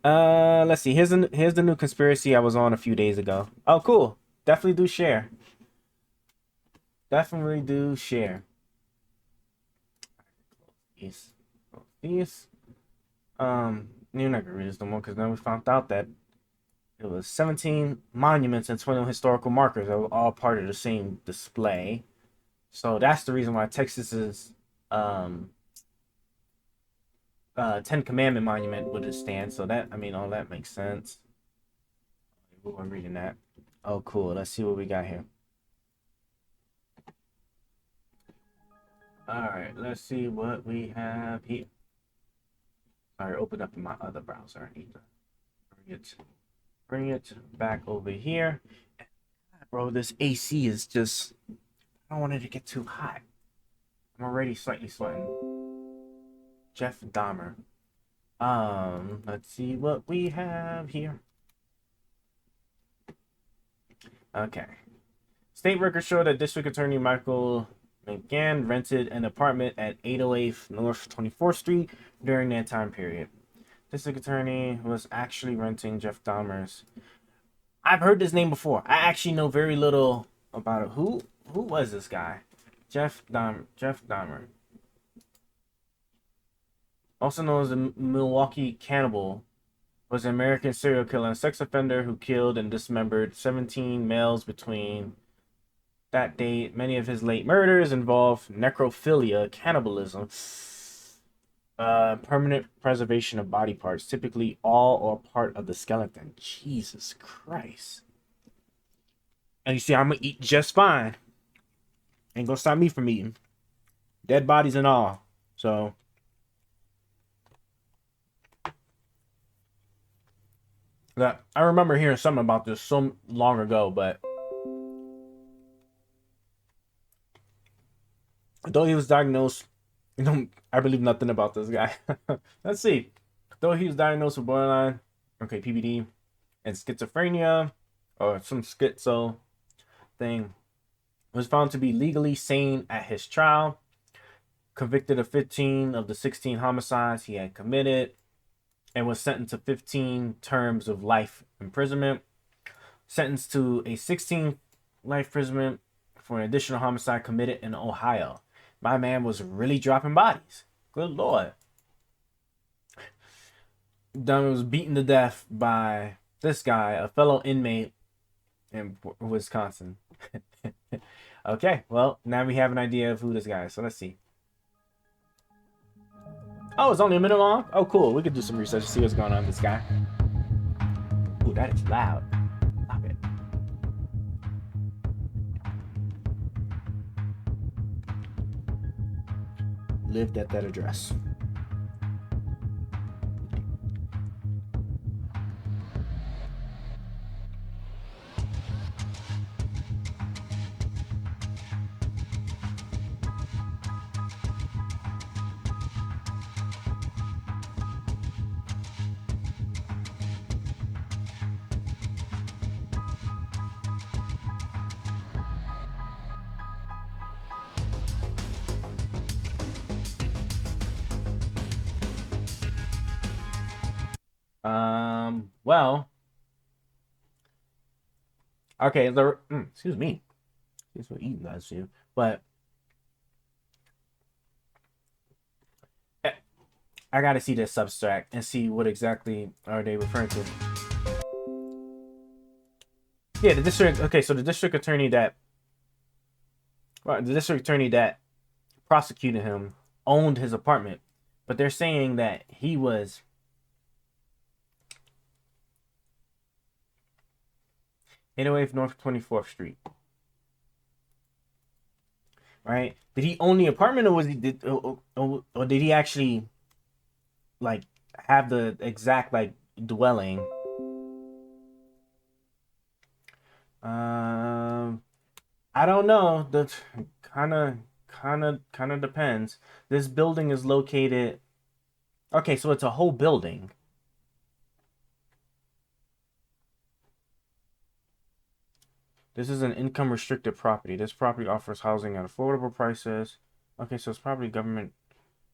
Let's see. Here's the new conspiracy I was on a few days ago. Oh, cool. Definitely do share. Definitely do share. Yes. Yes. You're not gonna read this no more because then we found out that it was 17 monuments and 20 historical markers that were all part of the same display. So that's the reason why Texas's um Ten Commandment monument would stand. So that, I mean, all that makes sense. We're reading that. Oh, cool. Let's see what we got here. All right, let's see what we have here. Sorry, open up in my other browser. I need to bring it back over here. Bro, this AC is just, I don't want it to get too hot. I'm already slightly sweating. Jeff Dahmer. Let's see what we have here. Okay. State records show that District Attorney Michael McCain rented an apartment at 808 North 24th Street during that time period. District Attorney was actually renting Jeff Dahmer's. I've heard this name before. I actually know very little about it. Who was this guy? Jeff Dahmer. Jeff Dahmer, also known as the Milwaukee Cannibal, was an American serial killer and sex offender who killed and dismembered 17 males between that date. Many of his late murders involved necrophilia, cannibalism, permanent preservation of body parts, typically all or part of the skeleton. Jesus Christ. And you see, I'm gonna eat just fine. Ain't gonna stop me from eating. Dead bodies and all. So that I remember hearing something about this so long ago, but though he was diagnosed, I believe nothing about this guy. Let's see. Though he was diagnosed with borderline, okay, PBD, and schizophrenia, or some schizo thing, was found to be legally sane at his trial, convicted of 15 of the 16 homicides he had committed, and was sentenced to 15 terms of life imprisonment, sentenced to a 16 life imprisonment for an additional homicide committed in Ohio. My man was really dropping bodies. Good Lord. Dunn was beaten to death by this guy, a fellow inmate in Wisconsin. Okay, well, now we have an idea of who this guy is. So let's see. Oh, it's only a minute long? Oh, cool. We could do some research to see what's going on with this guy. Ooh, that is loud. Stop it. Lived at that address. Well, okay, excuse me. Excuse what eating does to you. But eh, I gotta see this substract and see what exactly are they referring to. Yeah, the district. Okay, so the district attorney that, well, the district attorney that prosecuted him owned his apartment, but they're saying that he was 808 North 24th Street, right? Did he own the apartment, or was he or did he actually like have the exact like dwelling? Um, I don't know. The kind of depends. This building is located. Okay, so it's a whole building. This is an income restricted property. This property offers housing at affordable prices. Okay, so it's probably government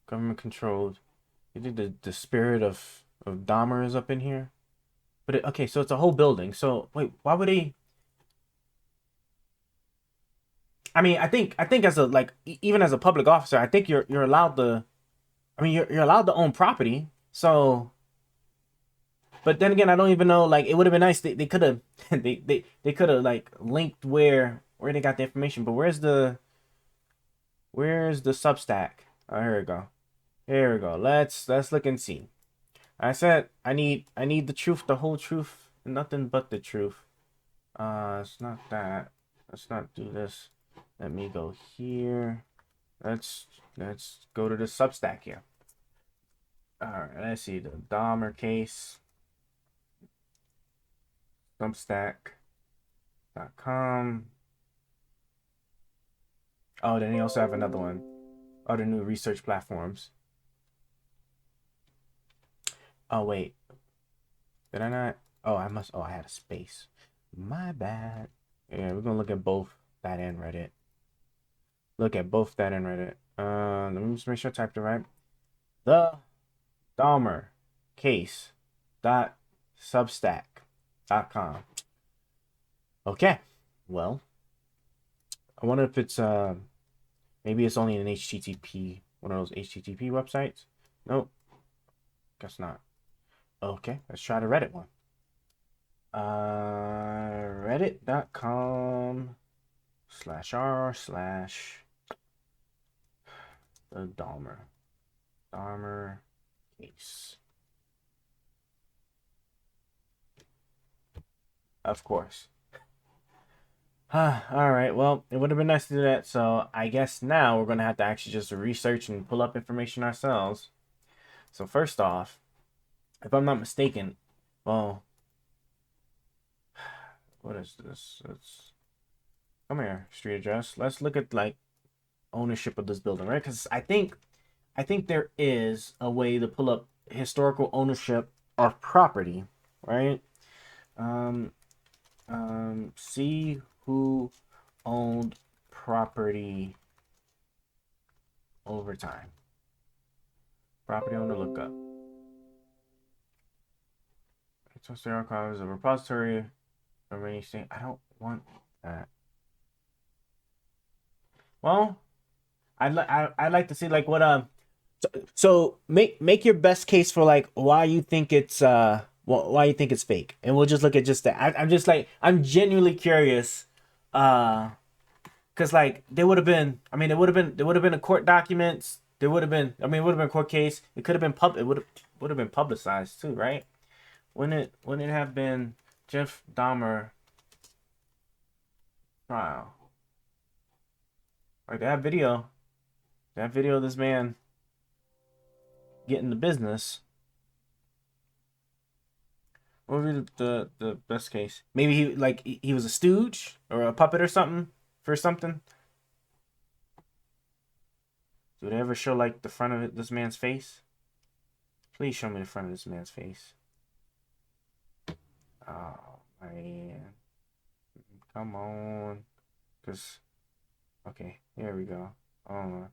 controlled. You did the spirit of of Dahmer is up in here. But okay, so it's a whole building. So wait, why would they? I mean, I think as a like even as a public officer, I think you're allowed to. I mean, you're allowed to own property. So, but then again, I don't even know. Like, it would have been nice. They could have they could have like linked where they got the information. But where's the Substack? Oh, here we go. Here we go. Let's look and see. I said I need the truth, the whole truth, nothing but the truth. It's not that. Let's not do this. Let me go here. Let's go to the Substack here. All right, let's see the Dahmer case. Substack.com. Oh, then they also have another one. Other new research platforms. Oh wait, did I not? Oh, I must. Oh, I had a space. My bad. Yeah, we're gonna look at both that and Reddit. Look at both that and Reddit. Let me just make sure I typed it right. The Dahmer case dot substack.com. Okay, well, I wonder if it's maybe it's only an HTTP, one of those HTTP websites. Nope, guess not. Okay, let's try the Reddit one. Reddit.com/r/the Dahmer case. Of course. All right, well, it would have been nice to do that, so I guess now we're going to have to actually just research and pull up information ourselves. So first off, if I'm not mistaken, well, what is this? Let's come here, street address. Let's look at like ownership of this building, right? Because I think there is a way to pull up historical ownership of property, right? See who owned property over time. Property owner lookup. Trust the archives, a repository of any state. I don't want that. Well, I'd like to see like what so make your best case for like why you think it's why you think it's fake, and we'll just look at just that. I'm just like I'm genuinely curious, because like there would have been, I mean, there would have been a court documents. There would have been, I mean, it would have been a court case. It could have been it would have been publicized too, right? Wouldn't it have been Jeff Dahmer trial? Like that video of this man getting the business. What would be the best case? Maybe he was a stooge or a puppet or something for something. Do they ever show like the front of this man's face? Please show me the front of this man's face. Oh man, come on, okay, here we go. Oh.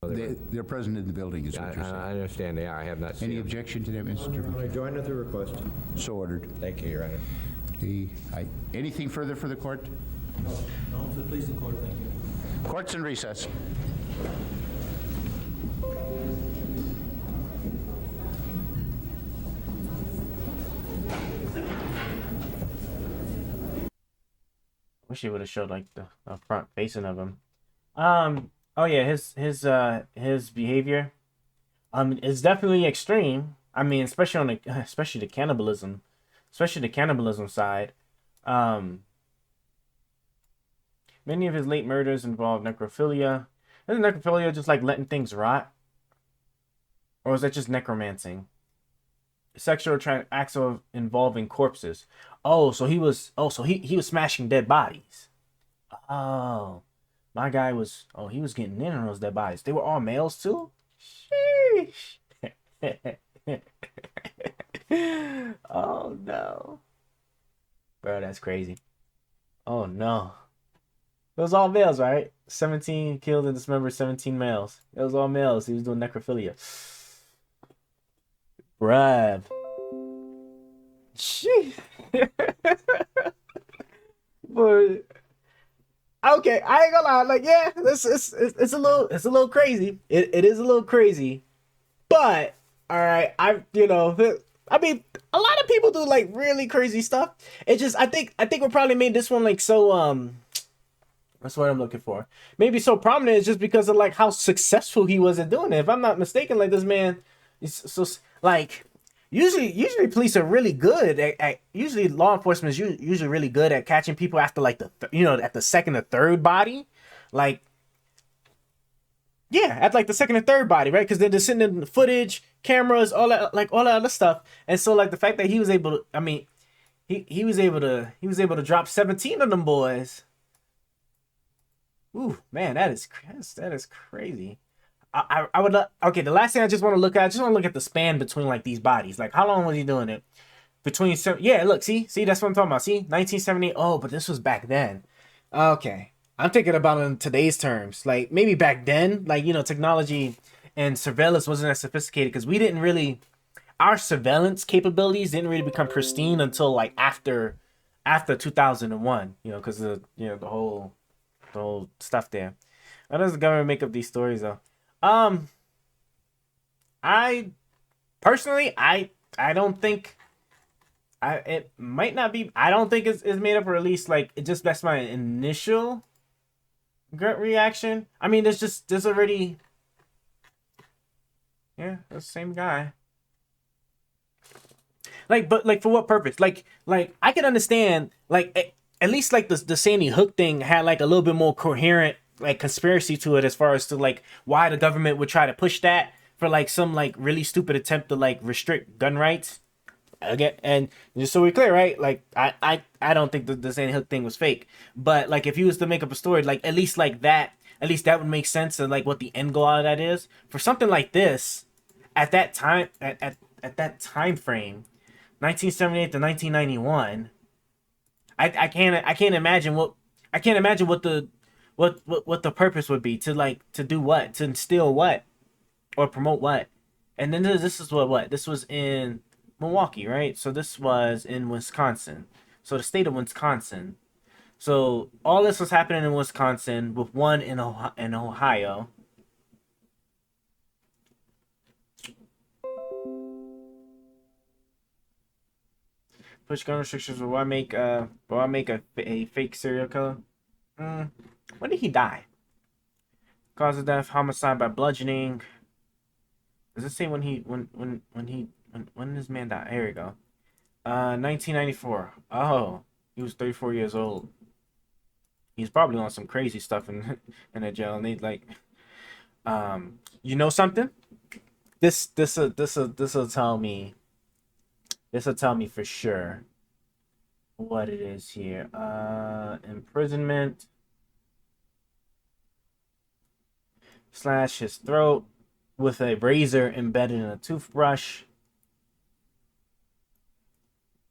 They're present in the building, is what you're saying. I understand they are. I have not seen Any them. objection to that, Mr. I join with the request. So ordered. Thank you, Your Honor. Anything further for the court? No, so please the court, thank you. Court's in recess. Wish he would have showed like the front facing of him. Oh yeah, his behavior is definitely extreme. I mean, especially the cannibalism side. Many of his late murders involved necrophilia. Isn't necrophilia just like letting things rot? Or is that just necromancing? Sexual acts involving corpses. He was smashing dead bodies. Oh, my guy was. Oh, he was getting in on those dead bodies. They were all males too. Sheesh. Oh no, bro, that's crazy. Oh no, it was all males, right? 17 killed and dismembered 17 males. It was all males. He was doing necrophilia. Bruh. She. But okay, I ain't gonna lie. Like, yeah, it's a little crazy. It is a little crazy. But all right, I mean, a lot of people do like really crazy stuff. It just I think what probably made this one like so that's what I'm looking for. Maybe so prominent is just because of like how successful he was at doing it. If I'm not mistaken, like this man is so like usually police are really good at usually law enforcement is usually really good at catching people after like at the second or third body, like yeah, at like the second or third body, right? Because they're just sitting in the footage, cameras, all that other stuff, and so like the fact that he was able to, I mean, he was able to drop 17 of them boys. Ooh, man, that is crazy. I would okay. The last thing I just want to look at, I just want to look at the span between like these bodies. Like, how long was he doing it? Yeah, look, see, that's what I'm talking about. See, 1970. Oh, but this was back then. Okay, I'm thinking about it in today's terms. Like maybe back then, like technology and surveillance wasn't as sophisticated because we didn't really our surveillance capabilities didn't really become pristine until like after 2001. Because of the whole stuff there. How does the government make up these stories though? Um, I personally, I don't think it might not be. I don't think it's made up, or at least like it just that's my initial gut reaction. I mean, there's already yeah, the same guy. Like, but like for what purpose? Like I can understand like at least like the Sandy Hook thing had like a little bit more coherent like conspiracy to it as far as to like why the government would try to push that for like some like really stupid attempt to like restrict gun rights. Again, and just so we're clear, right? Like I don't think the Sandy Hook thing was fake, but like if he was to make up a story, like at least that would make sense and like what the end goal out of that is for something like this at that time at that time frame, 1978 to 1991. I can't imagine what the what the purpose would be to like to do what to instill what or promote what, and then this is what this was in Milwaukee, right? So this was in Wisconsin. So the state of Wisconsin. So all this was happening in Wisconsin with one in Ohio. Push gun restrictions. Will I make a fake serial killer? When did he die? Cause of death, homicide by bludgeoning. Does it say when when this man died? Here we go. 1994. Oh, he was 34 years old. He's probably on some crazy stuff in in a jail. And they like, you know something? This'll tell me. This'll tell me for sure what it is here. Imprisonment. Slash his throat with a razor embedded in a toothbrush.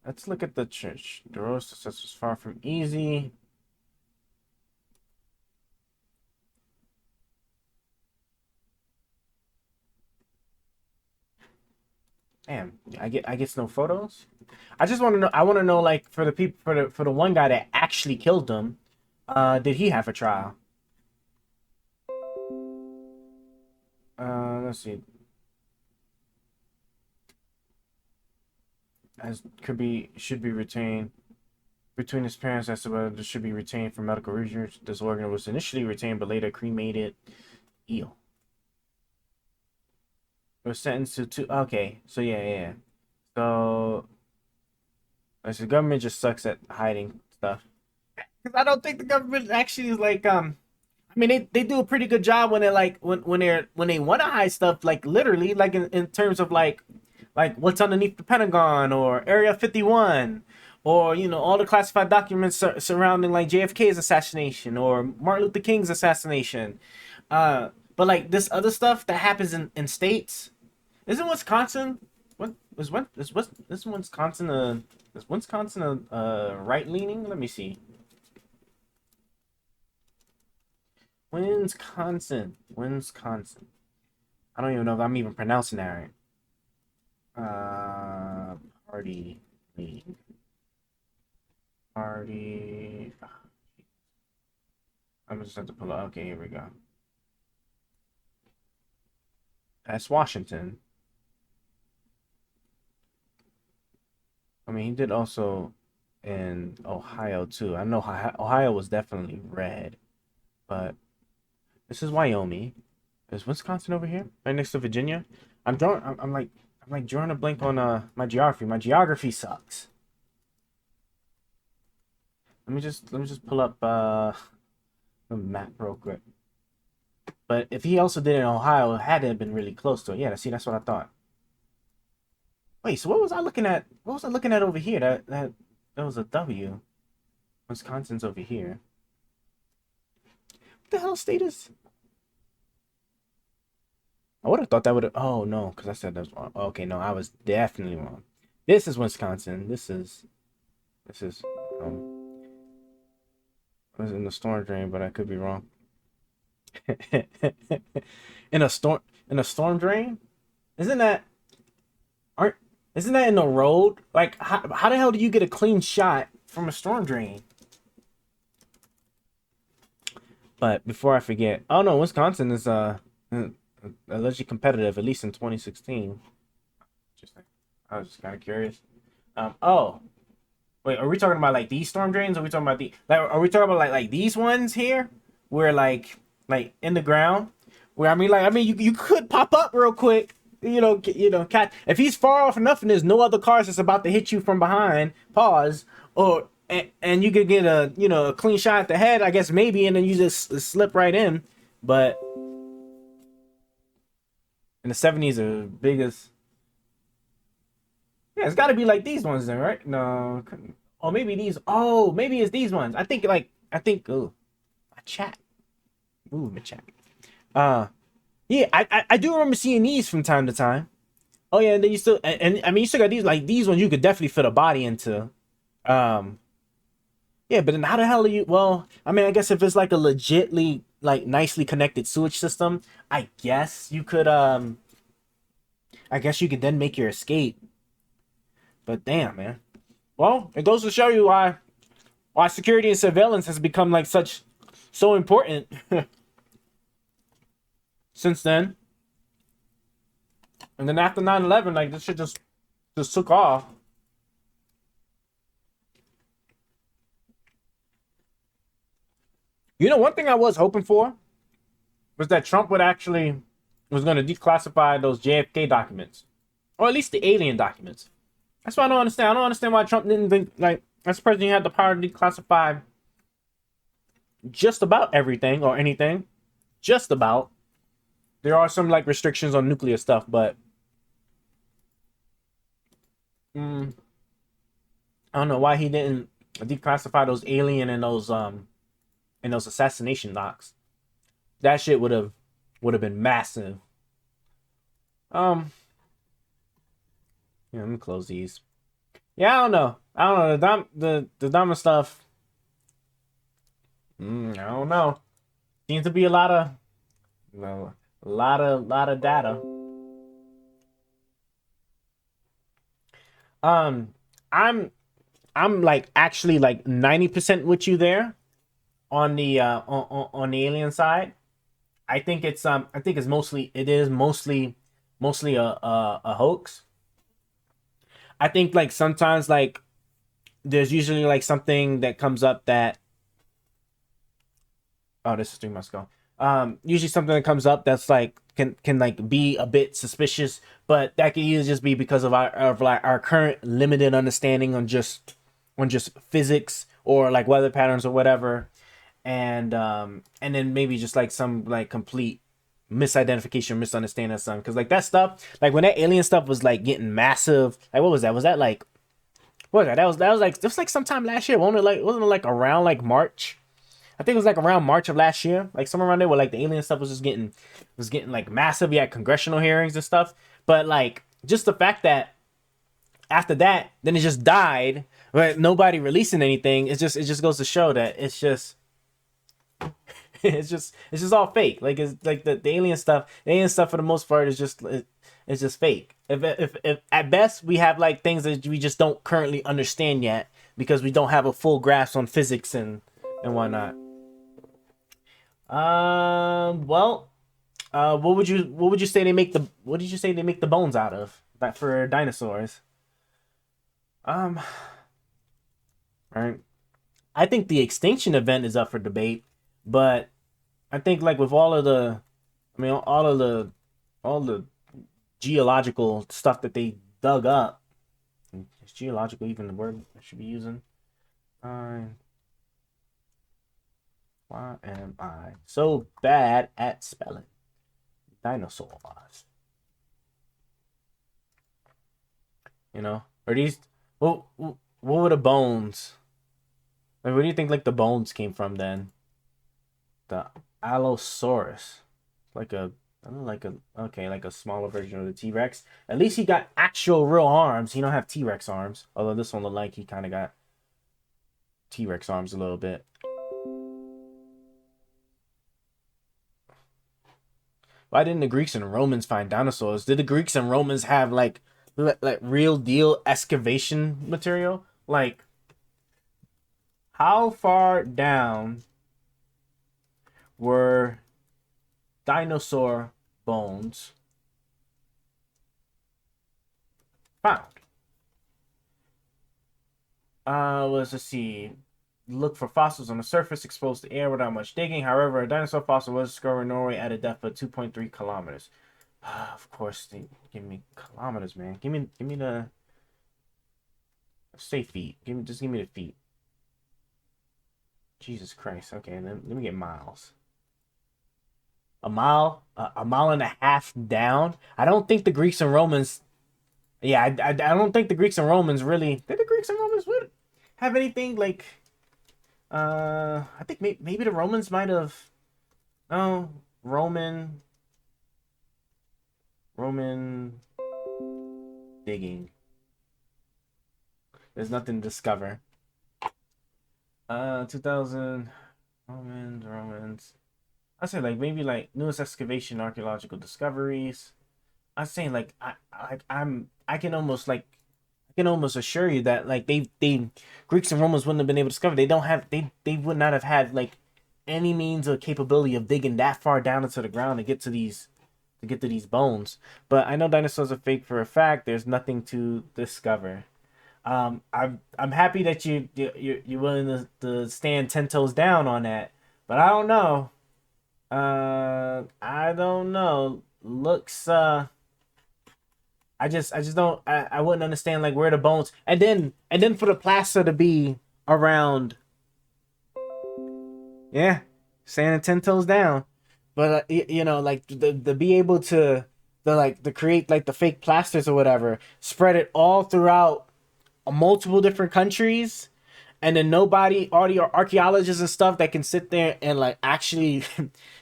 Let's look at the church. The road to success was far from easy. Damn, I get no photos. I just want to know. I want to know, like, for the people, for the one guy that actually killed them, did he have a trial? Let's see. As could be should be retained between his parents as to whether this should be retained for medical research. This organ was initially retained but later cremated. Eel. It was sentenced to two. Okay, so yeah. So, the government just sucks at hiding stuff. Because I don't think the government actually is like I mean they do a pretty good job when they're like when they want to hide stuff like literally like in terms of like what's underneath the Pentagon or Area 51 or all the classified documents surrounding like JFK's assassination or Martin Luther King's assassination. But like this other stuff that happens in states, isn't Wisconsin is Wisconsin a right leaning? Let me see. Wisconsin. I don't even know if I'm even pronouncing that right. Party league. Party. I'm just have to pull up. Okay, here we go. That's Washington. I mean, he did also in Ohio too. I know Ohio was definitely red, but this is Wyoming. Is Wisconsin over here, right next to Virginia? I'm like drawing a blank on my geography. My geography sucks. Let me just pull up the map real quick. But if he also did it in Ohio, it had to have been really close to it. Yeah, see, that's what I thought. Wait, so what was I looking at? What was I looking at over here? That was a W. Wisconsin's over here. What the hell state is? I would have thought that would have. Oh no, because I said that was wrong. Okay, no, I was definitely wrong. This is Wisconsin. This is was in the storm drain, but I could be wrong. in a storm drain? Isn't that aren't isn't that in the road? Like how the hell do you get a clean shot from a storm drain? But before I forget, oh no, Wisconsin is allegedly competitive, at least in 2016. Interesting. I was just kind of curious. Oh, wait, are we talking about like these storm drains? Or are we talking about are we talking about like these ones here, where like in the ground, where you could pop up real quick, catch if he's far off enough and there's no other cars that's about to hit you from behind. Pause, or and you could get a clean shot at the head, I guess maybe, and then you just slip right in, but. In the 70s are biggest. Yeah, it's got to be like these ones then, right? No, or maybe these. Oh, maybe it's these ones. I think. Oh, my chat. Ooh, my chat. Yeah, I do remember seeing these from time to time. Oh yeah, and then you still, and I mean, you still got these, like these ones you could definitely fit a body into. Yeah, but then how the hell are you? Well, I mean, I guess if it's like a legitly like nicely connected sewage system, I guess you could then make your escape. But damn, man. Well, it goes to show you why security and surveillance has become like so important since then. And then after 9/11, like this shit just took off. One thing I was hoping for was that Trump was going to declassify those JFK documents, or at least the alien documents. That's what I don't understand. I don't understand why Trump didn't think, like, as president, he had the power to declassify just about everything or anything. Just about. There are some like restrictions on nuclear stuff, but I don't know why he didn't declassify those alien and those assassination docs. That shit would have been massive. Yeah, let me close these. Yeah, I don't know. The Dahmer stuff. I don't know. Seems to be a lot of data. I'm like actually like 90% with you there on the on the alien side. I think it's mostly a hoax. I think like sometimes like there's usually like something that comes up that this is 3 months ago. Usually something that comes up that's like can like be a bit suspicious, but that can either just be because of our current limited understanding on just physics or like weather patterns or whatever, and then maybe just like some like complete misidentification, misunderstanding of something. Because like that stuff, like when that alien stuff was like getting massive, like what was that? Was that like what was that? That was like sometime last year. Wasn't it like around like March? I think it was like around March of last year, like somewhere around there, where like the alien stuff was getting like massive. We had congressional hearings and stuff, but like just the fact that after that, then it just died, but nobody releasing anything. It just goes to show that it's just it's just all fake. Like it's like the alien stuff. The alien stuff for the most part is just It's just fake. If at best we have like things that we just don't currently understand yet because we don't have a full grasp on physics and whatnot. Well, what would you say they make the what did you say they make the bones out of? That for dinosaurs. All right. I think the extinction event is up for debate, but I think like with all the geological stuff that they dug up. Is geological even the word I should be using? Why am I so bad at spelling? Dinosaurs. You know, are these what were the bones? Like, where do you think like the bones came from then? The Allosaurus, like a I don't know, like a smaller version of the T-Rex. At least he got actual real arms. He don't have T-Rex arms. Although this one looked like he kind of got T-Rex arms a little bit. Why didn't the Greeks and Romans find dinosaurs? Did the Greeks and Romans have like real deal excavation material? Like, how far down were dinosaur bones found? Let's see. Look for fossils on the surface exposed to air without much digging. However, a dinosaur fossil was discovered in Norway at a depth of 2.3 kilometers. Of course, they give me kilometers, man. Give me the say feet. Just give me the feet. Jesus Christ. Okay, then let me get miles. A mile and a half down. I don't think the Greeks and Romans. Yeah, I don't think the Greeks and Romans really. Did the Greeks and Romans would have anything like? I think maybe the Romans might have. Oh, Roman digging. There's nothing to discover. 2000 Romans. I say like maybe like newest excavation archaeological discoveries. I'm saying like I can almost assure you that like they Greeks and Romans wouldn't have been able to discover. They would not have had like any means or capability of digging that far down into the ground to get to these bones. But I know dinosaurs are fake for a fact. There's nothing to discover. I'm happy that you're willing to stand 10 toes down on that, but I don't know. I don't know. Looks I just don't I wouldn't understand like where the bones and then for the plaster to be around. Yeah, standing 10 toes down, but you know like the be able to create like the fake plasters or whatever, spread it all throughout multiple different countries, and then nobody, all the archaeologists and stuff that can sit there and like actually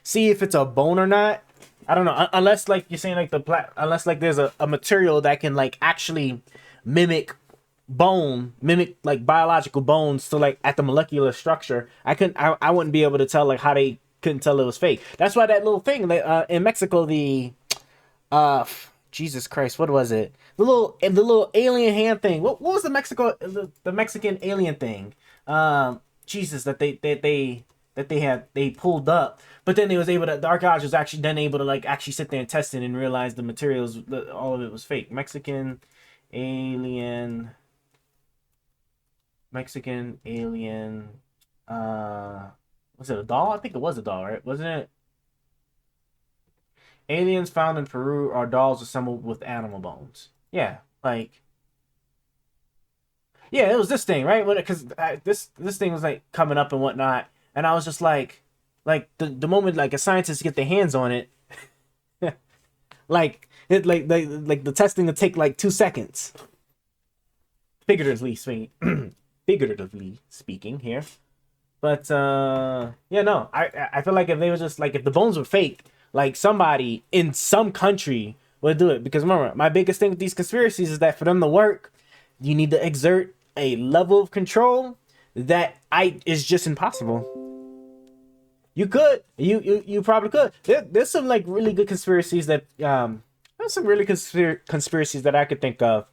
see if it's a bone or not. I don't know, unless like you're saying like unless like there's a material that can like actually mimic like biological bones to like at the molecular structure. I wouldn't be able to tell like how they couldn't tell it was fake. That's why that little thing in Mexico, the Jesus Christ, what was it? The little alien hand thing. What was the Mexican alien thing? Jesus, that they pulled up, but then the archaeologists was actually then able to like actually sit there and test it and realize the materials, all of it was fake. Mexican alien. Was it a doll? I think it was a doll, right? Wasn't it? Aliens found in Peru are dolls assembled with animal bones. Yeah, like, yeah, it was this thing, right? Because this thing was like coming up and whatnot, and I was just like the moment like a scientist get their hands on it, like the testing to take like 2 seconds, figuratively speaking here. But yeah, no, I feel like if they were just like if the bones were fake, like somebody in some country would do it. Because remember, my biggest thing with these conspiracies is that for them to work, you need to exert a level of control that is just impossible. You could, you probably could. There's some like really good conspiracies that There's some really conspiracies that I could think of.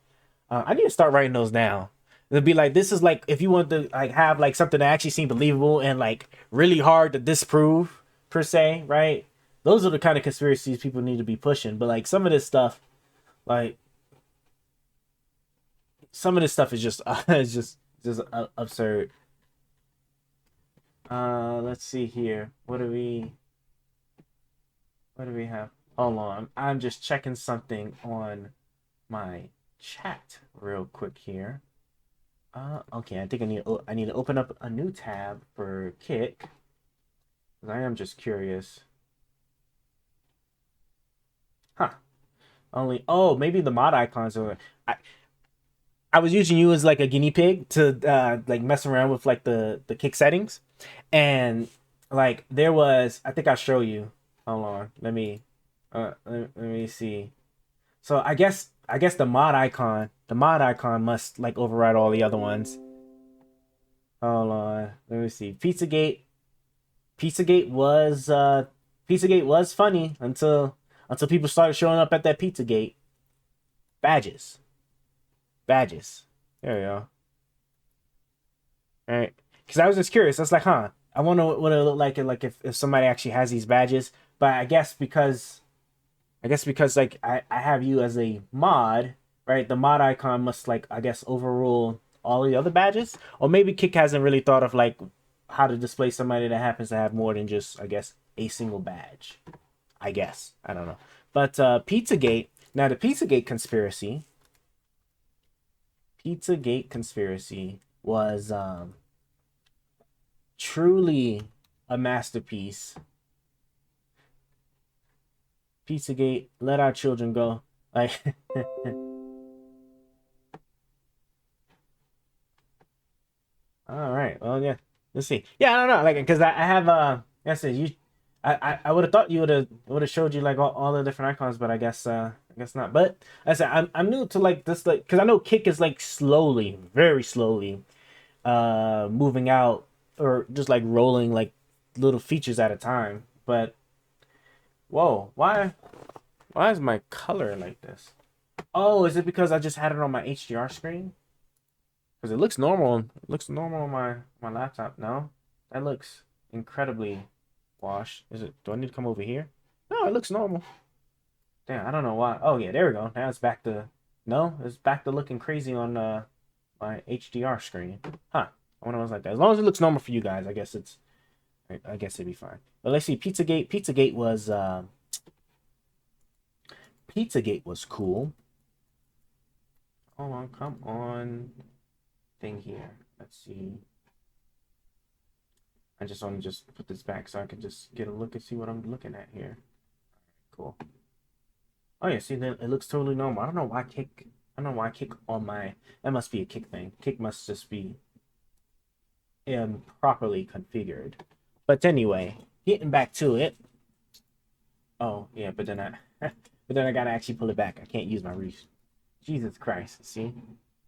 I need to start writing those down. It'll be like, this is like, if you want to like have like something that actually seem believable and like really hard to disprove per se, right? Those are the kind of conspiracies people need to be pushing. But like some of this stuff, like some of this stuff is just it's just absurd. Let's see here. What do we have? Hold on. I'm just checking something on my chat real quick here. Okay, I think I need to open up a new tab for Kick. 'Cause I am just curious. Huh. Maybe the mod icons are I was using you as like a guinea pig to like mess around with like the Kick settings. And like there was, I think I'll show you. Hold on. Let me see. So I guess the mod icon must like override all the other ones. Hold on. Let me see. Pizzagate was Pizzagate was funny until people started showing up at that Pizzagate. Badges. Badges. There we go. All right. Because I was just curious. I was like, huh. I wonder what it look like if somebody actually has these badges. But I guess because like I have you as a mod, right? The mod icon must like I guess overrule all the other badges. Or maybe Kick hasn't really thought of like how to display somebody that happens to have more than just, I guess, a single badge. I guess. I don't know. But Pizzagate, now the Pizzagate conspiracy was truly a masterpiece. Pizzagate, let our children go. Like all right. Well, yeah. Let's see. Yeah, I don't know. Like, because I have I said you I would have thought you would have showed you like all the different icons, but I guess not. But I said I'm new to like this, like, because I know Kick is like slowly, very slowly moving out or just like rolling like little features at a time. But whoa, why is my color like this? Oh, is it because I just had it on my HDR screen? Because it looks normal. It looks normal on my laptop. No, that looks incredibly washed. Is it? Do I need to come over here? No, it looks normal. Damn, I don't know why. Oh yeah, there we go. Now it's back to no. It's back to looking crazy on my HDR screen. Huh? I wonder what's like that. As long as it looks normal for you guys, I guess it's. I guess it'd be fine. But let's see. Pizzagate was cool. Hold on, come on. Thing here. Let's see. I just want to just put this back so I can just get a look and see what I'm looking at here. Cool. Oh yeah, see then it looks totally normal. I don't know why Kick on my, that must be a Kick thing. Kick must just be improperly configured. But anyway, getting back to it. Oh yeah, but then I gotta actually pull it back. I can't use my reach. Jesus Christ, see?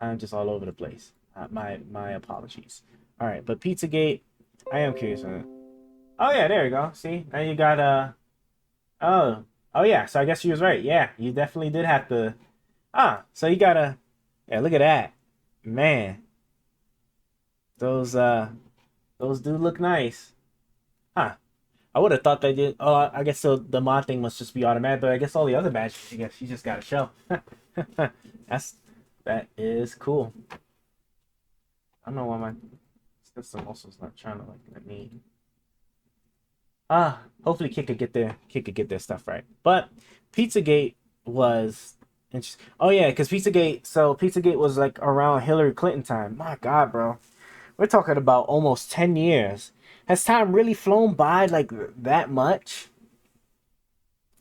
I'm just all over the place. My apologies. All right, but Pizzagate, I am curious on it. Oh yeah, there you go. See, now you got oh yeah. So I guess you was right. Yeah, you definitely did have to. So you gotta. Yeah, look at that, man. Those do look nice, huh? I would have thought they did. Oh, I guess so. The mod thing must just be automatic, but I guess all the other badges, I guess you just gotta show. That is cool. I don't know why my system also is not trying to like let me. Hopefully Kick could get their stuff right. But Pizzagate was interesting. Oh yeah, because Pizzagate was like around Hillary Clinton time. My God, bro, we're talking about almost 10 years. Has time really flown by like that much?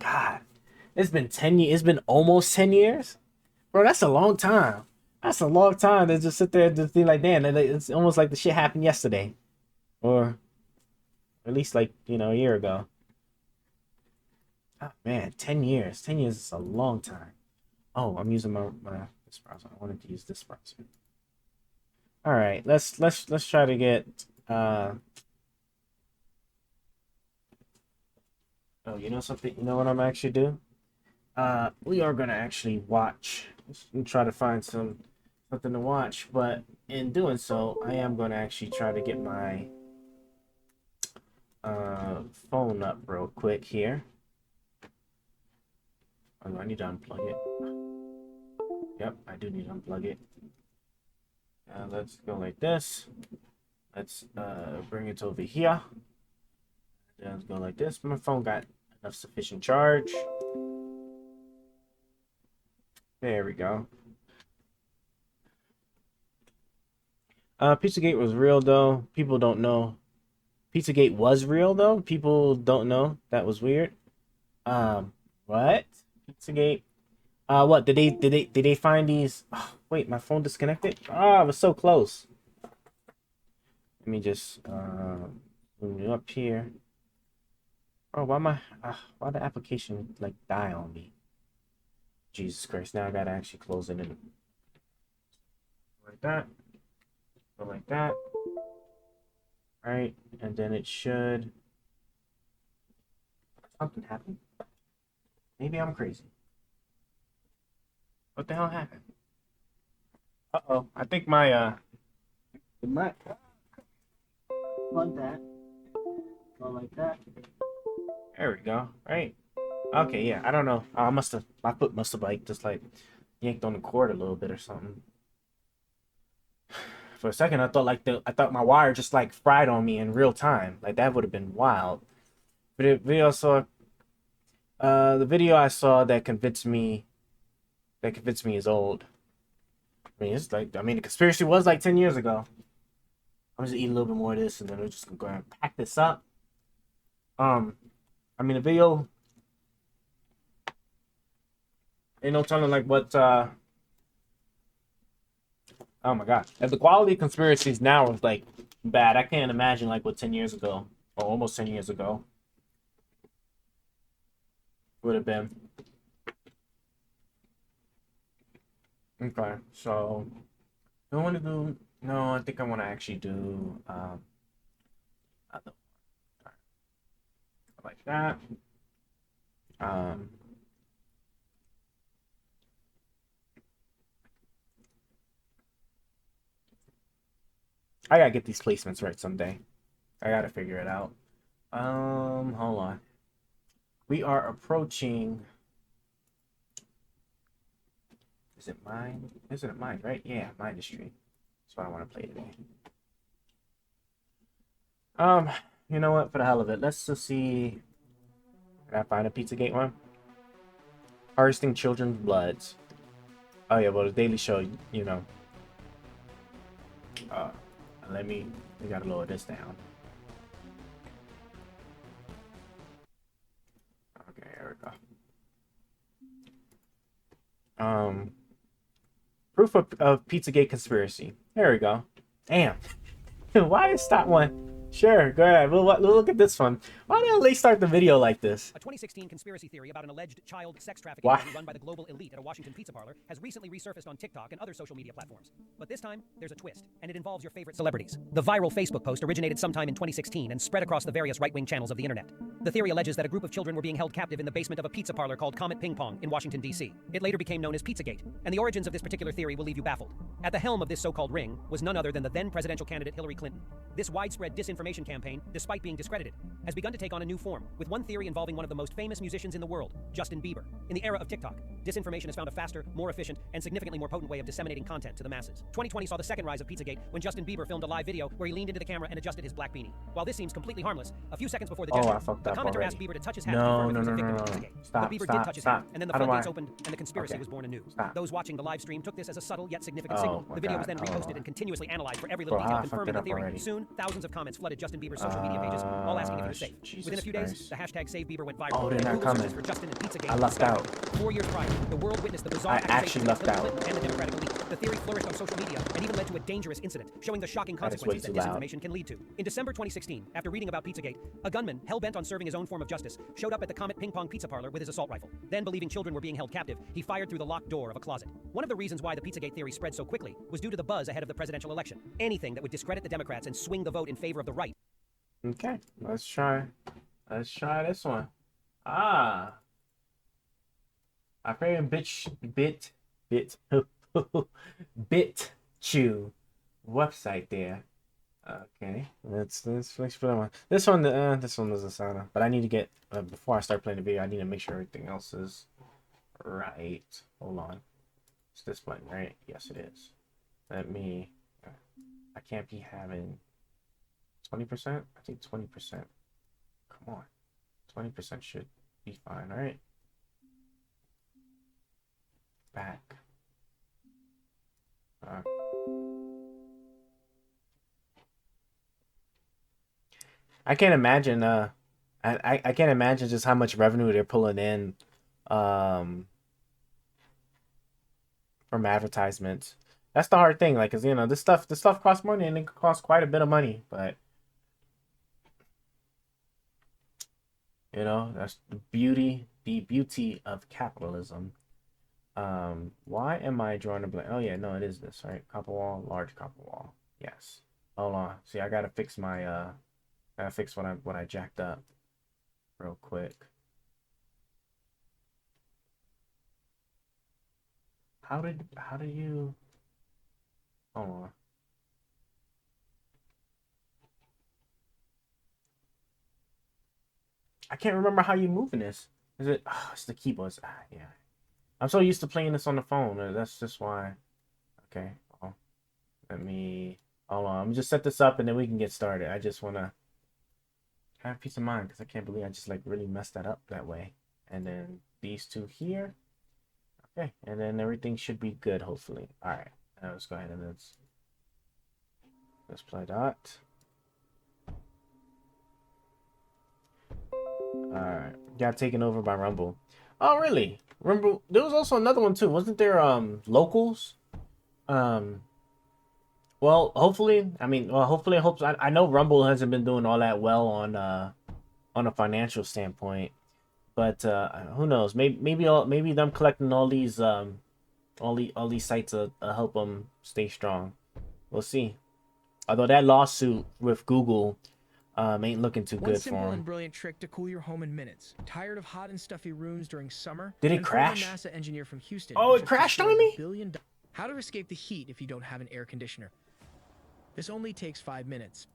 God, it's been 10 years. It's been almost 10 years, bro. That's a long time. That's a long time to just sit there and just think like, damn, it's almost like the shit happened yesterday, or at least like a year ago. Oh man, 10 years. 10 years is a long time. Oh, I'm using my this browser. I wanted to use this browser. All right, let's try to get oh, you know something? You know what I'm actually do? we are gonna actually watch and try to find something to watch, but in doing so, I am gonna actually try to get my phone up real quick here. Oh, I need to unplug it. Yep, I do need to unplug it. Let's go like this. Let's bring it over here. Let's go like this. My phone got enough sufficient charge. There we go. Pizzagate was real though. People don't know. Pizzagate was real though. People don't know. That was weird. What? Pizzagate. What did they find these? Oh, wait, my phone disconnected. Ah, I was so close. Let me just move it up here. Oh, why the application like die on me? Jesus Christ! Now I gotta actually close it in. Like that. Go like that. Right, and then it should. Something happened. Maybe I'm crazy. What the hell happened? Uh-oh. I think my it might like that. Go like that. There we go. Right. Okay, yeah. I don't know. My foot must have like just like yanked on the cord a little bit or something. For a second I thought my wire just like fried on me in real time. Like that would have been wild. But the video I saw that convinced me is old. I mean, the conspiracy was like 10 years ago. I'm just eat a little bit more of this, and then we're just gonna go ahead and pack this up. The video, ain't no telling like what. Oh my God, and the quality of conspiracies now is like bad. I can't imagine like what 10 years ago, or almost 10 years ago, would have been. Okay, so I want to do. No, I think I want to actually do other- like that. I gotta get these placements right someday. I gotta figure it out. Hold on. We are approaching. Is it mine? Isn't it mine, right? Yeah, my industry. That's what I want to play today. You know what? For the hell of it, let's just see. Can I find a Pizzagate one? Harvesting children's bloods. Oh yeah, well the Daily Show, you know. We gotta lower this down. Okay, here we go. Proof of Pizzagate conspiracy. There we go. Damn. Why is that one? Sure, go ahead. We'll look at this one. Why the hell they start the video like this? A 2016 conspiracy theory about an alleged child sex trafficking Why? ring run by the global elite at a Washington pizza parlor has recently resurfaced on TikTok and other social media platforms. But this time, there's a twist, and it involves your favorite celebrities. The viral Facebook post originated sometime in 2016 and spread across the various right-wing channels of the internet. The theory alleges that a group of children were being held captive in the basement of a pizza parlor called Comet Ping Pong in Washington, D.C. It later became known as Pizzagate, and the origins of this particular theory will leave you baffled. At the helm of this so-called ring was none other than the then presidential candidate Hillary Clinton. This widespread disinformation campaign, despite being discredited, has begun to take on a new form, with one theory involving one of the most famous musicians in the world, Justin Bieber. In the era of TikTok, disinformation has found a faster, more efficient, and significantly more potent way of disseminating content to the masses. 2020 saw the second rise of Pizzagate when Justin Bieber filmed a live video where he leaned into the camera and adjusted his black beanie. While this seems completely harmless, a few seconds before the gesture, I fucked the up commenter already. asked Bieber to touch his hat No, to confirm if he was a victim no. of Pizzagate. Stop, But Bieber stop, did touch his stop. hand, and then the How do floodgates I- opened and the conspiracy Okay. was born anew. Stop. Those watching the live stream took this as a subtle yet significant Oh signal. my The video was God. then Oh. reposted and continuously analyzed for every Bro, little how detail I fucked confirming it the up theory. already? Soon, thousands of comments flooded Justin Bieber's social media pages, all asking if he was safe. Jesus Within a few Christ. days, the hashtag #SaveBieber went viral. Oh, they're and not Google searches coming. for Justin and Pizzagate I left out. 4 years prior, the world witnessed the bizarre I accusations actually against left Hillary out. Clinton and the Democratic elite. The theory flourished on social media and even led to a dangerous incident, showing the shocking That is way consequences that too loud. disinformation can lead to. In December 2016, after reading about Pizzagate, a gunman, hell-bent on serving his own form of justice, showed up at the Comet Ping Pong pizza parlor with his assault rifle. Then, believing children were being held captive, he fired through the locked door of a closet. One of the reasons why the Pizzagate theory spread so quickly was due to the buzz ahead of the presidential election. Anything that would discredit the Democrats and swing the vote in favor of the right. Okay, let's try this one. Ah. Our favorite bit chew website there. Okay, let's put that one. This one doesn't sound. But I need to get before I start playing the video. I need to make sure everything else is right. Hold on. It's this button, right? Yes, it is. Let me. I can't be having 20%. I think 20%. Come on, 20% should be fine, right? Back. I can't imagine. I can't imagine just how much revenue they're pulling in, um, from advertisements. That's the hard thing, like, cause this stuff costs money and it costs quite a bit of money, but that's the beauty of capitalism. Why am I drawing a blank? Oh yeah, no, it is this, right? Copper wall, large copper wall. Yes. Hold on. See, I gotta fix what I jacked up real quick. How did you? Hold on. I can't remember how you moving this. Is it? Oh, it's the keyboards. Yeah. I'm so used to playing this on the phone. That's just why. Okay. Oh, let me. Hold on. I'm gonna just set this up and then we can get started. I just wanna have peace of mind because I can't believe I just like really messed that up that way. And then these two here. Okay, and then everything should be good, hopefully. All right, now let's go ahead and let's play that. All right, got taken over by Rumble. Oh, really? Rumble. There was also another one too, wasn't there? Locals. Um. Well, hopefully. Hopefully, I know Rumble hasn't been doing all that well on a financial standpoint, but who knows? Maybe them collecting all these all these sites will help them stay strong. We'll see. Although that lawsuit with Google ain't looking too One good simple for and them. brilliant trick to cool your home in minutes. Tired of hot and stuffy rooms during summer? Did it Then former crash? NASA engineer from Houston. Oh, it just crashed on discovered me? $1 billion. How to escape the heat if you don't have an air conditioner. This only takes 5 minutes.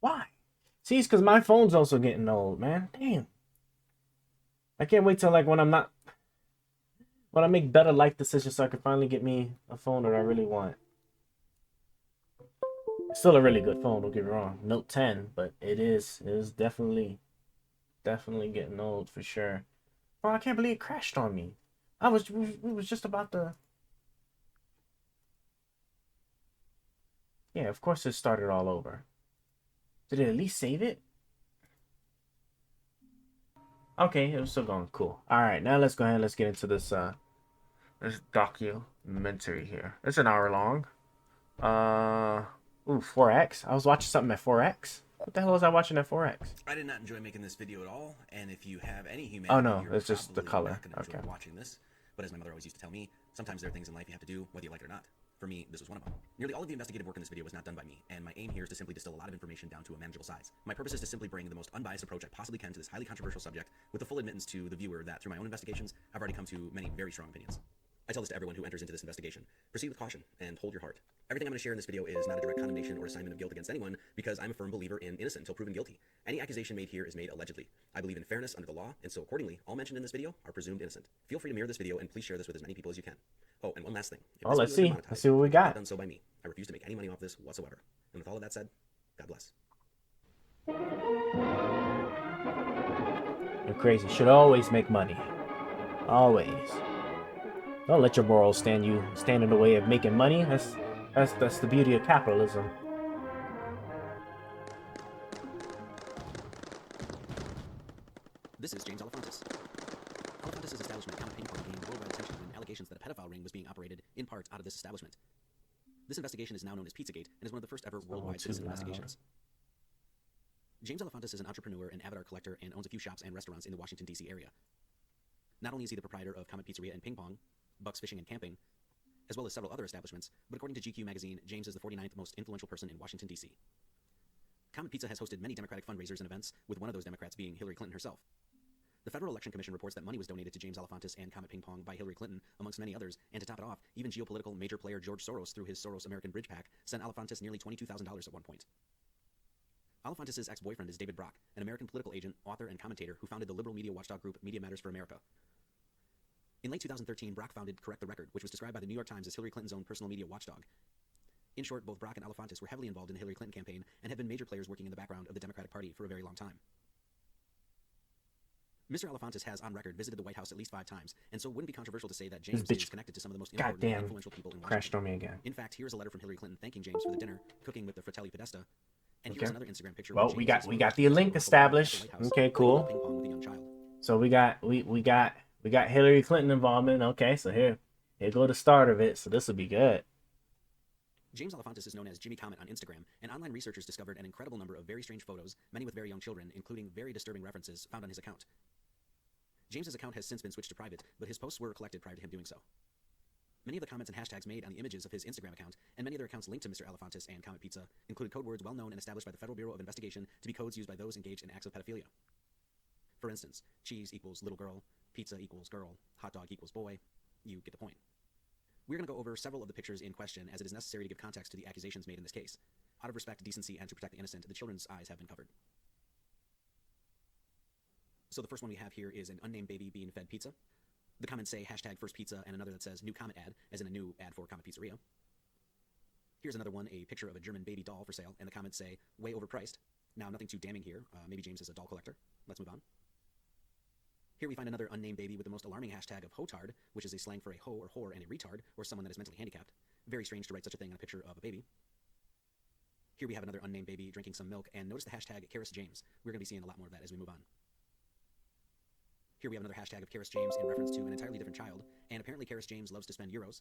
Why? See, it's because my phone's also getting old, man. Damn. I can't wait till like when I make better life decisions so I can finally get me a phone that I really want. It's still a really good phone, don't get me wrong. Note 10, but it is definitely getting old for sure. Oh, I can't believe it crashed on me. We was just about to. Yeah, of course it started all over. Did it at least save it? Okay, it was still going. Cool. All right, now let's go ahead and let's get into this documentary here. It's an hour long. 4X. I was watching something at 4X. What the hell was I watching at 4X? I did not enjoy making this video at all, and if you have any humanity, Oh no, you're it's just the probably color. not gonna enjoy Okay. watching this. But as my mother always used to tell me, sometimes there are things in life you have to do whether you like it or not. For me, this was one of them. Nearly all of the investigative work in this video was not done by me, and my aim here is to simply distill a lot of information down to a manageable size. My purpose is to simply bring the most unbiased approach I possibly can to this highly controversial subject, with the full admittance to the viewer that through my own investigations, I've already come to many very strong opinions. I tell this to everyone who enters into this investigation. Proceed with caution and hold your heart. Everything I'm going to share in this video is not a direct condemnation or assignment of guilt against anyone, because I'm a firm believer in innocent until proven guilty. Any accusation made here is made allegedly. I believe in fairness under the law, and so accordingly, all mentioned in this video are presumed innocent. Feel free to mirror this video and please share this with as many people as you can. Oh, and one last thing. If Oh, this let's video see. has been Let's see what we monetized, got. not done so by me. I refuse to make any money off this whatsoever. And with all of that said, God bless. You're crazy. Should always make money. Always. Don't let your morals stand in the way of making money. That's the beauty of capitalism. This is James Alefantis. Alefantis' establishment Comet Ping Pong gained worldwide attention when allegations that a pedophile ring was being operated in part out of this establishment. This investigation is now known as Pizzagate and is one of the first ever worldwide citizen investigations. James Alefantis is an entrepreneur and avid art collector and owns a few shops and restaurants in the Washington, D.C. area. Not only is he the proprietor of Comet Pizzeria and Ping Pong, Buck's Fishing and Camping, as well as several other establishments, but according to GQ magazine, James is the 49th most influential person in Washington, D.C. Comet Pizza has hosted many Democratic fundraisers and events, with one of those Democrats being Hillary Clinton herself. The Federal Election Commission reports that money was donated to James Alefantis and Comet Ping Pong by Hillary Clinton, amongst many others, and to top it off, even geopolitical major player George Soros, through his Soros American Bridge PAC, sent Alefantis nearly $22,000 at one point. Alefantis' ex-boyfriend is David Brock, an American political agent, author, and commentator who founded the liberal media watchdog group Media Matters for America. In late 2013, Brock founded Correct the Record, which was described by the New York Times as Hillary Clinton's own personal media watchdog. In short, both Brock and Alefantis were heavily involved in the Hillary Clinton campaign and have been major players working in the background of the Democratic Party for a very long time. Mr. Alefantis has, on record, visited the White House at least 5 times, and so it wouldn't be controversial to say that James is connected to some of the most important and influential people in Washington. Crashed on me again. In fact, here's a letter from Hillary Clinton thanking James for the dinner, cooking with the Fratelli Podesta, and here's another Instagram picture. Well, we got the link established. Okay, cool. So we got Hillary Clinton involvement. Okay, so here go the start of it. So this will be good. James Alefantis is known as Jimmy Comet on Instagram, and online researchers discovered an incredible number of very strange photos, many with very young children, including very disturbing references found on his account. James's account has since been switched to private, but his posts were collected prior to him doing so. Many of the comments and hashtags made on the images of his Instagram account, and many other accounts linked to Mr. Alefantis and Comet Pizza, included code words well known and established by the Federal Bureau of Investigation to be codes used by those engaged in acts of pedophilia. For instance, cheese equals little girl, pizza equals girl, hot dog equals boy. You get the point. We're going to go over several of the pictures in question, as it is necessary to give context to the accusations made in this case. Out of respect, decency, and to protect the innocent, the children's eyes have been covered. So the first one we have here is an unnamed baby being fed pizza. The comments say hashtag first pizza, and another that says new Comet ad, as in a new ad for Comet Pizzeria. Here's another one, a picture of a German baby doll for sale, and the comments say way overpriced. Now, nothing too damning here. Maybe James is a doll collector. Let's move on. Here we find another unnamed baby with the most alarming hashtag of hotard, which is a slang for a hoe or whore and a retard, or someone that is mentally handicapped. Very strange to write such a thing on a picture of a baby. Here we have another unnamed baby drinking some milk, and notice the hashtag Karis James. We're going to be seeing a lot more of that as we move on. Here we have another hashtag of Karis James in reference to an entirely different child, and apparently Karis James loves to spend euros.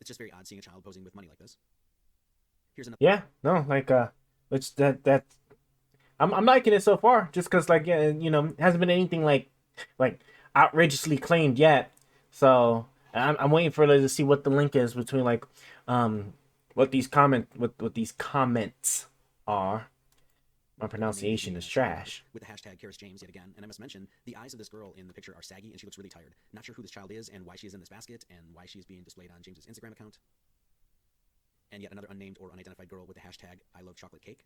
It's just very odd seeing a child posing with money like this. Here's another. Yeah, no, like it's that. I'm liking it so far, just because like it hasn't been anything like outrageously claimed yet. So I'm waiting for to see what the link is between like what these comments are. My pronunciation is trash. With the hashtag Karis James yet again, and I must mention, the eyes of this girl in the picture are saggy, and she looks really tired. Not sure who this child is, and why she is in this basket, and why she is being displayed on James's Instagram account. And yet another unnamed or unidentified girl with the hashtag I love chocolate cake.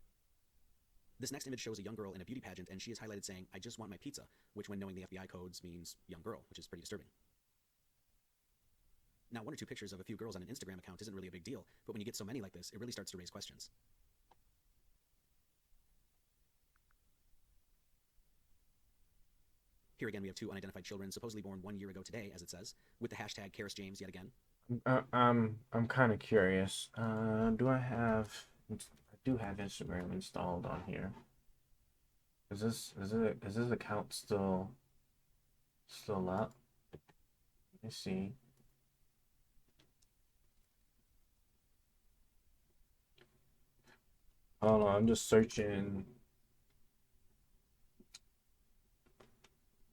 This next image shows a young girl in a beauty pageant, and she is highlighted saying, I just want my pizza, which when knowing the FBI codes means young girl, which is pretty disturbing. Now, 1 or 2 pictures of a few girls on an Instagram account isn't really a big deal, but when you get so many like this, it really starts to raise questions. Here again, we have 2 unidentified children, supposedly born 1 year ago today, as it says, with the hashtag Karis James yet again. I'm kind of curious. I do have Instagram installed on here. Is this account still up? Let me see. Hold on, I'm just searching.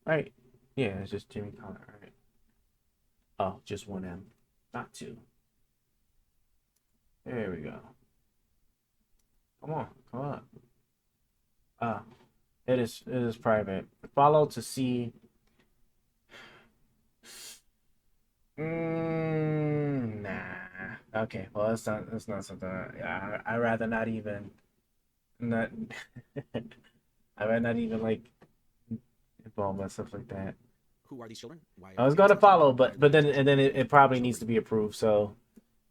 Right. Yeah, it's just Jimmy Comet, right? Oh, just 1 M, not 2. There we go. Come on. It is private. Follow to see. Nah. Okay. Well, that's not something. I rather not even. Not. I rather not even like involve myself like that. Who are these children? Why I was gonna follow, but then it probably needs to be approved. So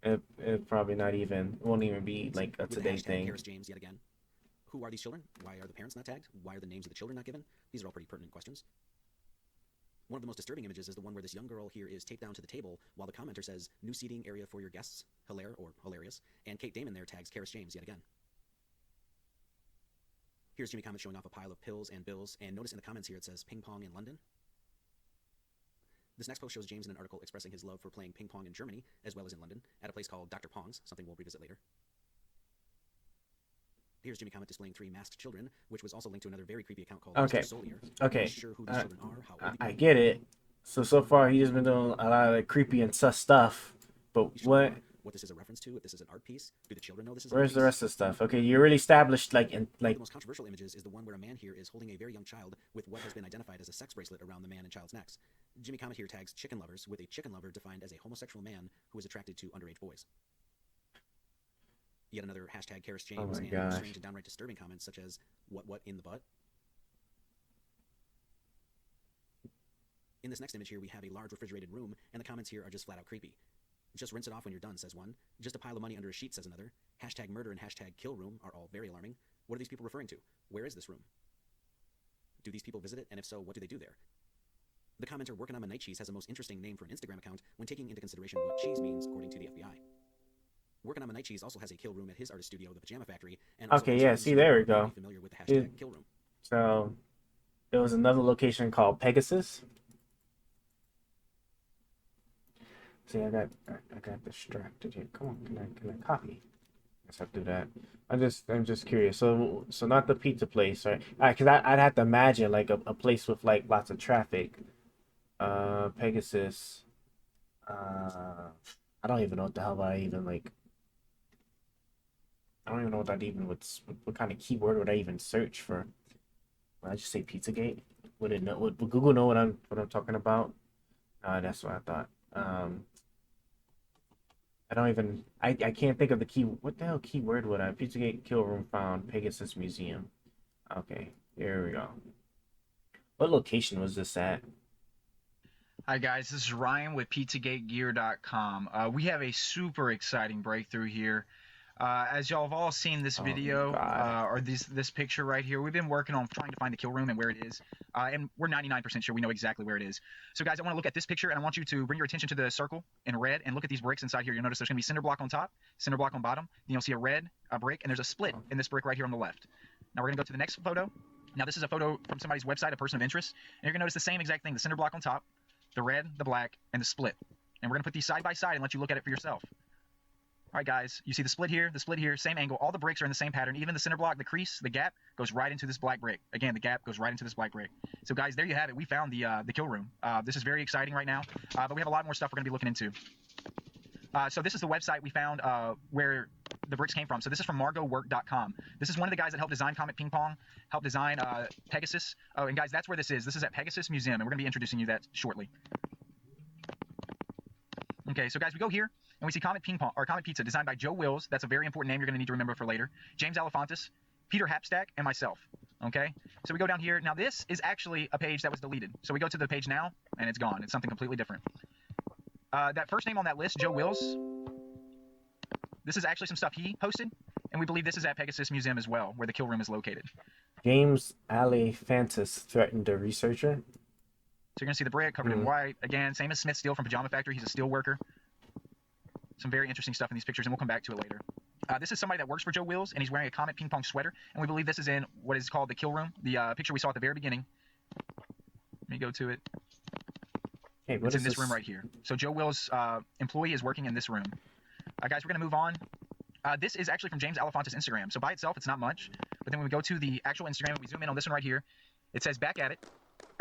it probably won't even be like a today thing. Karis James yet again. Who are these children? Why are the parents not tagged? Why are the names of the children not given? These are all pretty pertinent questions. One of the most disturbing images is the one where this young girl here is taped down to the table while the commenter says, new seating area for your guests, hilaire or hilarious, and Kate Damon there tags Karis James yet again. Here's Jimmy Comet showing off a pile of pills and bills, and notice in the comments here it says ping pong in London. This next post shows James in an article expressing his love for playing ping pong in Germany, as well as in London, at a place called Dr. Pong's, something we'll revisit later. Here's Jimmy Comet displaying 3 masked children, which was also linked to another very creepy account called Okay. Mr. Solier. Okay. I'm not sure who these children are, how old I get it. So far he's just been doing a lot of like creepy and sus stuff. But what what this is a reference to, if this is an art piece. Do the children know this is Where's an the art rest of the stuff? Okay, you really established like in One like of the most controversial images is the one where a man here is holding a very young child with what has been identified as a sex bracelet around the man and child's necks. Jimmy Comet here tags chicken lovers, with a chicken lover defined as a homosexual man who is attracted to underage boys. Yet another hashtag Karis James my and gosh. strange and downright disturbing comments such as what in the butt. In this next image here, we have a large refrigerated room, and the comments here are just flat out creepy. Just rinse it off when you're done, says one. Just a pile of money under a sheet, says another. Hashtag murder and hashtag kill room are all very alarming. What are these people referring to? Where is this room? Do these people visit it? And if so, what do they do there? The commenter working on my night cheese has the most interesting name for an Instagram account when taking into consideration what cheese means according to the FBI. Working on my night cheese also has a kill room at his artist studio, the Pajama Factory. And also Okay, has yeah, friends see, who there we may go. be familiar with the hashtag Dude. kill room. so. There was another location called Pegasus. See, I got distracted here. Come on, can I copy? Guess I'll do that. I'm just curious. So not the pizza place, right? Because I'd have to imagine like a place with like lots of traffic. Pegasus. I don't even know what the hell I even like. I don't even know what that even what kind of keyword would I even search for? Would I just say Pizzagate? Would it know? Would Google know what I'm talking about? That's what I thought. I don't even. I can't think of the key. What the hell keyword would I? Pizzagate kill room found. Pegasus Museum. Okay, here we go. What location was this at? Hi guys, this is Ryan with PizzagateGear.com. We have a super exciting breakthrough here. As y'all have all seen this video, or this picture right here, we've been working on trying to find the kill room and where it is, and we're 99% sure we know exactly where it is. So guys, I want to look at this picture, and I want you to bring your attention to the circle in red and look at these bricks inside here. You'll notice there's going to be cinder block on top, cinder block on bottom, then you'll see a red brick, and there's a split in this brick right here on the left. Now we're going to go to the next photo. Now this is a photo from somebody's website, a person of interest, and you're going to notice the same exact thing, the cinder block on top, the red, the black, and the split. And we're going to put these side by side and let you look at it for yourself. All right, guys, you see the split here, same angle. All the bricks are in the same pattern. Even the cinder block, the crease, the gap goes right into this black brick. Again, the gap goes right into this black brick. So, guys, there you have it. We found the kill room. This is very exciting right now, but we have a lot more stuff we're going to be looking into. So this is the website we found where the bricks came from. So this is from margotwork.com. This is one of the guys that helped design Comet Ping Pong, helped design Pegasus. Oh, and guys, that's where this is. This is at Pegasus Museum, and we're going to be introducing you to that shortly. Okay, so guys, we go here. And we see Comet Ping Pong, or Comet Pizza, designed by Joe Wills. That's a very important name you're going to need to remember for later. James Alefantis, Peter Hapstack, and myself. Okay? So we go down here. Now, this is actually a page that was deleted. So we go to the page now, and it's gone. It's something completely different. That first name on that list, Joe Wills, this is actually some stuff he posted. And we believe this is at Pegasus Museum as well, where the kill room is located. James Alefantis threatened a researcher. So you're going to see the brick covered in white. Again, same as Smith Steel from Pajama Factory. He's a steel worker. Some very interesting stuff in these pictures, and we'll come back to it later. This is somebody that works for Joe Wills, and he's wearing a Comet Ping Pong sweater, and we believe this is in what is called the kill room, the picture we saw at the very beginning. Let me go to it. Hey, what it's is in this room right here. So Joe Wills' employee is working in this room. Guys, we're going to move on. This is actually from James Alefantis' Instagram. So by itself, it's not much, but then when we go to the actual Instagram, and we zoom in on this one right here, it says back at it,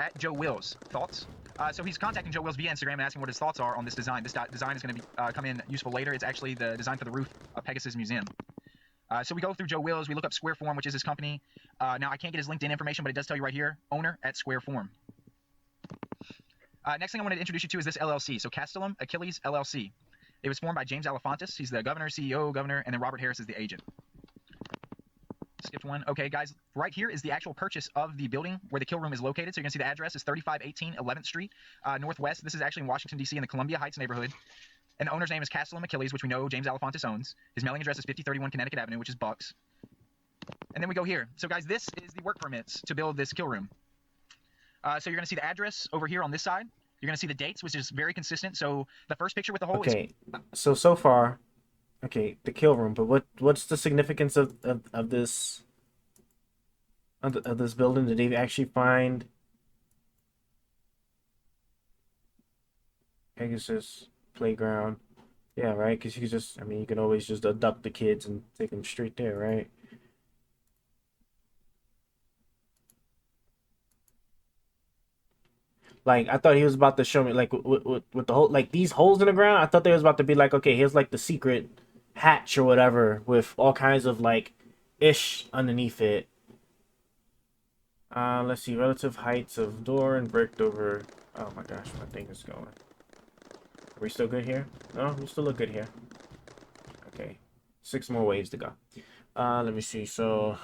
at Joe Wills. Thoughts? So he's contacting Joe Wills via Instagram and asking what his thoughts are on this design. This design is going to be come in useful later. It's actually the design for the roof of Pegasus Museum. So we go through Joe Wills. We look up Square Form, which is his company. Now, I can't get his LinkedIn information, but it does tell you right here, owner at Square Form. Next thing I wanted to introduce you to is this LLC. So Castellum Achilles LLC. It was formed by James Alefantis. He's the governor, CEO, governor, and then Robert Harris is the agent. Skipped one. Okay, guys, right here is the actual purchase of the building where the kill room is located. So you're going to see the address is 3518 11th Street, Northwest. This is actually in Washington, D.C. in the Columbia Heights neighborhood. And the owner's name is Castellum Achilles, which we know James Alefantis owns. His mailing address is 5031 Connecticut Avenue, which is Bucks. And then we go here. So, guys, this is the work permits to build this kill room. So you're going to see the address over here on this side. You're going to see the dates, which is very consistent. So the first picture with the hole is... Okay, so far, okay, the kill room, but what's the significance of this of this building? Did they actually find Pegasus playground? Yeah, right, because you can just, I mean, you can always just abduct the kids and take them straight there, right? Like I thought he was about to show me like with the whole like these holes in the ground. I thought they was about to be like, okay, here's like the secret hatch or whatever with all kinds of like ish underneath it. Let's see, relative heights of door and bricked over. Oh my gosh, my thing is going. Are we still good here? No, we still look good here. Okay, 6 more waves to go. Let me see. So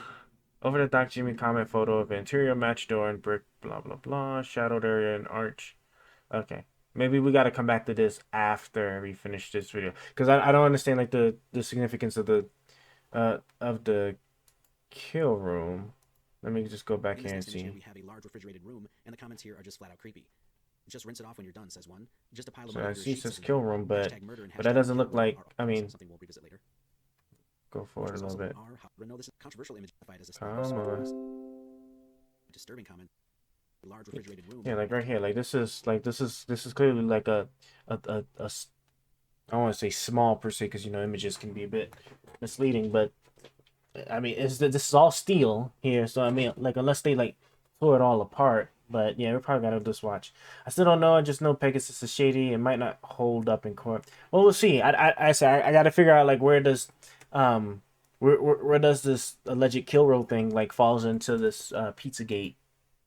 over the dock, Jimmy comment photo of interior match door and brick, blah blah blah, shadowed area and arch. Okay, maybe we got to come back to this after we finish this video because I don't understand like the significance of the kill room. Let me just go back In this here and next image see. here, we have a large refrigerated room, and the comments here are just flat out creepy. Just rinse it off when you're done, says one. Just a pile of So money I under see it sheets, says says kill another. room, but Hashtag murder and that hashtag doesn't kill look room like. are I mean, something we'll revisit later. go forward a little bit. No, this is a controversial image identified as a Come on. disturbing comment. A large refrigerated room. Yeah, like right here. Like this is clearly like a I don't want to say small per se because you know images can be a bit misleading, but I mean this is all steel here, so I mean like unless they like tore it all apart. But yeah, we probably gotta just watch. I still don't know. I just know Pegasus is shady. It might not hold up in court. Well, we'll see. I gotta figure out like where does where does this alleged kill roll thing like falls into this Pizzagate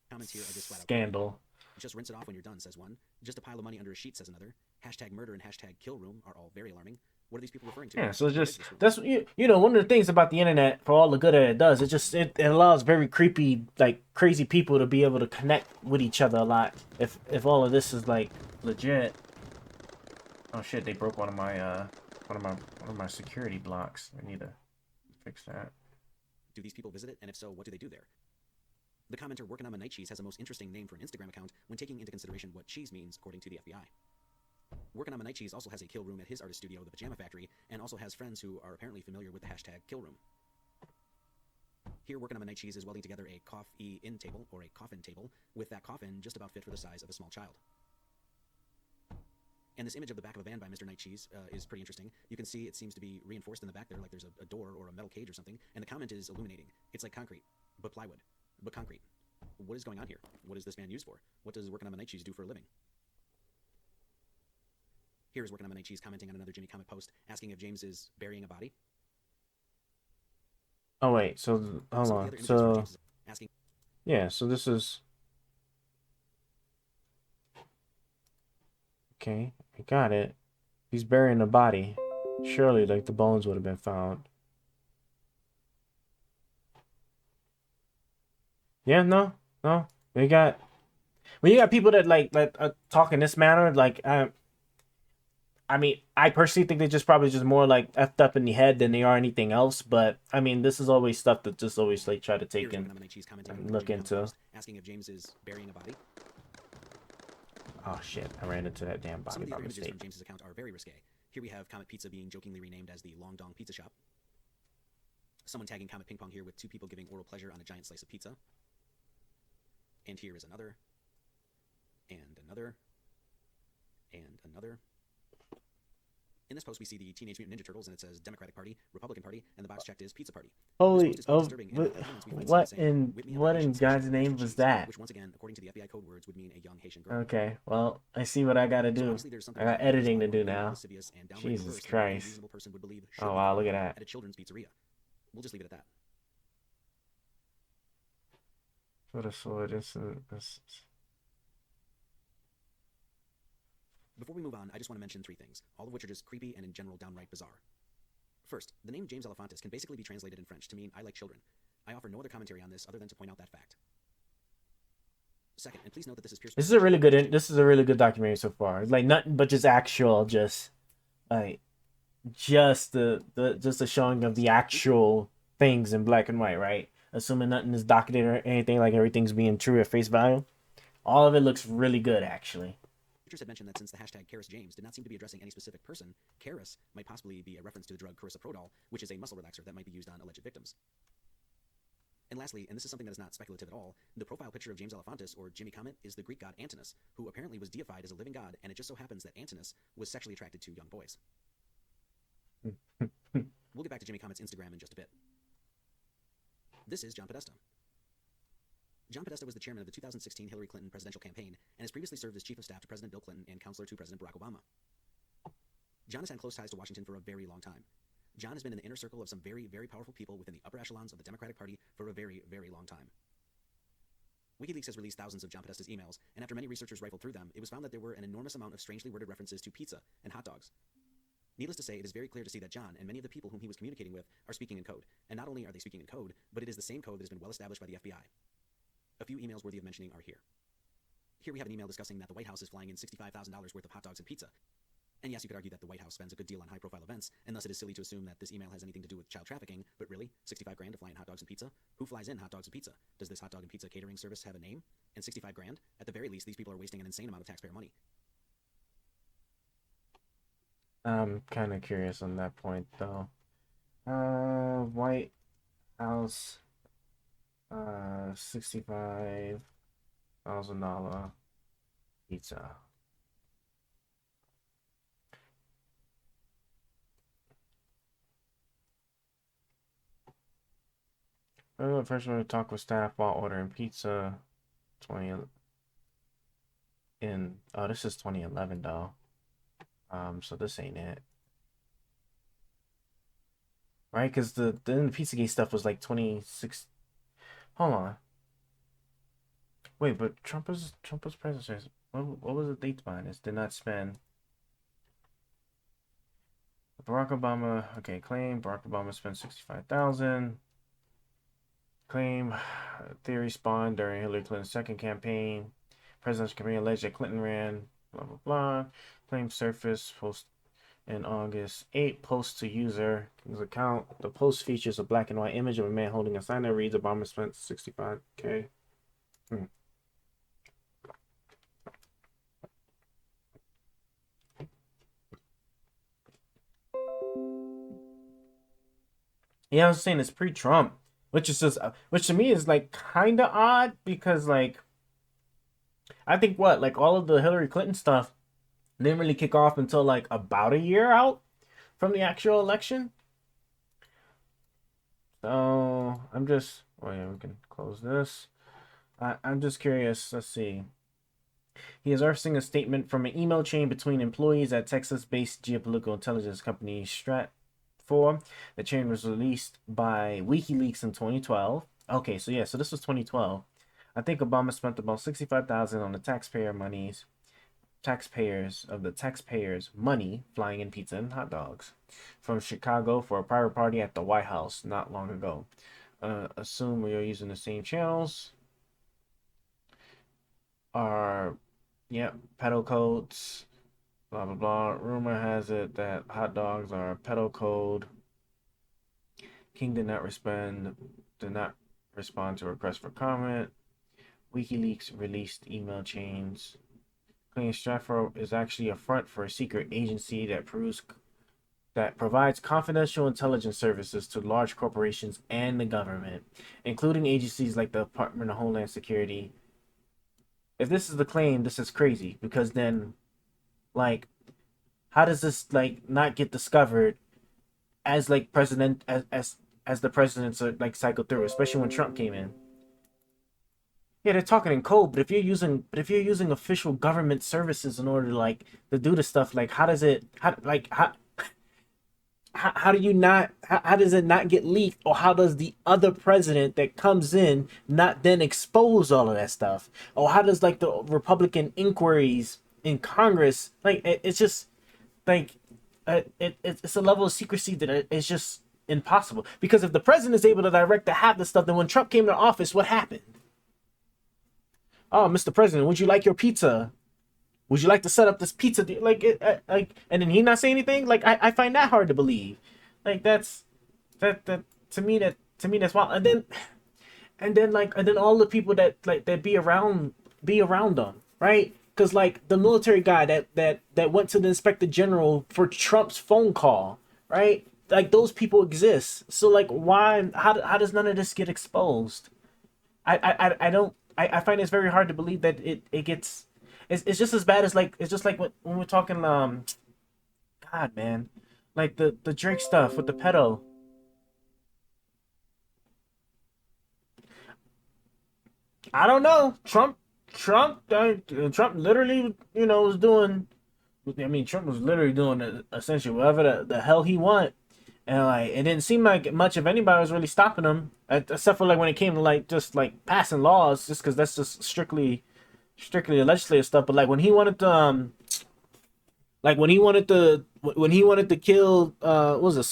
Comments here are just flat out scandal. just rinse it off when you're done, says one. Just a pile of money under a sheet, says another. Hashtag murder and hashtag kill room are all very alarming. What are these people referring to? Yeah, so What is just this room? that's you know one of the things about the internet for all the good that it does, it allows very creepy like crazy people to be able to connect with each other a lot. If all of this is like legit. Oh shit, they broke one of my security blocks. I need to fix that. Do these people visit it? And if so, what do they do there? The commenter working on my night cheese has a most interesting name for an Instagram account when taking into consideration what cheese means according to the FBI. Working on my night cheese also has a kill room at his artist studio, the Pajama Factory, and also has friends who are apparently familiar with the hashtag kill room. Here, working on my night cheese is welding together a coffin table, or a coffin table, with that coffin just about fit for the size of a small child. And this image of the back of a van by Mr. Night Cheese is pretty interesting. You can see it seems to be reinforced in the back there, like there's a door or a metal cage or something, and the comment is illuminating. It's like concrete, but plywood, but concrete. What is going on here? What is this man used for? What does working on my night cheese do for a living? Here is working on my night cheese commenting on another Jimmy comment post, asking if James is burying a body. Oh wait, so hold on. So yeah, so this is okay. I got it. He's burying a body. Surely, like the bones would have been found. Yeah, no. When you got people that like talk in this manner, like I mean, I personally think they're just probably just more like effed up in the head than they are anything else. But I mean, this is always stuff that just always like try to take and look into. Asking if James is burying a body. Oh shit! I ran into that damn Some body of the by other images mistake. from James's account are very risque. Here we have Comet Pizza being jokingly renamed as the Long Dong Pizza Shop. Someone tagging Comet Ping Pong here with 2 people giving oral pleasure on a giant slice of pizza. And here is another. And another. And another. In this post, we see the Teenage Mutant Ninja Turtles, and it says Democratic Party, Republican Party, and the box checked is Pizza Party. Holy, what in God's name was that? Which once again, according to the FBI code words, would mean a young Haitian girl. Okay, well, I see what I gotta do. I got editing to do now. Jesus Christ. Oh wow, look at that. At a children's pizzeria. We'll just leave it at that. What a sword. This. Before we move on, I just want to mention 3 things, all of which are just creepy and in general downright bizarre. First, the name James Elefantis can basically be translated in French to mean I like children. I offer no other commentary on this other than to point out that fact. Second, and please note that this is pure. This is a really good documentary so far. It's like nothing but just actual, just like just the showing of the actual things in black and white, right? Assuming nothing is docketed or anything, like everything's being true at face value. All of it looks really good, actually. Teachers had mentioned that since the hashtag #CarisJames did not seem to be addressing any specific person, Caris might possibly be a reference to the drug carisoprodol, which is a muscle relaxer that might be used on alleged victims. And lastly, and this is something that is not speculative at all, the profile picture of James Elefantis, or Jimmy Comet, is the Greek god Antinous, who apparently was deified as a living god, and it just so happens that Antinous was sexually attracted to young boys. We'll get back to Jimmy Comet's Instagram in just a bit. This is John Podesta. John Podesta was the chairman of the 2016 Hillary Clinton presidential campaign and has previously served as chief of staff to President Bill Clinton and counselor to President Barack Obama. John has had close ties to Washington for a very long time. John has been in the inner circle of some very, very powerful people within the upper echelons of the Democratic Party for a very, very long time. WikiLeaks has released thousands of John Podesta's emails, and after many researchers rifled through them, it was found that there were an enormous amount of strangely worded references to pizza and hot dogs. Needless to say, it is very clear to see that John and many of the people whom he was communicating with are speaking in code. And not only are they speaking in code, but it is the same code that has been well established by the FBI. A few emails worthy of mentioning are here. Here we have an email discussing that the White House is flying in $65,000 worth of hot dogs and pizza. And yes, you could argue that the White House spends a good deal on high-profile events, and thus it is silly to assume that this email has anything to do with child trafficking, but really, 65 grand to fly in hot dogs and pizza? Who flies in hot dogs and pizza? Does this hot dog and pizza catering service have a name? And 65 grand? At the very least, these people are wasting an insane amount of taxpayer money. I'm kind of curious on that point, though. White House, $65,000 pizza. The person to talk with staff while ordering pizza. 20 in this is 2011 though. So this ain't it. Right? Because the Pizzagate stuff was like 26. Hold on. Wait, but Trump was president. What was the date behind this? Did not spend. Barack Obama, okay, claim Barack Obama spent 65,000. Claim theory spawned during Hillary Clinton's second campaign. President's campaign alleged that Clinton ran, blah, blah, blah. Claim surface post in August 8. Post to user his account. The post features a black and white image of a man holding a sign that reads Obama spent 65K. Yeah, I was saying it's pre-Trump. Which is just, which to me is like kind of odd because like, I think like all of the Hillary Clinton stuff didn't really kick off until like about a year out from the actual election. So I'm just, oh yeah, we can close this. I'm just curious. Let's see. He is referencing a statement from an email chain between employees at Texas-based geopolitical intelligence company Strat. The chain was released by WikiLeaks in 2012. Okay, so yeah, so this was 2012. I think Obama spent about $65,000 on the taxpayers' money flying in pizza and hot dogs from Chicago for a private party at the White House not long ago. Assume we are using the same channels. Pedal codes. Blah, blah, blah. Rumor has it that hot dogs are a pedal code. King did not respond to a request for comment. WikiLeaks released email chains. Claiming Stratford is actually a front for a secret agency that provides confidential intelligence services to large corporations and the government, including agencies like the Department of Homeland Security. If this is the claim, this is crazy because then like, how does this like not get discovered as like president as the presidents are like cycle through, especially when Trump came in? Yeah, they're talking in code, but if you're using official government services in order to do the stuff, like how does it how do you not how does it not get leaked, or how does the other president that comes in not then expose all of that stuff, or how does like the Republican inquiries in Congress, like it's just like it's a level of secrecy that is just impossible. Because if the president is able to direct the half the stuff, then when Trump came to office, what happened? Oh, Mr. President, would you like your pizza? Would you like to set up this pizza deal? And then he not say anything. Like I find that hard to believe. Like that to me that's wild. And then all the people that be around them, right? Because like the military guy that went to the inspector general for Trump's phone call, right? Like those people exist. So like why? How does none of this get exposed? I find it's very hard to believe that it gets. It's just as bad as like it's just like when we're talking God man, like the Drake stuff with the pedo. I don't know. Trump literally, was doing. I mean, Trump was literally doing essentially whatever the hell he want, and like it didn't seem like much of anybody was really stopping him, except for like when it came to like just like passing laws, just because that's just strictly legislative stuff. But like when he wanted to, when he wanted to kill, what was it,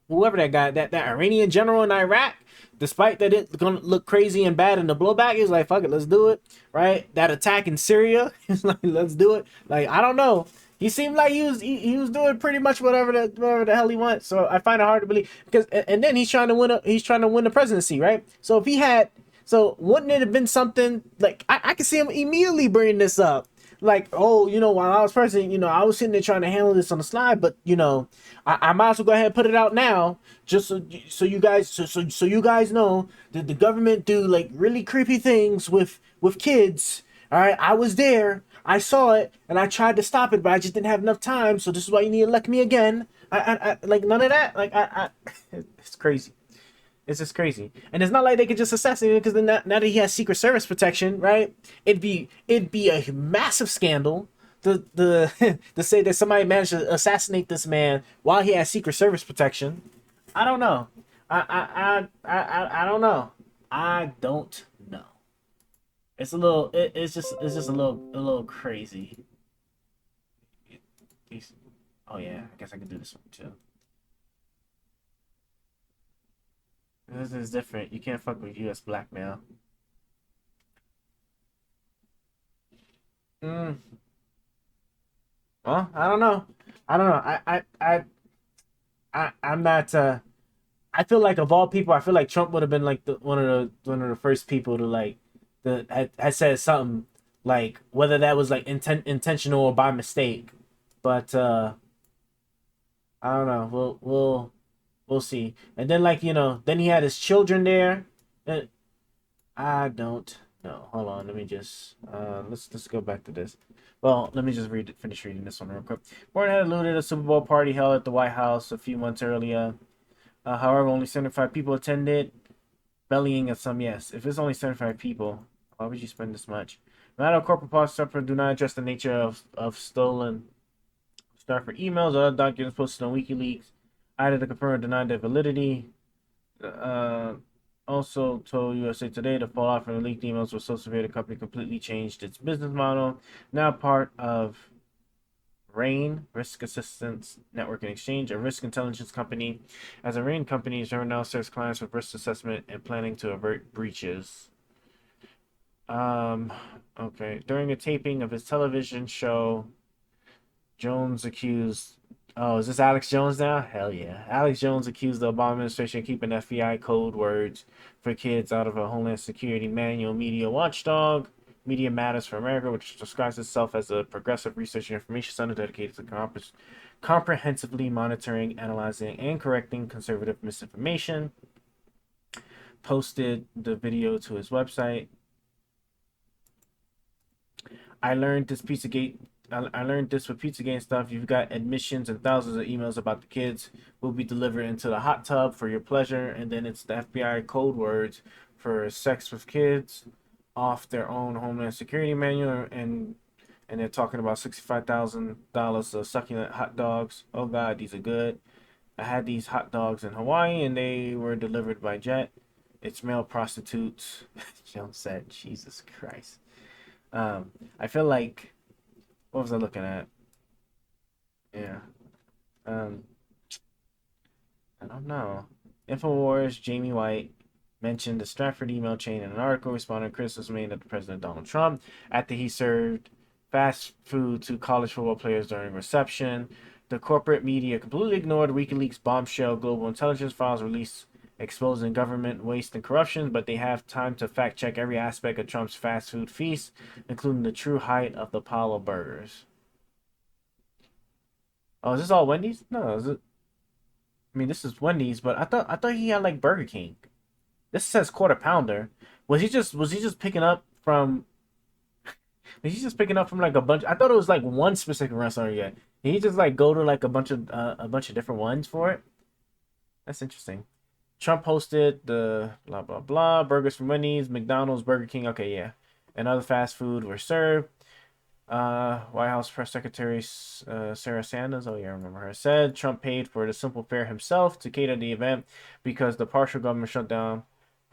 whoever that guy, that Iranian general in Iraq, despite that it's gonna look crazy and bad in the blowback, he's like, fuck it, let's do it. Right? That attack in Syria, he's like, let's do it. Like, I don't know. He seemed like he was doing pretty much whatever the hell he wants. So I find it hard to believe because and then he's trying to win the presidency, right? So if he had, so wouldn't it have been something like I could see him immediately bringing this up, like, oh, while I was president, I was sitting there trying to handle this on the slide, but I might as well go ahead and put it out now, just so you guys know that the government do like really creepy things with kids. All right, I was there, I saw it, and I tried to stop it, but I just didn't have enough time. So this is why you need to elect me again. I like none of that. Like it's crazy. It's just crazy, and it's not like they could just assassinate him because then now that he has Secret Service protection, right? It'd be a massive scandal to to say that somebody managed to assassinate this man while he has Secret Service protection. I don't know. I don't know. I don't know. It's a little. It's just a little crazy. Oh yeah, I guess I can do this one too. This is different. You can't fuck with U.S. blackmail. Mm. Well, I don't know. I don't know. I'm not. I feel like of all people, I feel like Trump would have been like one of the first people to like had said something like whether that was like intentional or by mistake, but I don't know. We'll see. And then like then he had his children there. And I don't know. Hold on. Let me just let's go back to this. Well, let me just finish reading this one real quick. Warren had alluded a Super Bowl party held at the White House a few months earlier. However, only 75 people attended, bellying at some yes. If it's only 75 people, why would you spend this much? No matter corporate policy do not address the nature of stolen Starford emails or other documents posted on WikiLeaks. Either to confirm or deny their validity. Also told USA Today the fallout from the leaked emails was so severe the company completely changed its business model. Now part of RAIN, Risk Assistance Network and Exchange, a risk intelligence company. As a RAIN company, Zero now serves clients with risk assessment and planning to avert breaches. Okay. During a taping of his television show, Jones accused. Oh, is this Alex Jones now? Hell yeah. Alex Jones accused the Obama administration of keeping FBI code words for kids out of a Homeland Security manual. Media watchdog, Media Matters for America, which describes itself as a progressive research and information center dedicated to comprehensively monitoring, analyzing, and correcting conservative misinformation, posted the video to his website. I learned this with Pizzagate and stuff. You've got admissions and thousands of emails about the kids will be delivered into the hot tub for your pleasure, and then it's the FBI code words for sex with kids off their own Homeland Security manual, and they're talking about $65,000 of succulent hot dogs. Oh God, these are good. I had these hot dogs in Hawaii, and they were delivered by jet. It's male prostitutes. Jones said, Jesus Christ. I feel like, what was I looking at? Yeah. I don't know. InfoWars, Jamie White mentioned the Stratford email chain in an article responding to criticism made at President Donald Trump after he served fast food to college football players during reception. The corporate media completely ignored WikiLeaks bombshell global intelligence files released exposing government waste and corruption, but they have time to fact check every aspect of Trump's fast food feast, including the true height of the pile of burgers. Oh, is this all Wendy's? No, is it? I mean, this is Wendy's, but I thought he had like Burger King. This says quarter pounder. Was he just picking up from? Was he just picking up from like a bunch? I thought it was like one specific restaurant yet. Did he just like go to like a bunch of different ones for it? That's interesting. Trump hosted the blah blah blah burgers from Wendy's, McDonald's, Burger King. Okay, yeah, and other fast food were served. White House Press Secretary Sarah Sanders, oh yeah, I remember her, said Trump paid for the simple fare himself to cater the event because the partial government shutdown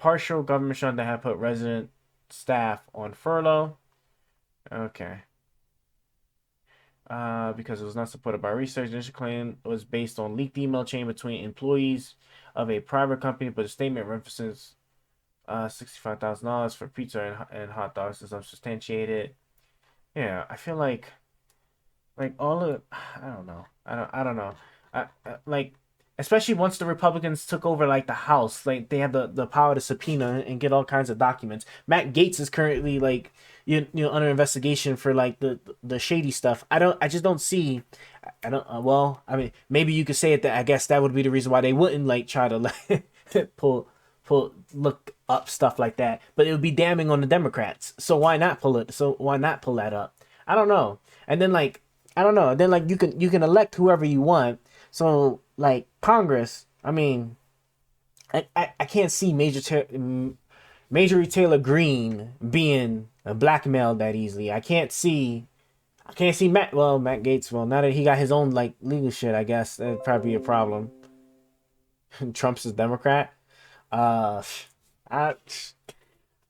had put resident staff on furlough. Okay. Because it was not supported by research. The initial claim was based on leaked email chain between employees of a private company, but the statement references $65,000 for pizza and hot dogs is unsubstantiated. Yeah, I feel like all of I don't know. I don't know. Like especially once the Republicans took over like the House, like they have the power to subpoena and get all kinds of documents. Matt Gaetz is currently like you know under investigation for like the shady stuff. I just don't see. I don't. Well, I mean, maybe you could say it that I guess that would be the reason why they wouldn't like try to like pull look up stuff like that. But it would be damning on the Democrats. So why not pull it? So why not pull that up? I don't know. And then like I don't know. Then like you can elect whoever you want. So like Congress, I mean, I can't see Marjorie Taylor Greene being blackmailed that easily. I can't see Matt Gaetz. Well, now that he got his own like legal shit, I guess that'd probably be a problem. Trump's a Democrat. Uh, I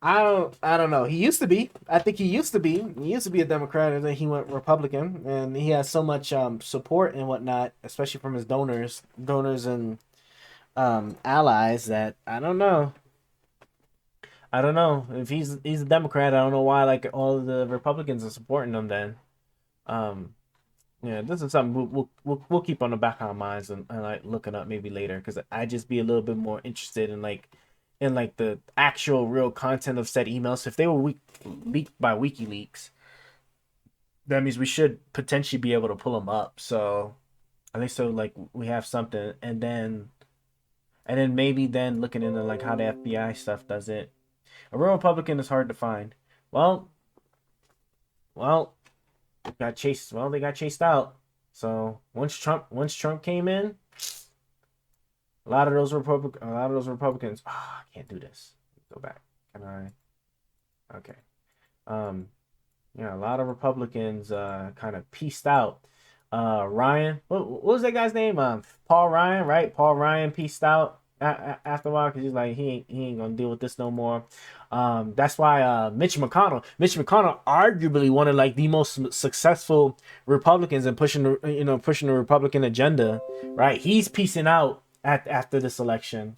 I don't know. He used to be. I think he used to be. He used to be a Democrat, and then he went Republican, and he has so much support and whatnot, especially from his donors and allies. That I don't know. I don't know if he's a Democrat. I don't know why like all of the Republicans are supporting him. Then, um, yeah, this is something we'll keep on the back of our minds and like looking up maybe later because I just be a little bit more interested in like the actual real content of said emails. If they were leaked by WikiLeaks, that means we should potentially be able to pull them up. So at least so like we have something, and then maybe then looking into like how the FBI stuff does it. A real Republican is hard to find. Well, well, they got chased out. So once Trump came in, a lot of those Republicans. I can't do this. Go back. Can I? Okay. Um, yeah, a lot of Republicans kind of pieced out. Ryan, what was that guy's name? Paul Ryan, right? Paul Ryan pieced out after a while because he's like he ain't gonna deal with this no more. That's why Mitch McConnell, arguably one of like the most successful Republicans in pushing the Republican agenda, right? He's piecing out after this election.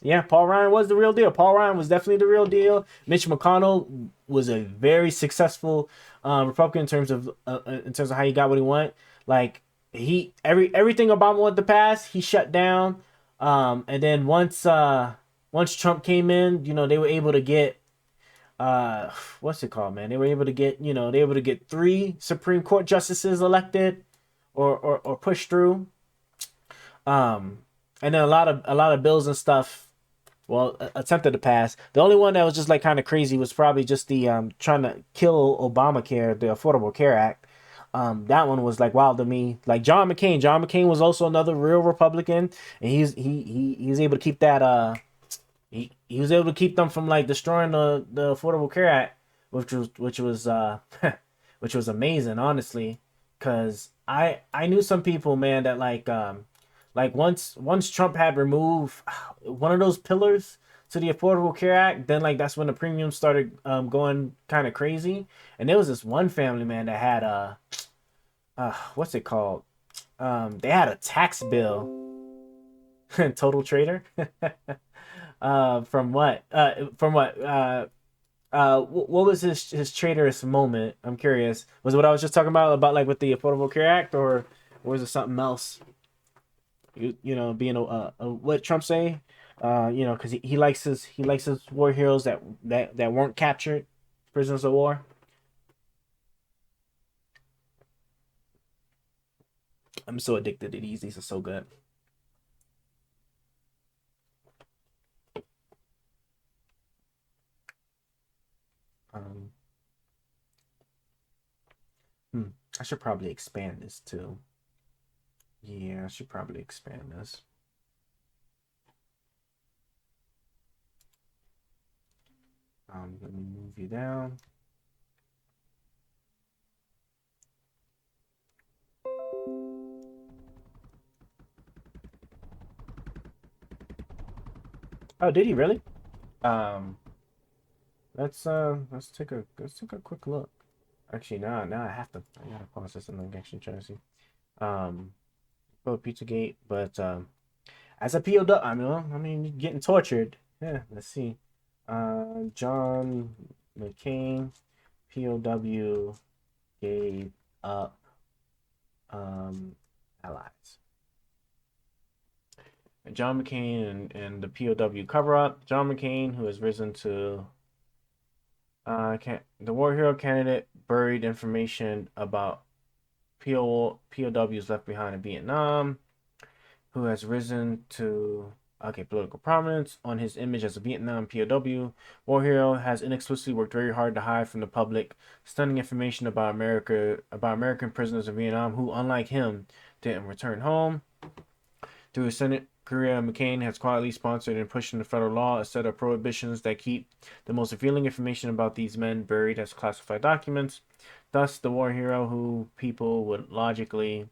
Yeah, Paul Ryan was the real deal. Paul Ryan was definitely the real deal. Mitch McConnell was a very successful Republican in terms of how he got what he wanted. Like everything Obama wanted to pass, he shut down. And then once Trump came in, they were able to get what's it called, man? They were able to get 3 Supreme Court justices elected or pushed through. And then a lot of bills and stuff attempted to pass. The only one that was just like kind of crazy was probably just the trying to kill Obamacare, the Affordable Care Act. That one was like wild to me. Like John McCain. John McCain was also another real Republican, and he was able to keep that he was able to keep them from like destroying the Affordable Care Act, which was which was amazing, honestly, because I knew some people, man, that like once Trump had removed one of those pillars to the Affordable Care Act, then like that's when the premiums started going kind of crazy. And there was this one family, man, that had what's it called? They had a tax bill. Total trader. From what? What was his traitorous moment? I'm curious. Was it what I was just talking about like with the Affordable Care Act, or was it something else? Being a what Trump say? Because he likes his war heroes that weren't captured, prisoners of war. I'm so addicted to these. These are so good. Um, I should probably expand this too. Yeah, I should probably expand this. Let me move you down. Oh, did he really? Um, let's take a quick look. Actually, now I gotta pause this and then actually try to see. Pizzagate, but as a POW, I mean, getting tortured. Yeah, let's see. John McCain, POW, gave up allies. John McCain and the POW cover up. John McCain, who has risen to the war hero candidate, buried information about POWs left behind in Vietnam, who has risen to political prominence on his image as a Vietnam POW. War hero has inexplicably worked very hard to hide from the public stunning information about American prisoners in Vietnam who, unlike him, didn't return home. Through his Senate career, McCain has quietly sponsored and pushed into federal law a set of prohibitions that keep the most revealing information about these men buried as classified documents. Thus, the war hero who would logically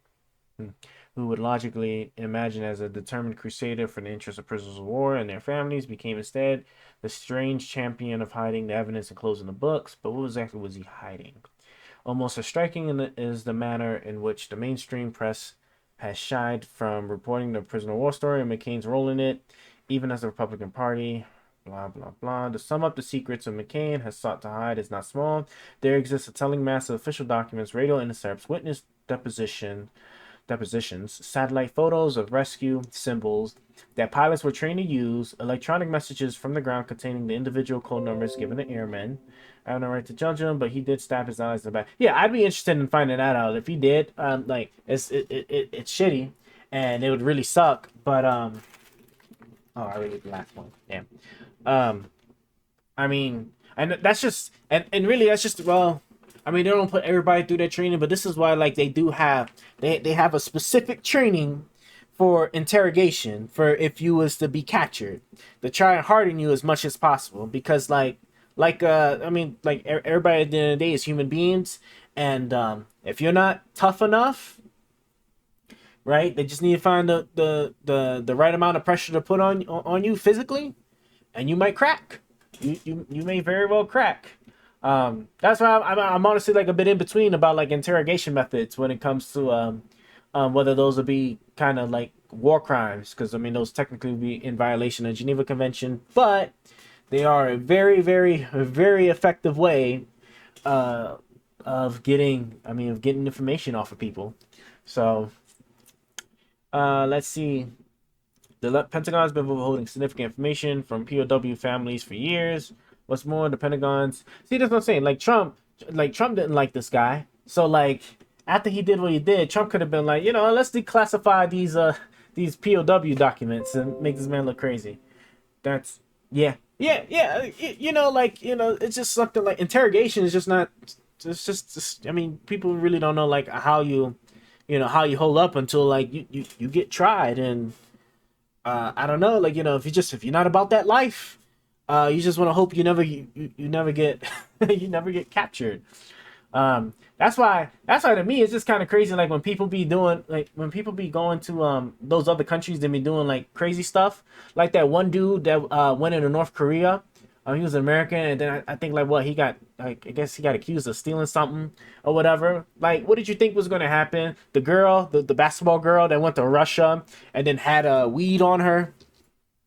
imagine as a determined crusader for the interests of prisoners of war and their families became instead the strange champion of hiding the evidence and closing the books. But what exactly was he hiding? Almost as striking is the manner in which the mainstream press has shied from reporting the prisoner of war story and McCain's role in it, even as the Republican Party, blah, blah, blah. To sum up, the secrets of McCain has sought to hide is not small. There exists a telling mass of official documents, radio intercepts, witness depositions, satellite photos of rescue symbols that pilots were trained to use, electronic messages from the ground containing the individual code numbers given to airmen. I have no right to judge him, but he did stab his eyes in the back. Yeah, I'd be interested in finding that out. If he did, it's shitty, and it would really suck. But oh, I really did the last one. Damn. I mean, and that's just and really that's just I mean, they don't put everybody through their training, but this is why they do have they have a specific training for interrogation for if you was to be captured, to try and harden you as much as possible, because everybody at the end of the day is human beings, and if you're not tough enough, right, they just need to find the right amount of pressure to put on you physically, and you might crack. You may very well crack. That's why I'm honestly a bit in between about interrogation methods when it comes to whether those would be kind of war crimes, because I mean those technically would be in violation of Geneva Convention, but they are a very, very, very effective way of getting information off of people. So let's see. The Pentagon has been withholding significant information from POW families for years. What's more, the Pentagon's that's what I'm saying. Trump didn't like this guy. So after he did what he did, Trump could have been let's declassify these POW documents and make this man look crazy. That's yeah. It's just something interrogation is just not. It's just I mean, people really don't know how you hold up until you get tried, and I don't know, if you're not about that life, you just want to hope you never get you never get captured. That's why to me it's just kind of crazy when people be doing going to those other countries, they be doing crazy stuff, like that one dude that went into North Korea. He was an American, and then I think he got I guess he got accused of stealing something or whatever. What did you think was going to happen? The girl, the basketball girl that went to Russia and then had weed on her,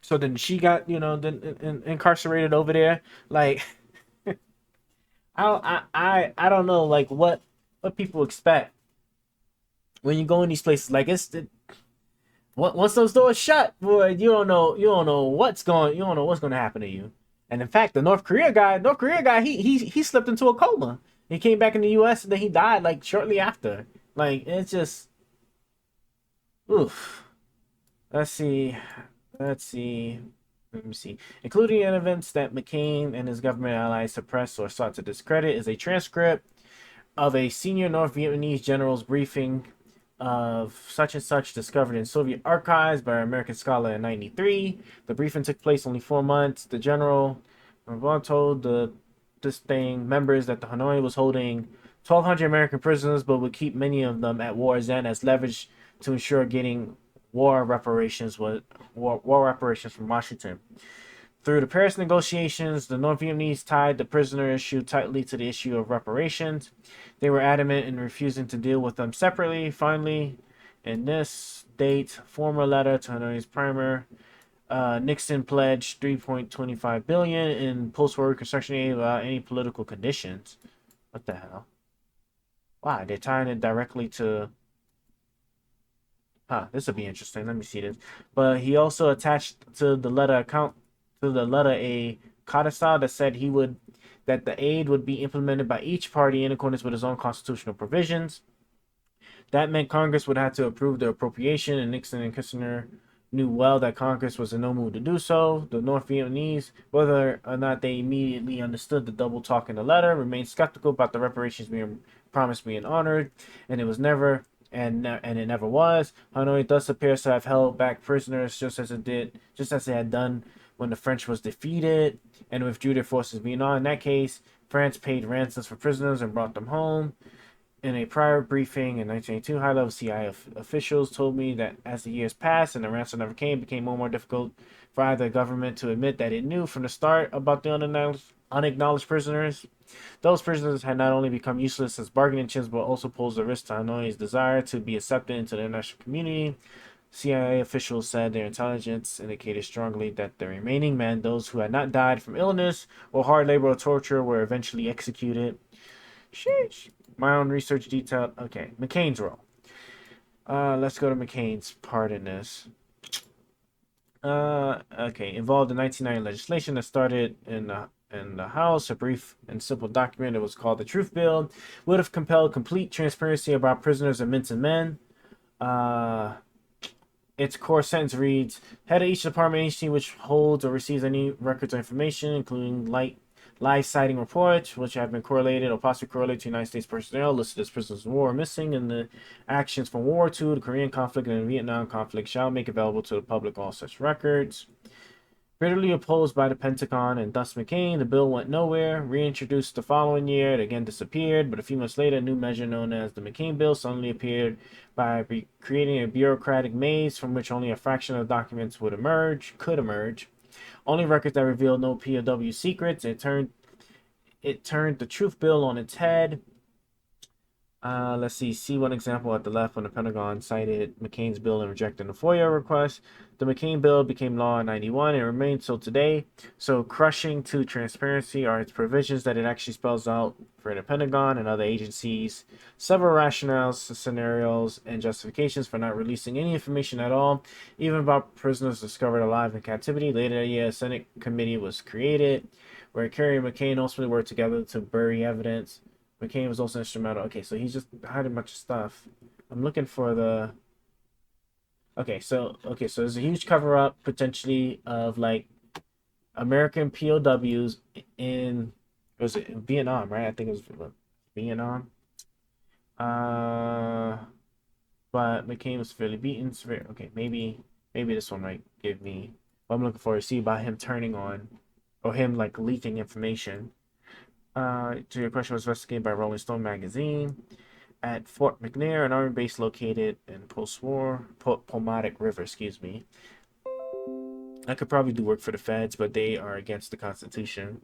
so then she got incarcerated over there. I don't know what people expect when you go in these places. Once those doors shut, boy, you don't know what's going to happen to you. And in fact, the North Korea guy, he slipped into a coma. He came back in the U.S. and then he died shortly after. It's just, oof. Let's see. Let me see. Including events that McCain and his government allies suppressed or sought to discredit is a transcript of a senior North Vietnamese general's briefing of such and such discovered in Soviet archives by an American scholar in '93. The briefing took place only 4 months. The general Vaughn told this thing members that the Hanoi was holding 1,200 American prisoners, but would keep many of them at war's end as leverage to ensure getting war reparations from Washington. Through the Paris negotiations, the North Vietnamese tied the prisoner issue tightly to the issue of reparations. They were adamant in refusing to deal with them separately. Finally, in this date, former letter to Hanoi's primer, Nixon pledged $3.25 billion in post-war reconstruction aid without any political conditions. What the hell? Wow, they're tying it directly to. This will be interesting. Let me see this. But he also attached to the letter a codicil that said that the aid would be implemented by each party in accordance with his own constitutional provisions. That meant Congress would have to approve the appropriation, and Nixon and Kissinger knew well that Congress was in no mood to do so. The North Vietnamese, whether or not they immediately understood the double talk in the letter, remained skeptical about the reparations being promised being honored, and it was never, and it never was. Hanoi thus appears to have held back prisoners just as it had done when the French was defeated and withdrew their forces Vietnam. In that case, France paid ransoms for prisoners and brought them home. In a prior briefing in 1982, high-level CIA officials told me that as the years passed and the ransom never came, it became more and more difficult for either government to admit that it knew from the start about the unacknowledged prisoners. Those prisoners had not only become useless as bargaining chips, but also posed a risk to Hanoi's desire to be accepted into the international community. CIA officials said their intelligence indicated strongly that the remaining men, those who had not died from illness or hard labor or torture, were eventually executed. Sheesh. My own research detailed. Okay, McCain's role. Let's go to McCain's part in this. Okay, involved in 1990 legislation that started in the House. A brief and simple document that was called the Truth Bill would have compelled complete transparency about prisoners and mints and men. Its core sentence reads: head of each department agency which holds or receives any records or information, including live sighting reports, which have been correlated or possibly correlated to United States personnel listed as prisoners of war or missing in the actions from World War II, the Korean conflict, and the Vietnam conflict, shall make available to the public all such records. Bitterly opposed by the Pentagon and thus McCain, the bill went nowhere. Reintroduced the following year, it again disappeared, but a few months later, a new measure known as the McCain bill suddenly appeared by creating a bureaucratic maze from which only a fraction of the documents could emerge. Only records that revealed no POW secrets. It turned the Truth Bill on its head. Let's see one example at the left when the Pentagon cited McCain's bill and rejected the FOIA request. The McCain bill became law in 91 and remains so today. So crushing to transparency are its provisions that it actually spells out for the Pentagon and other agencies. Several rationales, scenarios, and justifications for not releasing any information at all, even about prisoners discovered alive in captivity. Later that year, a Senate committee was created where Kerry and McCain ultimately worked together to bury evidence. McCain was also instrumental. Okay, so he's just hiding a bunch of stuff. I'm looking for the. Okay, so there's a huge cover up potentially of like American POWs in Vietnam, right? I think it was Vietnam. But McCain was severely beaten. Okay, maybe this one might give me what I'm looking for to see about him turning on or him like leaking information. To your question, was investigated by Rolling Stone magazine at Fort McNair, an army base located in post-war Potomac River. Excuse me. I could probably do work for the feds, but they are against the Constitution.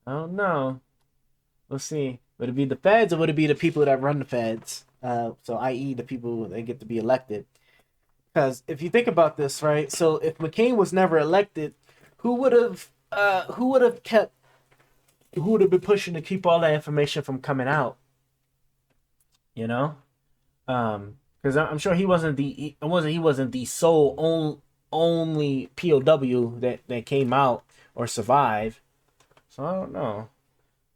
Oh no. We'll see. Would it be the feds or would it be the people that run the feds? So, i.e., the people that get to be elected. Because if you think about this, right? So, if McCain was never elected, who would have been pushing to keep all that information from coming out? You know, because I'm sure he wasn't the sole only POW that came out or survived. So I don't know.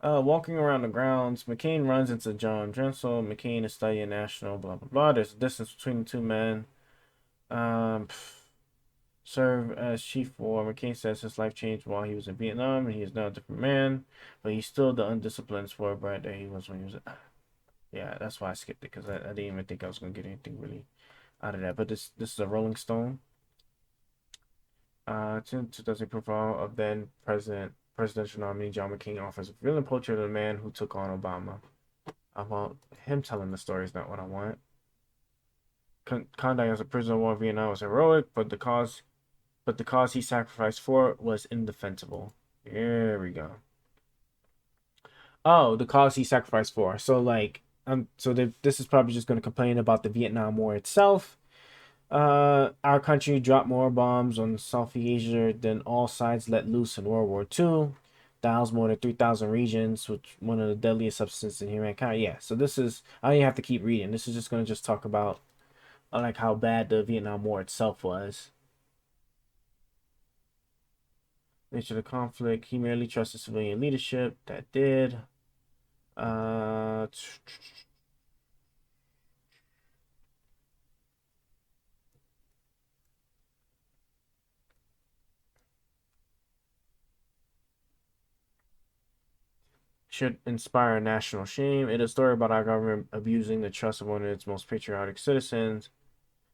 Walking around the grounds, McCain runs into John Drensel. McCain is studying national blah blah blah. There's a distance between the two men. Served as chief war. McCain says his life changed while he was in Vietnam, and he is now a different man, but he's still the undisciplined spoiled brat that he was when he was. Yeah, that's why I skipped it because I didn't even think I was gonna get anything really out of that. But this is a Rolling Stone. To does a profile of then presidential nominee John McCain offers a revealing portrait of the man who took on Obama. I want him telling the story is not what I want. Conduct as a prisoner of war in Vietnam was heroic, but the cause he sacrificed for was indefensible. Here we go. Oh, the cause he sacrificed for. So like, this is probably just going to complain about the Vietnam War itself. Our country dropped more bombs on South Asia than all sides let loose in World War II. Doused more than 3,000 regions, which one of the deadliest substances in humankind. Yeah, so this is, I don't even have to keep reading. This is just going to just talk about like how bad the Vietnam War itself was. Nature of the conflict. He merely trusted civilian leadership. That did. Should inspire national shame. It is a story about our government abusing the trust of one of its most patriotic citizens.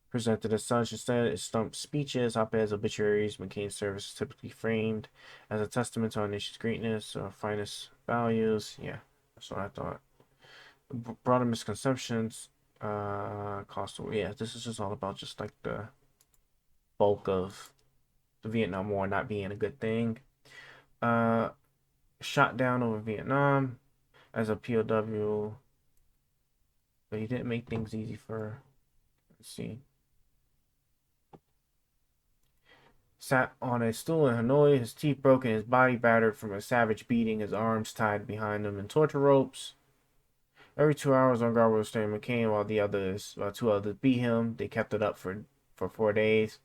Presented as such, instead, it stumped speeches, op-eds, obituaries. McCain's service is typically framed as a testament to our nation's greatness or finest values. Yeah, that's what I thought. Broader misconceptions. Cost of, yeah, this is just all about just like the bulk of the Vietnam War not being a good thing. Shot down over Vietnam as a POW, but he didn't make things easy for, let's see. Sat on a stool in Hanoi, his teeth broken, his body battered from a savage beating, his arms tied behind him in torture ropes. Every 2 hours on guard was Stan McCain while two others beat him. They kept it up for 4 days.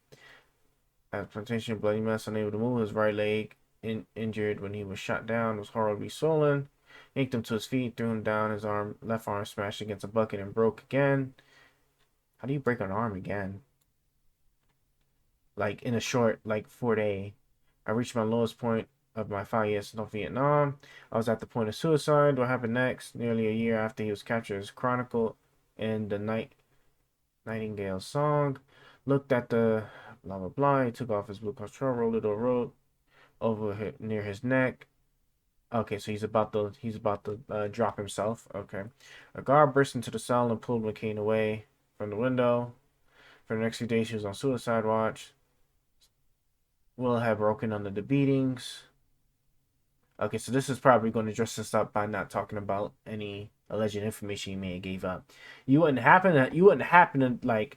At plantation, bloody mess, unable to move, his right leg injured when he was shot down, was horribly swollen. Yanked him to his feet, threw him down, his left arm smashed against a bucket and broke again. How do you break an arm again? Like in a short, like 4 day. I reached my lowest point of my 5 years in North Vietnam. I was at the point of suicide. What happened next? Nearly a year after he was captured, is chronicled in the Nightingale song. Looked at the blah blah blah. He took off his blue control, rolled it or rope over near his neck. Okay, so he's about to drop himself. Okay, a guard burst into the cell and pulled McCain away from the window. For the next few days, he was on suicide watch. Will have broken under the beatings. Okay, so this is probably going to dress us up by not talking about any alleged information he may have gave up. You wouldn't happen to like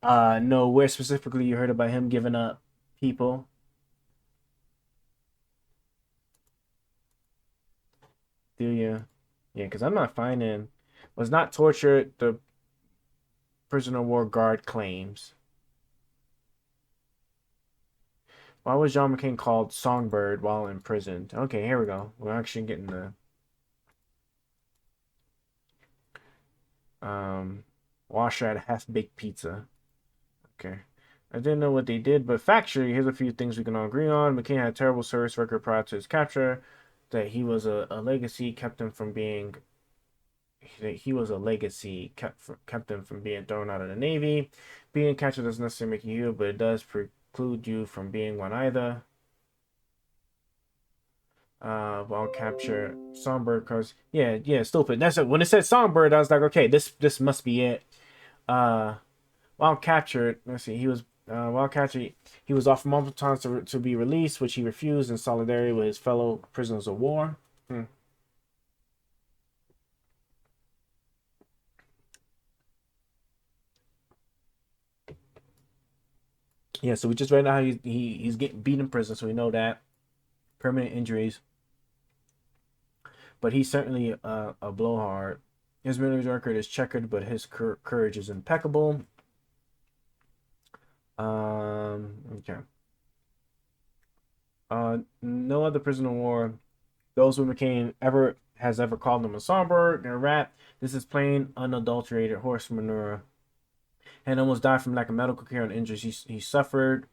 know where specifically you heard about him giving up people. Do you? Yeah, because I'm not finding was not tortured the prisoner of war guard claims. Why was John McCain called Songbird while imprisoned? Okay, here we go. We're actually getting the washer at a half-baked pizza. Okay. I didn't know what they did, but factually, here's a few things we can all agree on. McCain had a terrible service record prior to his capture. That he was a legacy kept him from being. He was a legacy kept him from being thrown out of the Navy. Being captured doesn't necessarily make you, but it does preclude you from being one either. While capture Songbird, cause yeah, stupid. That's it. When it said Songbird, I was like, okay, this must be it. While captured, let's see, he was while captured, he was offered multiple times to be released, which he refused in solidarity with his fellow prisoners of war. Yeah, so we just read how he's getting beat in prison, so we know that permanent injuries. But he's certainly a blowhard. His military record is checkered, but his courage is impeccable. Okay. No other prisoner of war, those with McCain has ever called him a songbird in a rap. This is plain, unadulterated horse manure. And almost died from lack of medical care and injuries he suffered.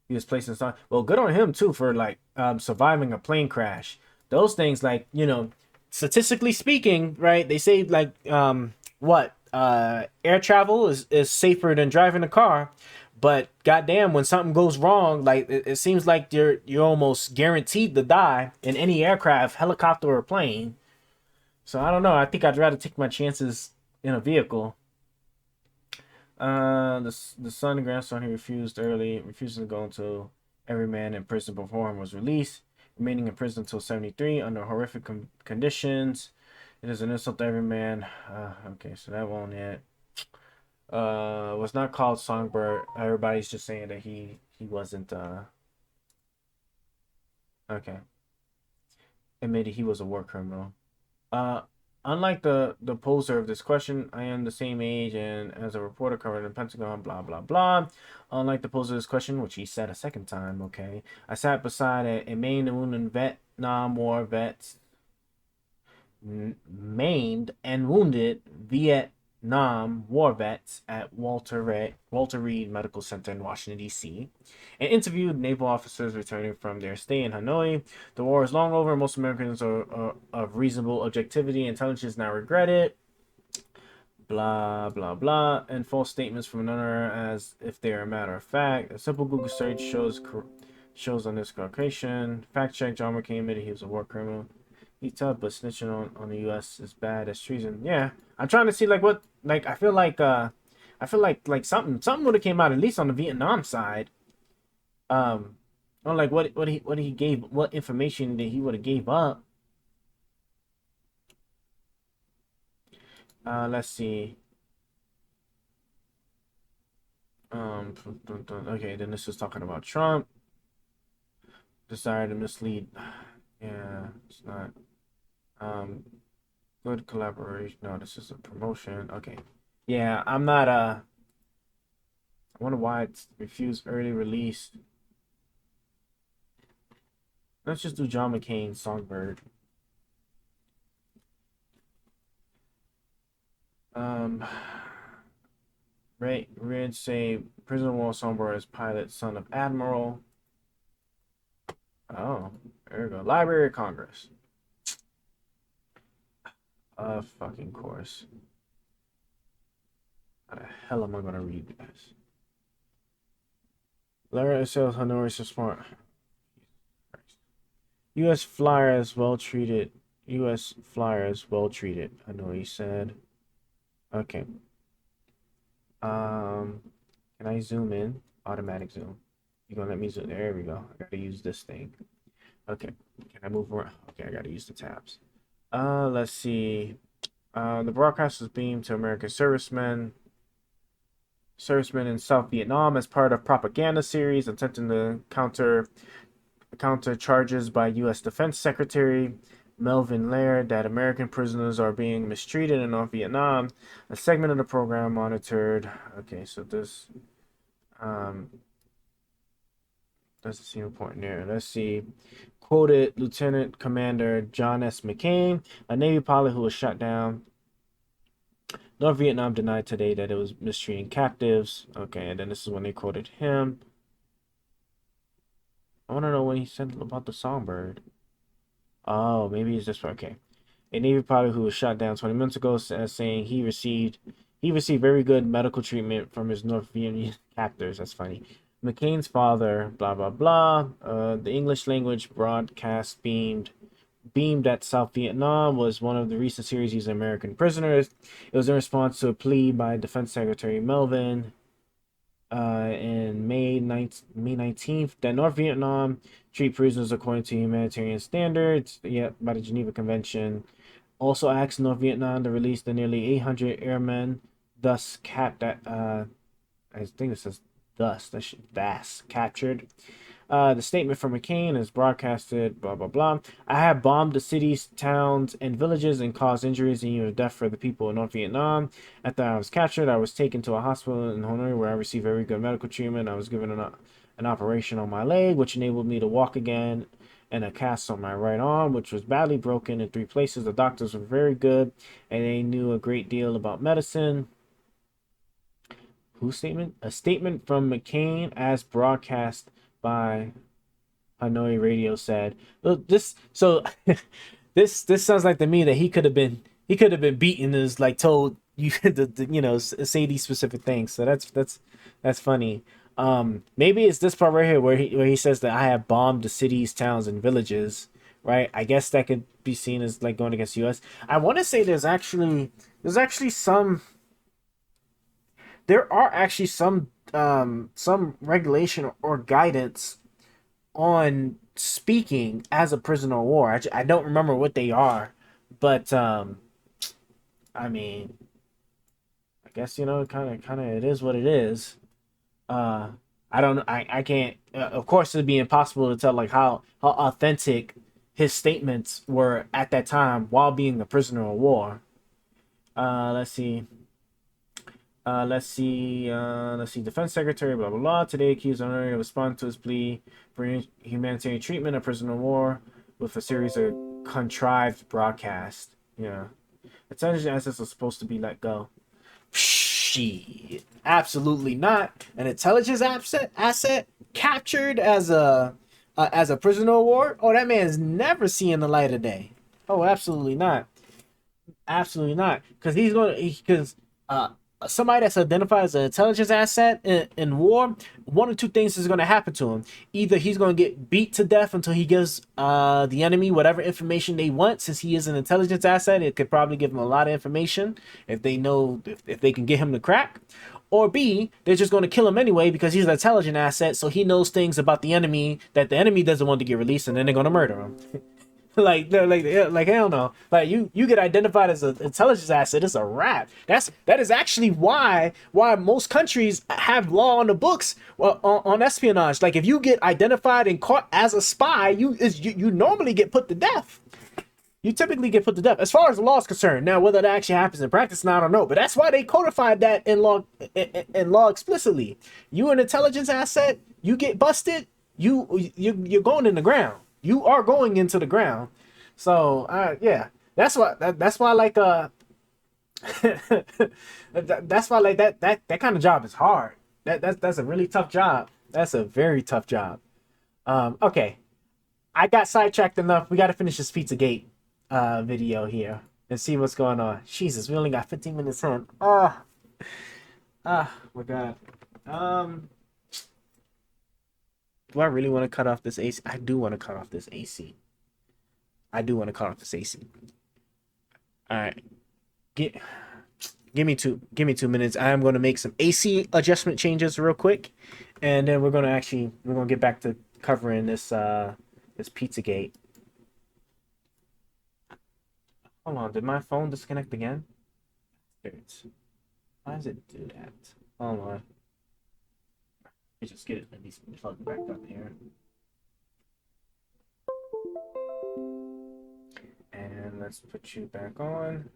He was placed in some. Well, good on him too for like surviving a plane crash. Those things, like, you know, statistically speaking, right? They say like air travel is safer than driving a car. But goddamn, when something goes wrong, like it seems like you're almost guaranteed to die in any aircraft, helicopter or plane. So I don't know. I think I'd rather take my chances in a vehicle. The son and grandson who refusing to go until every man in prison before him was released, remaining in prison until 73 under horrific conditions. It is an insult to every man. Okay, so that won't yet. Was not called Songbird. Everybody's just saying that he wasn't. Okay. Admitted he was a war criminal. Unlike the poser of this question, I am the same age and as a reporter covered in the Pentagon, blah, blah, blah. Unlike the poser of this question, which he said a second time, okay, I sat beside a Maine and wounded Vietnam War vets, maimed and wounded Vietnam War vets at Walter Reed Medical Center in Washington, D.C., and interviewed naval officers returning from their stay in Hanoi. The war is long over. Most Americans are of reasonable objectivity. Intelligence now regret it. Blah, blah, blah. And false statements from another as if they are a matter of fact. A simple Google search shows on this location. Fact check, John McCain admitted he was a war criminal. He's tough, but snitching on the U.S. is bad as treason. Yeah, I'm trying to see like what I feel like something would have came out at least on the Vietnam side. Or like what he gave, what information that he would have gave up. Let's see. Okay, then this is talking about Trump. Desire to mislead. Yeah, it's not. Good collaboration. No, this is a promotion. Okay. Yeah, I'm not I wonder why it's refused early release. Let's just do John McCain Songbird. Red say Prison Wall Songbird is pilot, son of Admiral. Oh, there we go. Library of Congress. Fucking course. How the hell am I gonna read this? Lara sells Hanoi so smart. U.S. flyer is well treated. U.S. flyer is well treated. I know he said. Okay. Can I zoom in? Automatic zoom. You're gonna let me zoom. There we go. I gotta use this thing. Okay. Can I move around? Okay, I gotta use the tabs. Let's see. The broadcast was beamed to American servicemen in South Vietnam as part of propaganda series attempting to counter charges by U.S. Defense Secretary Melvin Laird that American prisoners are being mistreated in North Vietnam. A segment of the program monitored. Okay, so this doesn't seem important there. Let's see. Quoted Lieutenant Commander John S. McCain, a Navy pilot who was shot down. North Vietnam denied today that it was mistreating captives. Okay, and then this is when they quoted him. I want to know when he said about the Songbird. Oh, maybe it's just okay. A Navy pilot who was shot down 20 minutes ago says saying he received very good medical treatment from his North Vietnamese captors. That's funny. McCain's father, blah blah blah. The English language broadcast beamed at South Vietnam was one of the recent series using American prisoners. It was in response to a plea by Defense Secretary Melvin in May 19th that North Vietnam treat prisoners according to humanitarian standards, by the Geneva Convention. Also asked North Vietnam to release the nearly 800 airmen thus captured. The statement from McCain is broadcasted, blah, blah, blah. I have bombed the cities, towns, and villages and caused injuries and even death for the people of North Vietnam. After I was captured, I was taken to a hospital in Hanoi where I received very good medical treatment. I was given an operation on my leg, which enabled me to walk again, and a cast on my right arm, which was badly broken in 3 places. The doctors were very good, and they knew a great deal about medicine. Whose statement? A statement from McCain as broadcast by Hanoi radio said. This sounds like to me that he could have been beaten as like told you to say these specific things. So that's funny. Maybe it's this part right here where he says that I have bombed the cities, towns, and villages. Right? I guess that could be seen as like going against U.S. I want to say there are actually some regulation or guidance on speaking as a prisoner of war. I don't remember what they are, but I mean, I guess kind of it is what it is. Uh, I don't. I can't. Of course, it'd be impossible to tell like how authentic his statements were at that time while being a prisoner of war. Let's see. Let's see. Defense Secretary, blah blah blah. Today accused honorary of responding to his plea for humanitarian treatment of prisoner of war with a series of contrived broadcasts. Yeah, intelligence assets are supposed to be let go. Shit, absolutely not. An intelligence asset captured as a prisoner of war. Oh, that man's never seeing the light of day. Oh, absolutely not. Absolutely not. Because somebody that's identified as an intelligence asset in war, one or two things is going to happen to him. Either he's going to get beat to death until he gives the enemy whatever information they want. Since he is an intelligence asset, it could probably give him a lot of information if they know if they can get him to crack. Or B, they're just going to kill him anyway because he's an intelligent asset, so he knows things about the enemy that the enemy doesn't want to get released, and then they're going to murder him. like hell no. Like you get identified as an intelligence asset, it's a wrap. That is actually why most countries have law on the books on espionage. Like if you get identified and caught as a spy, you normally get put to death. You typically get put to death as far as the law is concerned. Now, whether that actually happens in practice, I don't know. But that's why they codified that in law explicitly. You an intelligence asset, you get busted, you're going in the ground. You are going into the ground. So yeah, that's why like that's why like that kind of job is hard. That's a really tough job. That's a very tough job. Okay, I got sidetracked enough. We got to finish this Pizzagate video here and see what's going on. Jesus, we only got 15 minutes in. Oh my God. Do I really want to cut off this AC? I do want to cut off this AC. I do want to cut off this AC. All right. Give me 2 minutes. I am going to make some AC adjustment changes real quick, and then we're going to get back to covering this Pizzagate. Hold on, did my phone disconnect again? Why does it do that? Hold on. Let's just get it at least plugged back up here. And let's put you back on.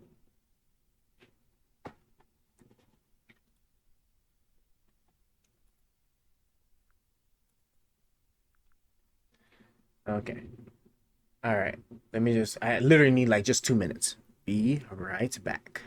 Okay. All right. I literally need like just 2 minutes. Be right back.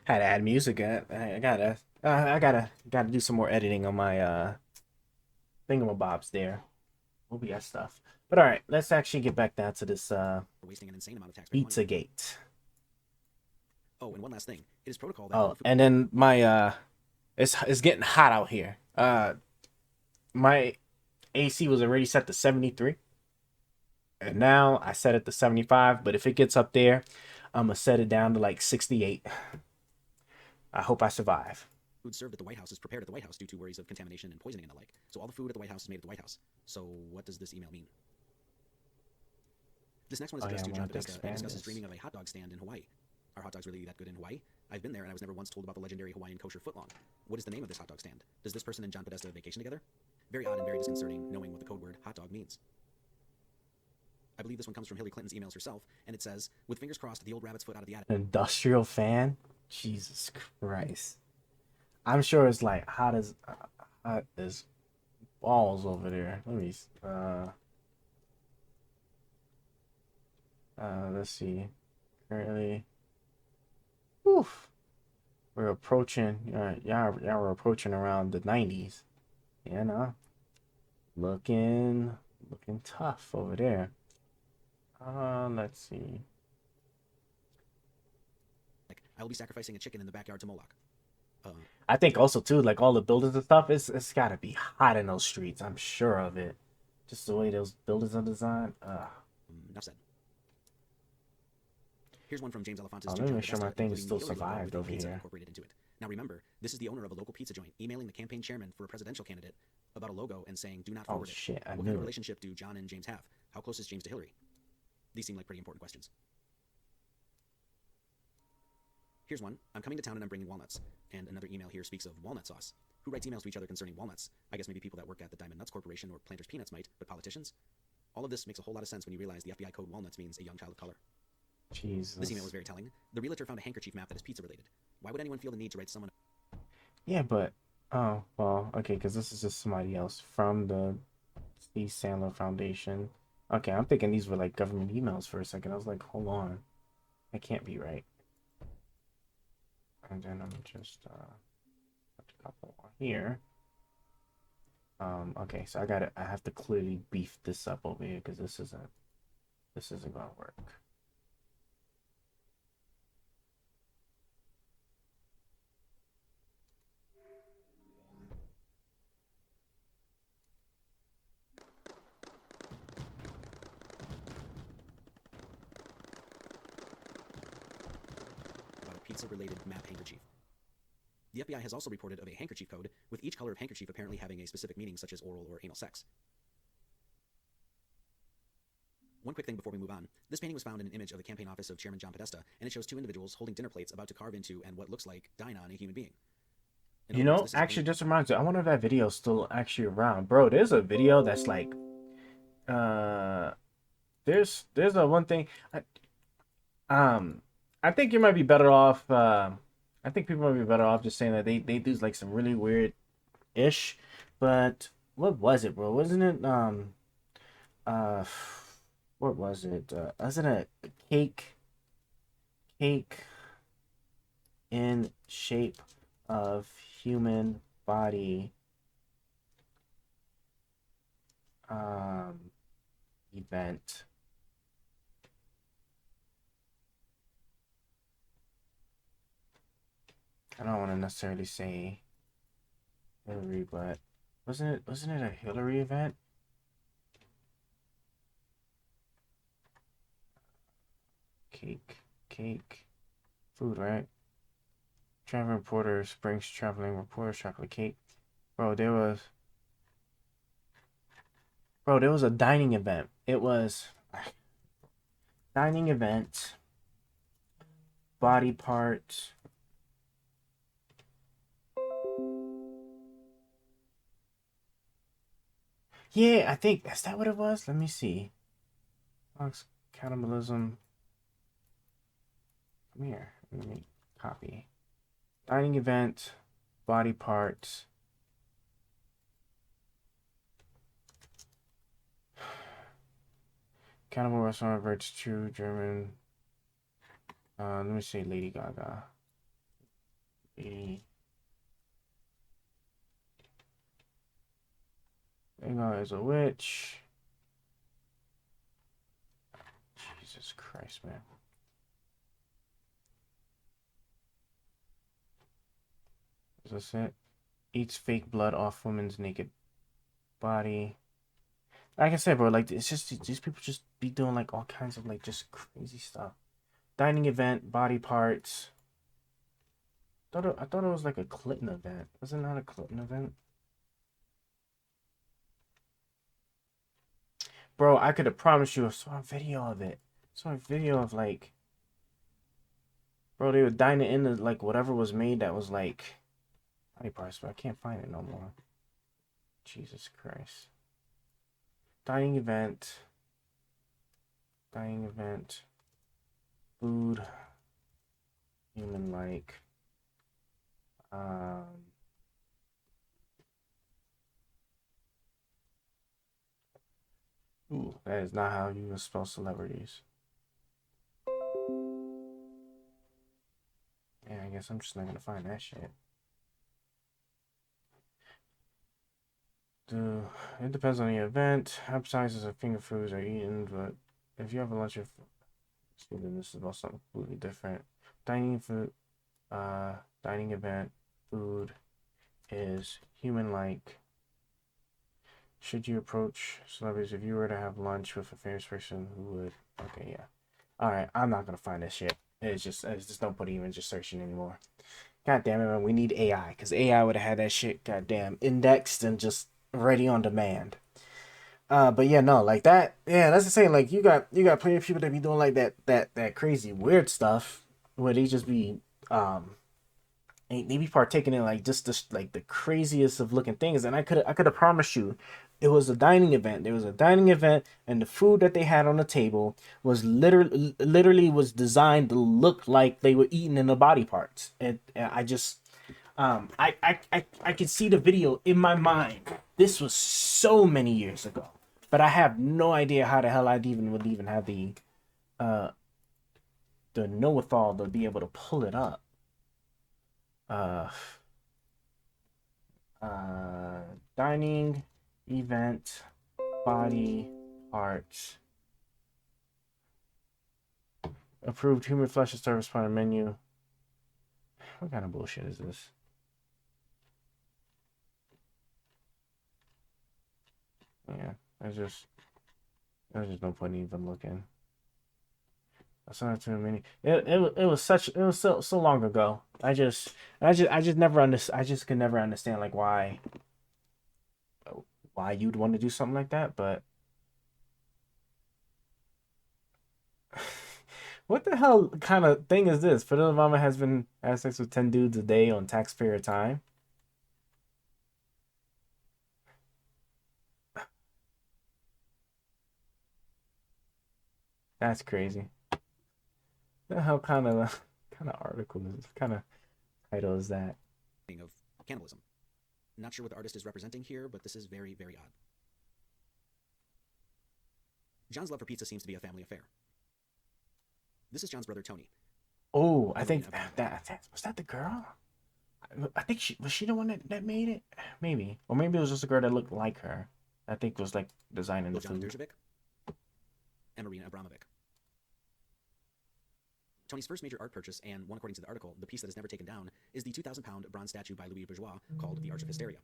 Had to add music. I gotta do some more editing on my thingamabobs there. OBS stuff. But all right, let's actually get back down to this wasting an insane amount of taxpayer money. Pizzagate. Oh, and one last thing. It is protocol that Oh, and then my it's getting hot out here. My AC was already set to 73. And now I set it to 75, but if it gets up there, I'm gonna set it down to like 68. I hope I survive. food served at the White House is prepared at the White House due to worries of contamination and poisoning and the like. So all the food at the White House is made at the White House. So what does this email mean? This next one is addressed to John Podesta and discusses dreaming of a hot dog stand in Hawaii. Are hot dogs really that good in Hawaii? I've been there and I was never once told about the legendary Hawaiian kosher footlong. What is the name of this hot dog stand? Does this person and John Podesta vacation together? Very odd and very disconcerting knowing what the code word hot dog means. I believe this one comes from Hillary Clinton's emails herself, and it says, with fingers crossed, the old rabbit's foot out of the attic. Industrial fan? Jesus Christ. I'm sure it's like hot as balls over there. Let me let's see. Currently, oof, we're approaching. Yeah, we're approaching around the 90s. Yeah, no, looking tough over there. Let's see. I will be sacrificing a chicken in the backyard to Moloch. I think also too, like all the buildings and stuff, it's gotta be hot in those streets. I'm sure of it. Just the way those buildings are designed. Enough said. Here's one from James Elefantis. Let me make sure my thing is still survived over here. Incorporated into it. Now remember, this is the owner of a local pizza joint emailing the campaign chairman for a presidential candidate about a logo and saying, "Do not forward it." Shit! What kind of relationship do John and James have? How close is James to Hillary? These seem like pretty important questions. Here's one. I'm coming to town and I'm bringing walnuts. And another email here speaks of walnut sauce. Who writes emails to each other concerning walnuts? I guess maybe people that work at the Diamond Nuts Corporation or Planters Peanuts might, but politicians? All of this makes a whole lot of sense when you realize the FBI code walnuts means a young child of color. Jesus. This email was very telling. The realtor found a handkerchief map that is pizza related. Why would anyone feel the need to write someone? Yeah, but oh well, okay, because this is just somebody else from the Steve Sandler Foundation. Okay, I'm thinking these were like government emails for a second. I was like, hold on, that can't be right. And then I'm just put a couple on here. Okay, so I have to clearly beef this up over here because this isn't gonna work. About a pizza-related map handkerchief. The FBI has also reported of a handkerchief code, with each color of handkerchief apparently having a specific meaning, such as oral or anal sex. One quick thing before we move on. This painting was found in an image of the campaign office of Chairman John Podesta, and it shows two individuals holding dinner plates about to carve into and what looks like dine on a human being. You know, actually, just reminds me, I wonder if that video is still actually around. Bro, there's a video that's like, there's a one thing, I think you might be better off, I think people might be better off just saying that they do like some really weird-ish, but what was it, bro? Wasn't it, what was it? Wasn't it a cake in shape of human body event? I don't want to necessarily say Hillary, but wasn't it a Hillary event? Cake, food, right? Traveling reporter, Springs traveling reporter, chocolate cake. Bro, there was a dining event. It was dining event, body part. Yeah, I think, is that what it was? Let me see. Fox cannibalism. Come here. Let me copy. Dining event, body parts. Cannibal restaurant reverts to German. Let me say Lady Gaga. Lady Gaga is a witch. Jesus Christ, man. Is this it? Eats fake blood off woman's naked body. Like I said, bro, like it's just these people just be doing like all kinds of like just crazy stuff. Dining event, body parts. I thought it was like a Clinton event. Was it not a Clinton event? Bro, I could have promised you I saw a video of it. I saw a video of like, bro, they were dining in the, like whatever was made that was like body parts, but I can't find it no more. Jesus Christ. Dining event. Food. Human like. Ooh, that is not how you spell celebrities. Yeah, I guess I'm just not gonna find that shit. It depends on the event. Appetizers and finger foods are eaten, but if you have a lunch of food, then this is about something completely different. Dining event, food is human-like. Should you approach celebrities if you were to have lunch with a famous person who would? Okay, yeah. All right, I'm not gonna find this shit. It's just no point even just searching anymore. God damn it, man. We need AI because AI would have had that shit goddamn indexed and just ready on demand. But yeah, no, like that. Yeah, that's the same. Like you got plenty of people that be doing like that crazy weird stuff where they just be they be partaking in like just like the craziest of looking things. And I could have promised you it was a dining event. There was a dining event, and the food that they had on the table was literally was designed to look like they were eating in the body parts. And I just I can see the video in my mind. This was so many years ago, but I have no idea how the hell would even have the know-withal to be able to pull it up. Dining event body parts. Approved human flesh and service partner menu. What kind of bullshit is this? Yeah, there's just no point in even looking. That's not too many. It was so long ago. I just never understood. I just could never understand like why you'd want to do something like that. But what the hell kind of thing is this? Fidel Obama has sex with 10 dudes a day on taxpayer time. That's crazy. The hell kind of article is kind of title is that? Of cannibalism. Not sure what the artist is representing here, but this is very, very odd. John's love for pizza seems to be a family affair. This is John's brother Tony. Oh, I think that was that the girl. I think was she the one that made it? Maybe, or maybe it was just a girl that looked like her. I think was like designing the John food. Derjovic and Marina Abramovic. Tony's first major art purchase, and one according to the article, the piece that is never taken down, is the 2,000-pound bronze statue by Louis Bourgeois called The Arch of Hysteria.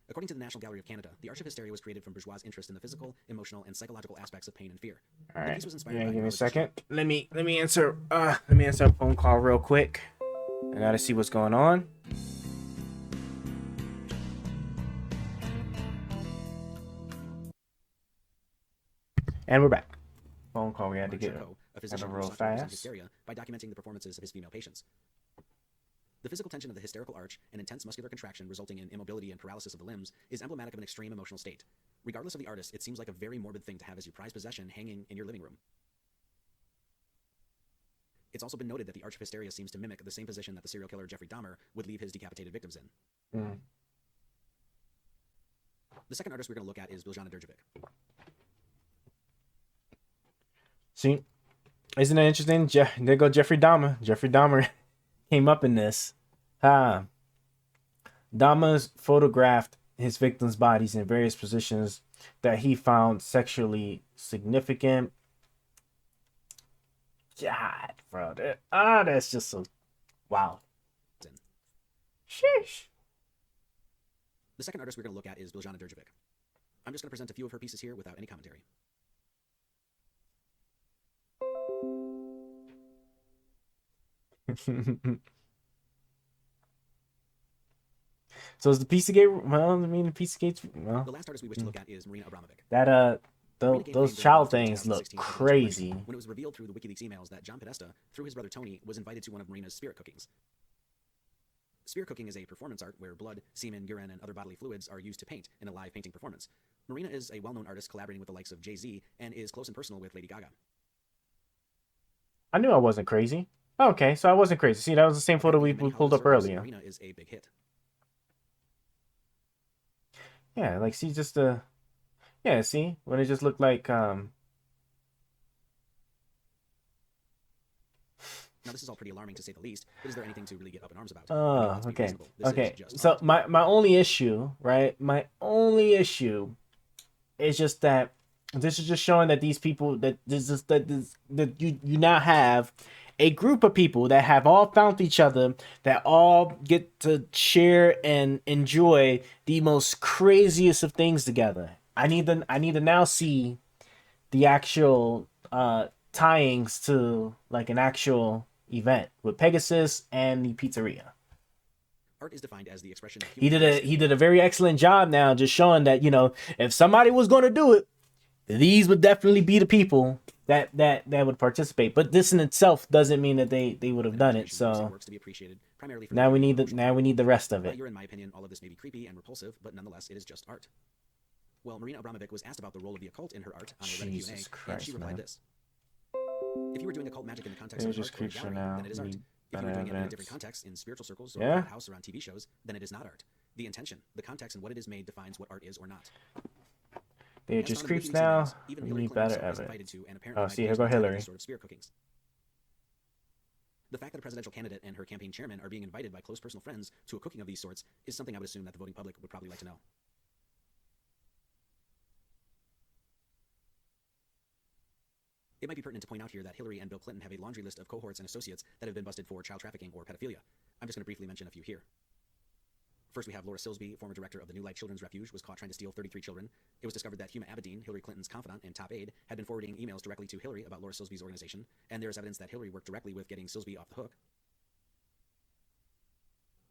According to the National Gallery of Canada, the Arch of Hysteria was created from Bourgeois' interest in the physical, emotional, and psychological aspects of pain and fear. All The right, piece was inspired yeah, by give me a knowledge- second. Let me answer a phone call real quick. I gotta see what's going on. And we're back. Phone call we had to get a physician real who sought to represent fast. hysteria by documenting the performances of his female patients. The physical tension of the hysterical arch and intense muscular contraction resulting in immobility and paralysis of the limbs is emblematic of an extreme emotional state. Regardless of the artist, it seems like a very morbid thing to have as your prized possession hanging in your living room. It's also been noted that the Arch of Hysteria seems to mimic the same position that the serial killer Jeffrey Dahmer would leave his decapitated victims in. The second artist we're going to look at is Biljana Derjovic. See, isn't that interesting? There go Jeffrey Dahmer. Jeffrey Dahmer came up in this. Dahmer's photographed his victims' bodies in various positions that he found sexually significant. God, bro. That's just so wow. Sheesh. The second artist we're going to look at is Biljana Đurđević. I'm just going to present a few of her pieces here without any commentary. So is the Pizzagate? Well, I mean, the Pizzagate's well. The last artist we wish to look at is Marina Abramovic. That Marina gained those fame during child the things look 2016 presidential crazy. election when it was revealed through the WikiLeaks emails that John Podesta, through his brother Tony, was invited to one of Marina's spirit cookings. Spirit cooking is a performance art where blood, semen, urine, and other bodily fluids are used to paint in a live painting performance. Marina is a well-known artist collaborating with the likes of Jay-Z and is close and personal with Lady Gaga. I knew I wasn't crazy. Okay, so I wasn't crazy. See, that was the same photo we pulled up earlier. Marina is a big hit. Yeah, like see just yeah, see when it just looked like Now this is all pretty alarming to say the least, but is there anything to really get up in arms about? oh, Let's be okay. reasonable. This is Okay. just So art. my only issue, right? My only issue is just that this is just showing that these people that you now have a group of people that have all found each other, that all get to share and enjoy the most craziest of things together. I need to now see the actual tie-ins to like an actual event with Pegasus and the pizzeria. Art is defined as the expression of He human did a very excellent job now just showing that, you know, if somebody was going to do it, these would definitely be the people that would participate. But this in itself doesn't mean that they would have done it. So works to be appreciated primarily for now we need the rest of it. in my opinion, all of this may be creepy and repulsive, but nonetheless, it is just art. Well, Marina Abramovic was asked about the role of the occult in her art on a Reddit Jesus Q&A, and she Christ, replied man. this. If you were doing occult magic in the context It of was art just or a creeps for gallery, now. then it is We art. need If you better were doing it in a evidence. different context, in spiritual circles or Yeah? a house or on TV shows, then it is not art. The intention, the context, and what it is made defines what art is or not. It As just found in creeps WikiLeaks now. emails, even We Hillary need Clinton better herself was evidence. invited to and apparently Oh, might see, be here go attending Hillary. these sort of spirit cookings. The fact that a presidential candidate and her campaign chairman are being invited by close personal friends to a cooking of these sorts is something I would assume that the voting public would probably like to know. It might be pertinent to point out here that Hillary and Bill Clinton have a laundry list of cohorts and associates that have been busted for child trafficking or pedophilia. I'm just going to briefly mention a few here. First, we have Laura Silsby, former director of the New Life Children's Refuge, was caught trying to steal 33 children. It was discovered that Huma Abedin, Hillary Clinton's confidant and top aide, had been forwarding emails directly to Hillary about Laura Silsby's organization, and there is evidence that Hillary worked directly with getting Silsby off the hook.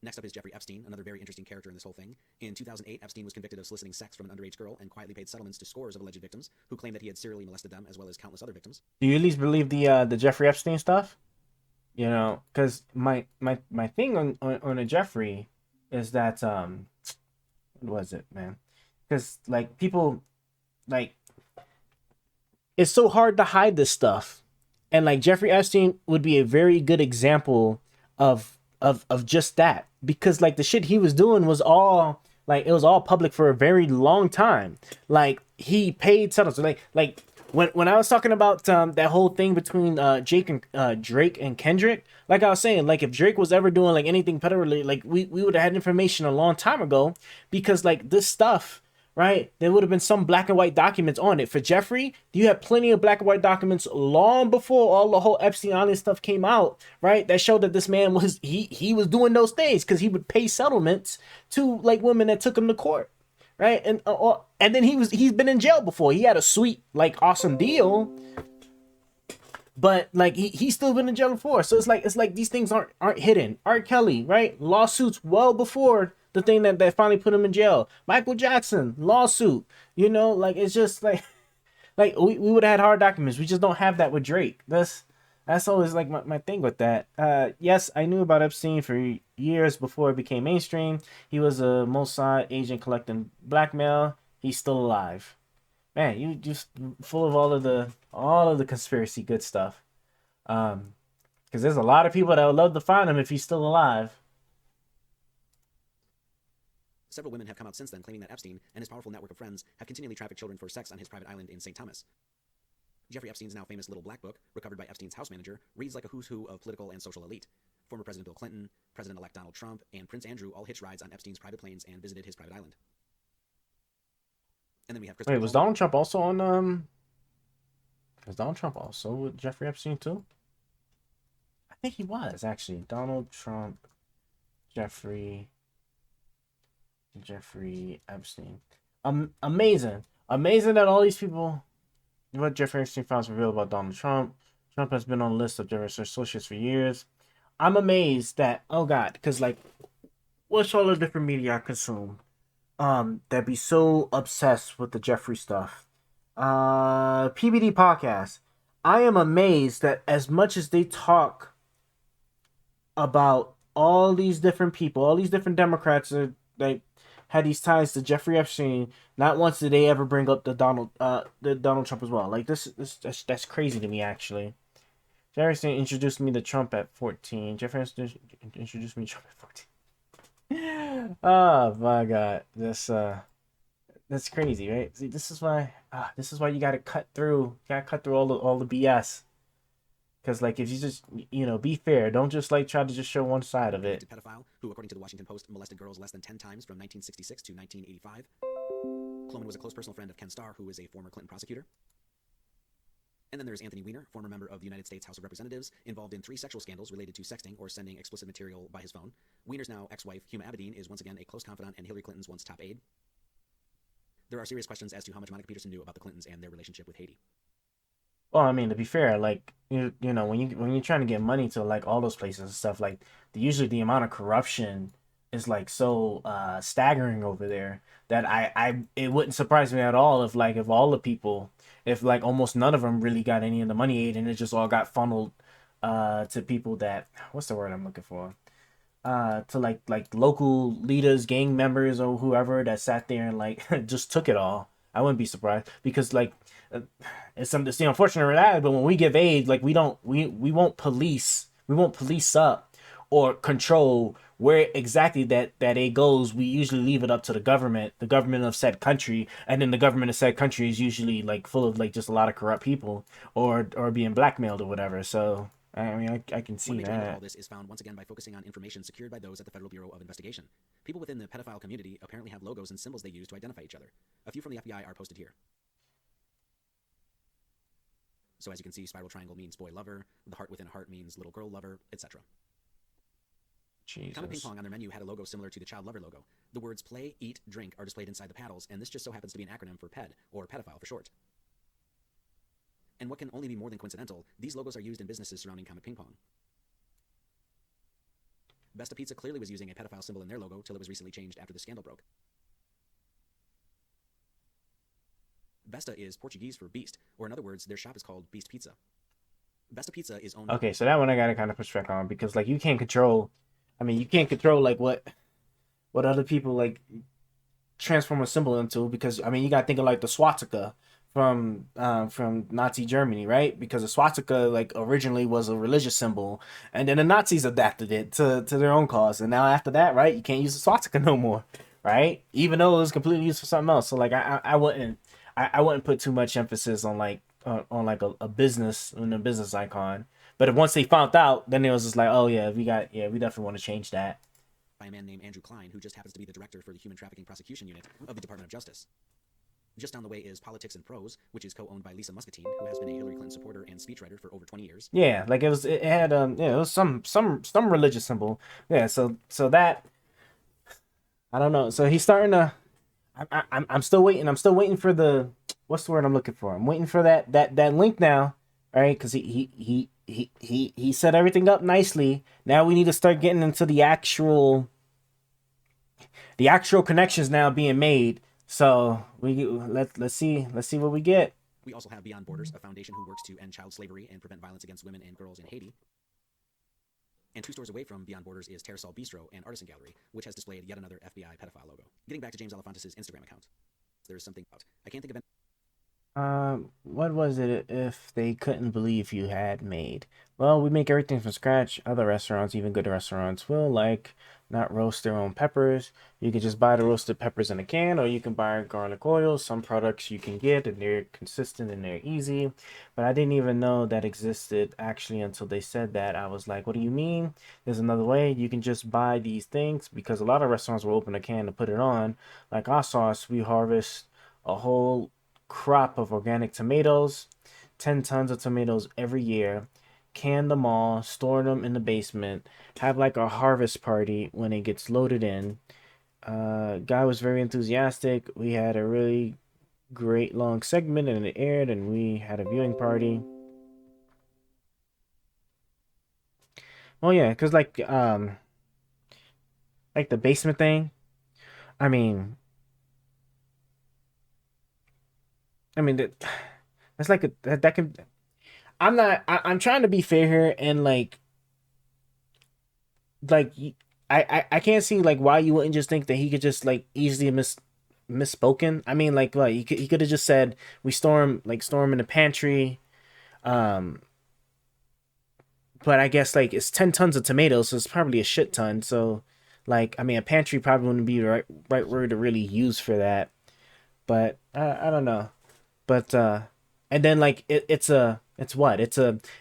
Next up is Jeffrey Epstein, another very interesting character in this whole thing. In 2008, Epstein was convicted of soliciting sex from an underage girl and quietly paid settlements to scores of alleged victims who claimed that he had serially molested them as well as countless other victims. Do you at least believe the Jeffrey Epstein stuff? You know, because my thing on a Jeffrey is that what was it, man? Because like people like it's so hard to hide this stuff, and like Jeffrey Epstein would be a very good example of just that, because like the shit he was doing was all like it was all public for a very long time. Like he paid settlements. Like when I was talking about that whole thing between Drake and Kendrick, like I was saying, like if Drake was ever doing like anything pedophilia, like we would have had information a long time ago, because like this stuff, right? There would have been some black and white documents on it. For Jeffrey, you had plenty of black and white documents long before all the whole Epstein Island stuff came out, right? That showed that this man was he was doing those things because he would pay settlements to like women that took him to court, right? And then he's been in jail before. He had a sweet like awesome deal, but like he's still been in jail before. So it's like these things aren't hidden. R. Kelly, right? Lawsuits well before the thing that finally put him in jail. Michael Jackson, lawsuit. You know, like it's just like we would have had hard documents. We just don't have that with Drake. That's always like my thing with that. Yes, I knew about Epstein for years before it became mainstream. He was a Mossad agent collecting blackmail. He's still alive. Man, you just full of all of the conspiracy good stuff. Because there's a lot of people that would love to find him if he's still alive. Several women have come out since then claiming that Epstein and his powerful network of friends have continually trafficked children for sex on his private island in St. Thomas. Jeffrey Epstein's now famous Little Black Book, recovered by Epstein's house manager, reads like a who's who of political and social elite. Former President Bill Clinton, President-elect Donald Trump, and Prince Andrew all hitched rides on Epstein's private planes and visited his private island. And then we have Christopher Wait, was Donald Trump also on Was Donald Trump also with Jeffrey Epstein too? think he was actually Donald Trump, Jeffrey Epstein. Amazing, amazing that all these people. What Jeffrey Epstein files reveal about Donald Trump. Trump has been on the list of Jeffery's associates for years. I'm amazed that, oh God, because like, what's all the different media I consume? That be so obsessed with the Jeffrey stuff. PBD podcast. I am amazed that as much as they talk about all these different people, all these different Democrats that like had these ties to Jeffrey Epstein, not once did they ever bring up the Donald Trump as well. Like that's crazy to me actually. Jefferson introduced me to Trump at 14. Jefferson introduced me to Trump at 14. Oh my God, that's crazy, right? See, this is why you gotta cut through. You gotta cut through all the BS. Because like if you just be fair, don't just like try to just show one side of it. Pedophile who, according to the Washington Post, molested girls less than 10 times from 1966 to 1985. Cloman was a close personal friend of Ken Starr, who was a former Clinton prosecutor. And then there's Anthony Weiner, former member of the United States House of Representatives, involved in 3 sexual scandals related to sexting or sending explicit material by his phone. Weiner's now ex-wife, Huma Abedin, is once again a close confidant and Hillary Clinton's once top aide. There are serious questions as to how much Monica Peterson knew about the Clintons and their relationship with Haiti. Well, I mean, to be fair, like when you're trying to get money to like all those places and stuff, like usually the amount of corruption is like so staggering over there that it wouldn't surprise me at all if all the people, if like almost none of them really got any of the money aid and it just all got funneled to people that, what's the word I'm looking for, to like local leaders, gang members, or whoever that sat there and like just took it all. I wouldn't be surprised because like it's the unfortunate reality. But when we give aid, like we won't police up or control where exactly that aid goes. We usually leave it up to the government of said country, and then the government of said country is usually like full of like just a lot of corrupt people or being blackmailed or whatever. So I mean, I can see One major angle to that. all this is found once again by focusing on information secured by those at the Federal Bureau of Investigation. People within the pedophile community apparently have logos and symbols they use to identify each other. A few from the FBI are posted here. So as you can see, spiral triangle means boy lover, the heart within a heart means little girl lover, etc. Comet Ping Jesus. Pong on their menu had a logo similar to the child lover logo. The words play, eat, drink are displayed inside the paddles, and this just so happens to be an acronym for PED, or pedophile for short. And what can only be more than coincidental, these logos are used in businesses surrounding Comet Ping Pong. Besta Pizza clearly was using a pedophile symbol in their logo till it was recently changed after the scandal broke. Besta is Portuguese for beast, or in other words, their shop is called Beast Pizza. Besta Pizza is owned... Okay, so that one I gotta kind of push back on because like you can't control. I mean, you can't control like what other people like transform a symbol into because I mean you gotta think of like the swastika from Nazi Germany, right? Because the swastika like originally was a religious symbol, and then the Nazis adapted it to their own cause, and now after that, right, you can't use the swastika no more, right? Even though it was completely used for something else. So like I wouldn't put too much emphasis on like a business and a business icon. But if once they found out, then it was just like, oh yeah, we definitely want to change that. By a man named Andrew Klein, who just happens to be the director for the Human Trafficking Prosecution Unit of the Department of Justice. Just down the way is Politics and Prose, which is co-owned by Lisa Muscatine, who has been a Hillary Clinton supporter and speechwriter for over 20 years. Yeah, like it had it was some religious symbol. Yeah, so that I don't know. So he's starting to. I'm still waiting. I'm still waiting for the what's the word I'm looking for. I'm waiting for that link now, right? Because he set everything up nicely. Now we need to start getting into the actual connections now being made. So let's see what we get. We also have Beyond Borders, a foundation who works to end child slavery and prevent violence against women and girls in Haiti. And 2 stores away from Beyond Borders is Terrasol Bistro and Artisan Gallery, which has displayed yet another FBI pedophile logo. Getting back to James Alefantis' Instagram account, there's something about. I can't think of any. What was it if they couldn't believe you had made? Well, we make everything from scratch. Other restaurants, even good restaurants, will like not roast their own peppers. You can just buy the roasted peppers in a can, or you can buy garlic oil. Some products you can get, and they're consistent and they're easy. But I didn't even know that existed actually until they said that. I was like, what do you mean? There's another way. You can just buy these things because a lot of restaurants will open a can to put it on. Like our sauce, we harvest a whole crop of organic tomatoes, 10 tons of tomatoes every year. can them all, store them in the basement, have like a harvest party when it gets loaded in. Guy was very enthusiastic. We had a really great long segment and it aired, and we had a viewing party. Oh yeah, cause like the basement thing. I mean, that's like that can. I'm not. I'm trying to be fair here, and like I can't see like why you wouldn't just think that he could just like easily misspoken. I mean, like he could have just said we storm in the pantry. Um, but I guess like it's 10 tons of tomatoes, so it's probably a shit ton. So, like, I mean, a pantry probably wouldn't be the right word to really use for that. But I don't know. But and then like it's what it's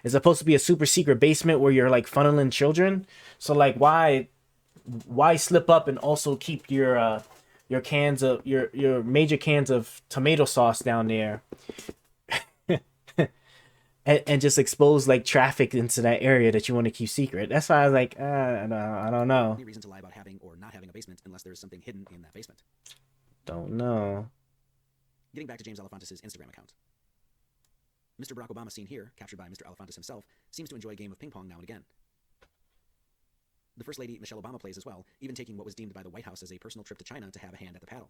supposed to be a super secret basement where you're like funneling children. So like why slip up and also keep your cans of your major cans of tomato sauce down there and just expose like traffic into that area that you want to keep secret. That's why I was like, I don't know. Any reason to lie about having or not having a basement unless there's something hidden in that basement. Don't know. Getting back to James Alefantis' Instagram account. Mr. Barack Obama, seen here, captured by Mr. Alefantis himself, seems to enjoy a game of ping pong now and again. The First Lady, Michelle Obama, plays as well, even taking what was deemed by the White House as a personal trip to China to have a hand at the paddle.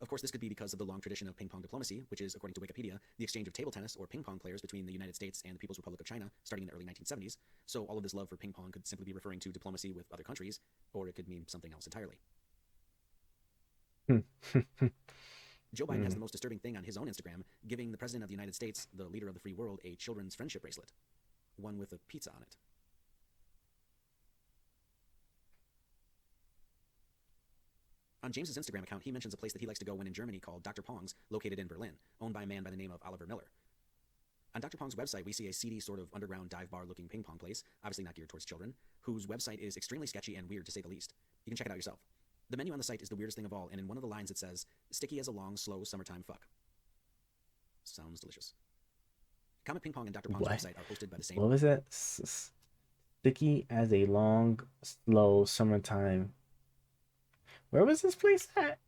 Of course, this could be because of the long tradition of ping pong diplomacy, which is, according to Wikipedia, the exchange of table tennis or ping pong players between the United States and the People's Republic of China starting in the early 1970s, so all of this love for ping pong could simply be referring to diplomacy with other countries, or it could mean something else entirely. Joe Biden has the most disturbing thing on his own Instagram, giving the President of the United States, the leader of the free world, a children's friendship bracelet. One with a pizza on it. On James's Instagram account, he mentions a place that he likes to go when in Germany called Dr. Pong's, located in Berlin, owned by a man by the name of Oliver Miller. On Dr. Pong's website, we see a seedy sort of underground dive bar looking ping pong place, obviously not geared towards children, whose website is extremely sketchy and weird to say the least. You can check it out yourself. The menu on the site is the weirdest thing of all, and in one of the lines it says, "Sticky as a long, slow summertime fuck." Sounds delicious. Comet Ping Pong and Dr. Pong's website are hosted by the same... What was that? Sticky as a long, slow summertime. Where was this place at?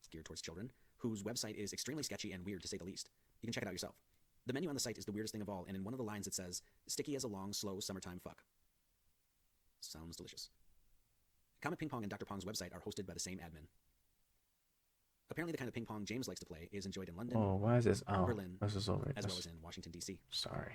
Geared towards children, whose website is extremely sketchy and weird to say the least. You can check it out yourself. The menu on the site is the weirdest thing of all, and in one of the lines it says, "Sticky as a long, slow summertime fuck." Sounds delicious. Comet Ping Pong and Dr. Pong's website are hosted by the same admin. Apparently the kind of ping pong James likes to play is enjoyed in London, Why is this? Berlin, this is over. as well as in Washington, D.C. Sorry.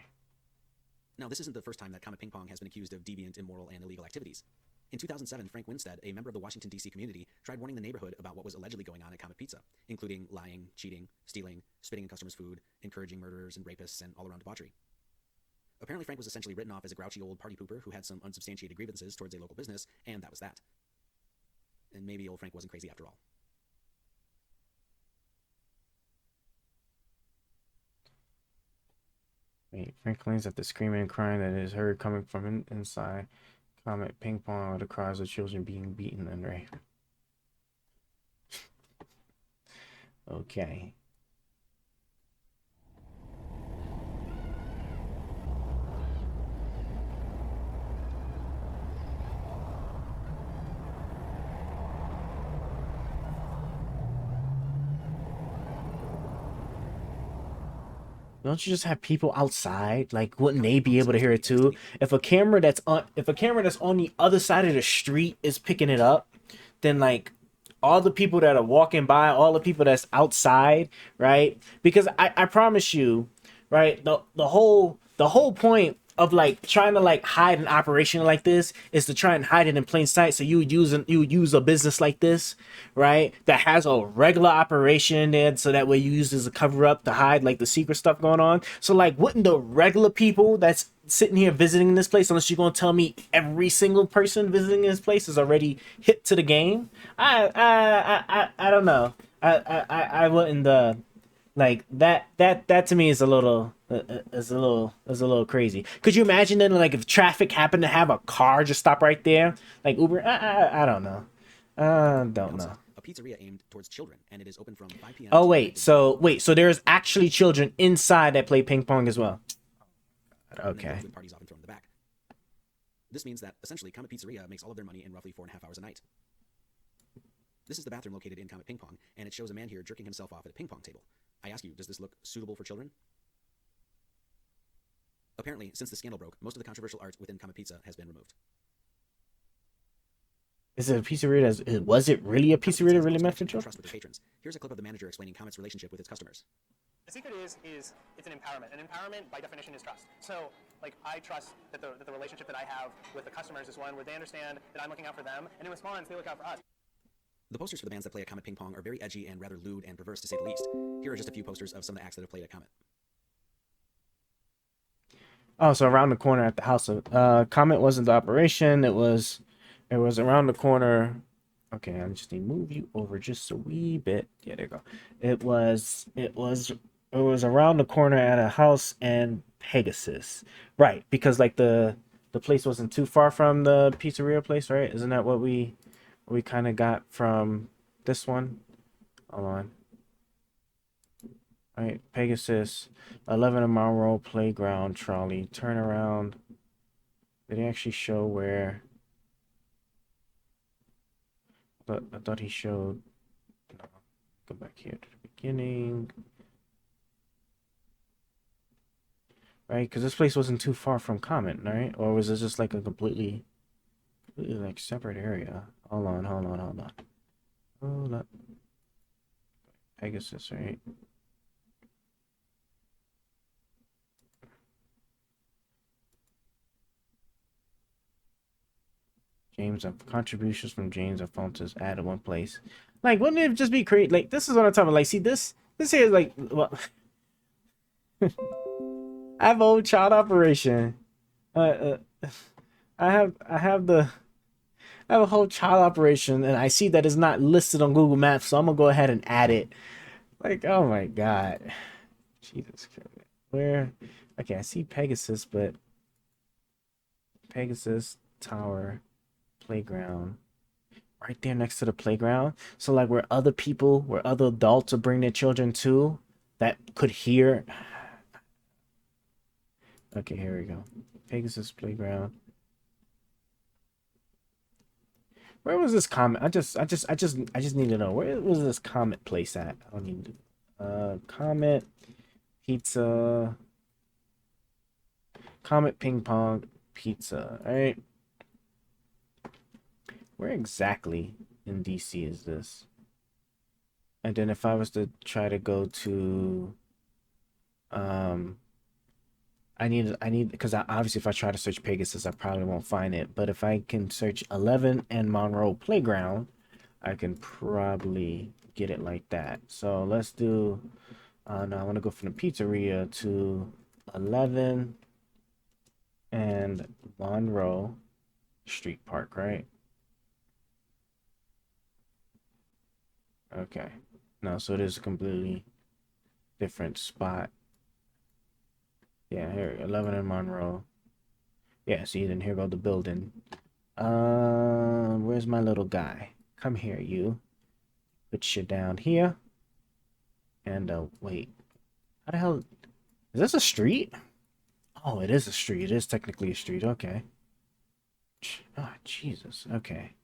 Now, this isn't the first time that Comet Ping Pong has been accused of deviant, immoral, and illegal activities. In 2007, Frank Winstead, a member of the Washington, D.C. community, tried warning the neighborhood about what was allegedly going on at Comet Pizza, including lying, cheating, stealing, spitting in customers' food, encouraging murderers and rapists, and all-around debauchery. Apparently, Frank was essentially written off as a grouchy old party pooper who had some unsubstantiated grievances towards a local business, and that was that. And maybe old Frank wasn't crazy after all. Wait, Frank claims that the screaming and crying that is heard coming from inside Comet Ping Pong are the cries of children being beaten and raped. Okay. Don't you just have people outside? Like, wouldn't they be able to hear it too? If a camera that's on the other side of the street is picking it up, then like all the people that are walking by, all the people that's outside, right? Because I promise you, right, the whole point of like trying to like hide an operation like this is to try and hide it in plain sight. So you would use a business like this, right, that has a regular operation there, so that way you use it as a cover up to hide like the secret stuff going on. So like, wouldn't the regular people that's sitting here visiting this place, unless you're gonna tell me every single person visiting this place is already hip to the game? I don't know. I wouldn't like that to me is a little crazy. Could you imagine then, like, if traffic happened to have a car just stop right there, like Uber? I don't know. Don't know. a pizzeria aimed towards children, and it is open from 5 p.m. Oh to wait, so there's actually children inside that play ping pong as well. Okay. With parties often thrown in the back. This means that essentially Comet Pizzeria makes all of their money in roughly 4.5 hours a night. This is the bathroom located in Comet Ping Pong, and it shows a man here jerking himself off at a ping pong table. I ask you, does this look suitable for children? Apparently, since the scandal broke, most of the controversial art within Comet Pizza has been removed. Is it a pizzeria? Was it really a pizzeria that really meant for children? Trust with their patrons. Here's a clip of the manager explaining Comet's relationship with its customers. The secret is it's an empowerment. An empowerment, by definition, is trust. So, like, I trust that the relationship that I have with the customers is one where they understand that I'm looking out for them, and in response, they look out for us. The posters for the bands that play at Comet Ping Pong are very edgy and rather lewd and perverse, to say the least. Here are just a few posters of some of the acts that have played at Comet. Oh, so around the corner at the house of Comet wasn't the operation. It was around the corner. Okay, I just need to move you over just a wee bit. Yeah, there you go. It was around the corner at a house and Pegasus. Right, because like the place wasn't too far from the pizzeria place, right? Isn't that what we kind of got from this one? Hold on. All right, Pegasus, 11 Monroe Playground Trolley, turnaround. Did he actually show where? But I thought he showed. No, go back here to the beginning. Right, because this place wasn't too far from Comet, right? Or was it just like a completely like separate area? Hold on. Hold up. Pegasus, right? James of contributions from James of Fontes added one place. Like, wouldn't it just be great? Like, this is what I'm talking about. Like, see this here is like, well, I have a whole child operation. I have a whole child operation, and I see that it's not listed on Google Maps, so I'm gonna go ahead and add it. Like, oh my God, Jesus Christ, where? Okay, I see Pegasus, but Pegasus Tower. Playground right there next to the playground, so like where other adults would bring their children to that could hear. Okay, here we go. Pegasus Playground. Where was this Comet? I just need to know, where was this Comet place at? I don't need Comet Pizza, Comet Ping Pong Pizza. All right. Where exactly in DC is this? And then if I was to try to go to, I need because obviously if I try to search Pegasus, I probably won't find it. But if I can search 11 and Monroe Playground, I can probably get it like that. So let's do. Now I want to go from the pizzeria to 11 and Monroe Street Park, right? Okay. No, so it is a completely different spot. Yeah, here, 11 in Monroe. Yeah, see, then here go the building. Where's my little guy? Come here, you. Put you down here. And, wait. How the hell? Is this a street? Oh, it is a street. It is technically a street. Okay. Oh, Jesus. Okay.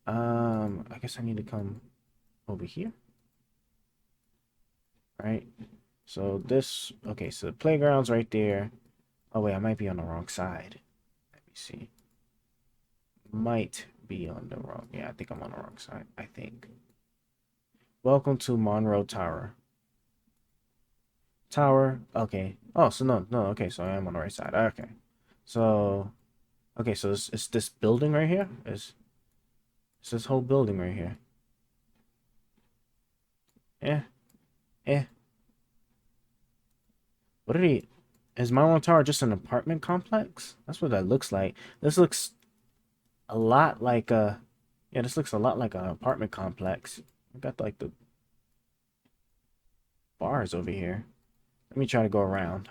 I guess I need to come over here. Right. So this, okay, so the playground's right there. Oh wait, I might be on the wrong side. Let me see. Might be on the wrong, yeah, I think I'm on the wrong side, I think. Welcome to Monroe Tower. Okay. Oh, so no, okay, so I am on the right side. Okay. So, okay, so it's this building right here? It's this whole building right here. Yeah. What are they? Is Monroe Tower just an apartment complex? That's what that looks like. This looks a lot like a, yeah, this looks a lot like an apartment complex. I got like the bars over here. Let me try to go around.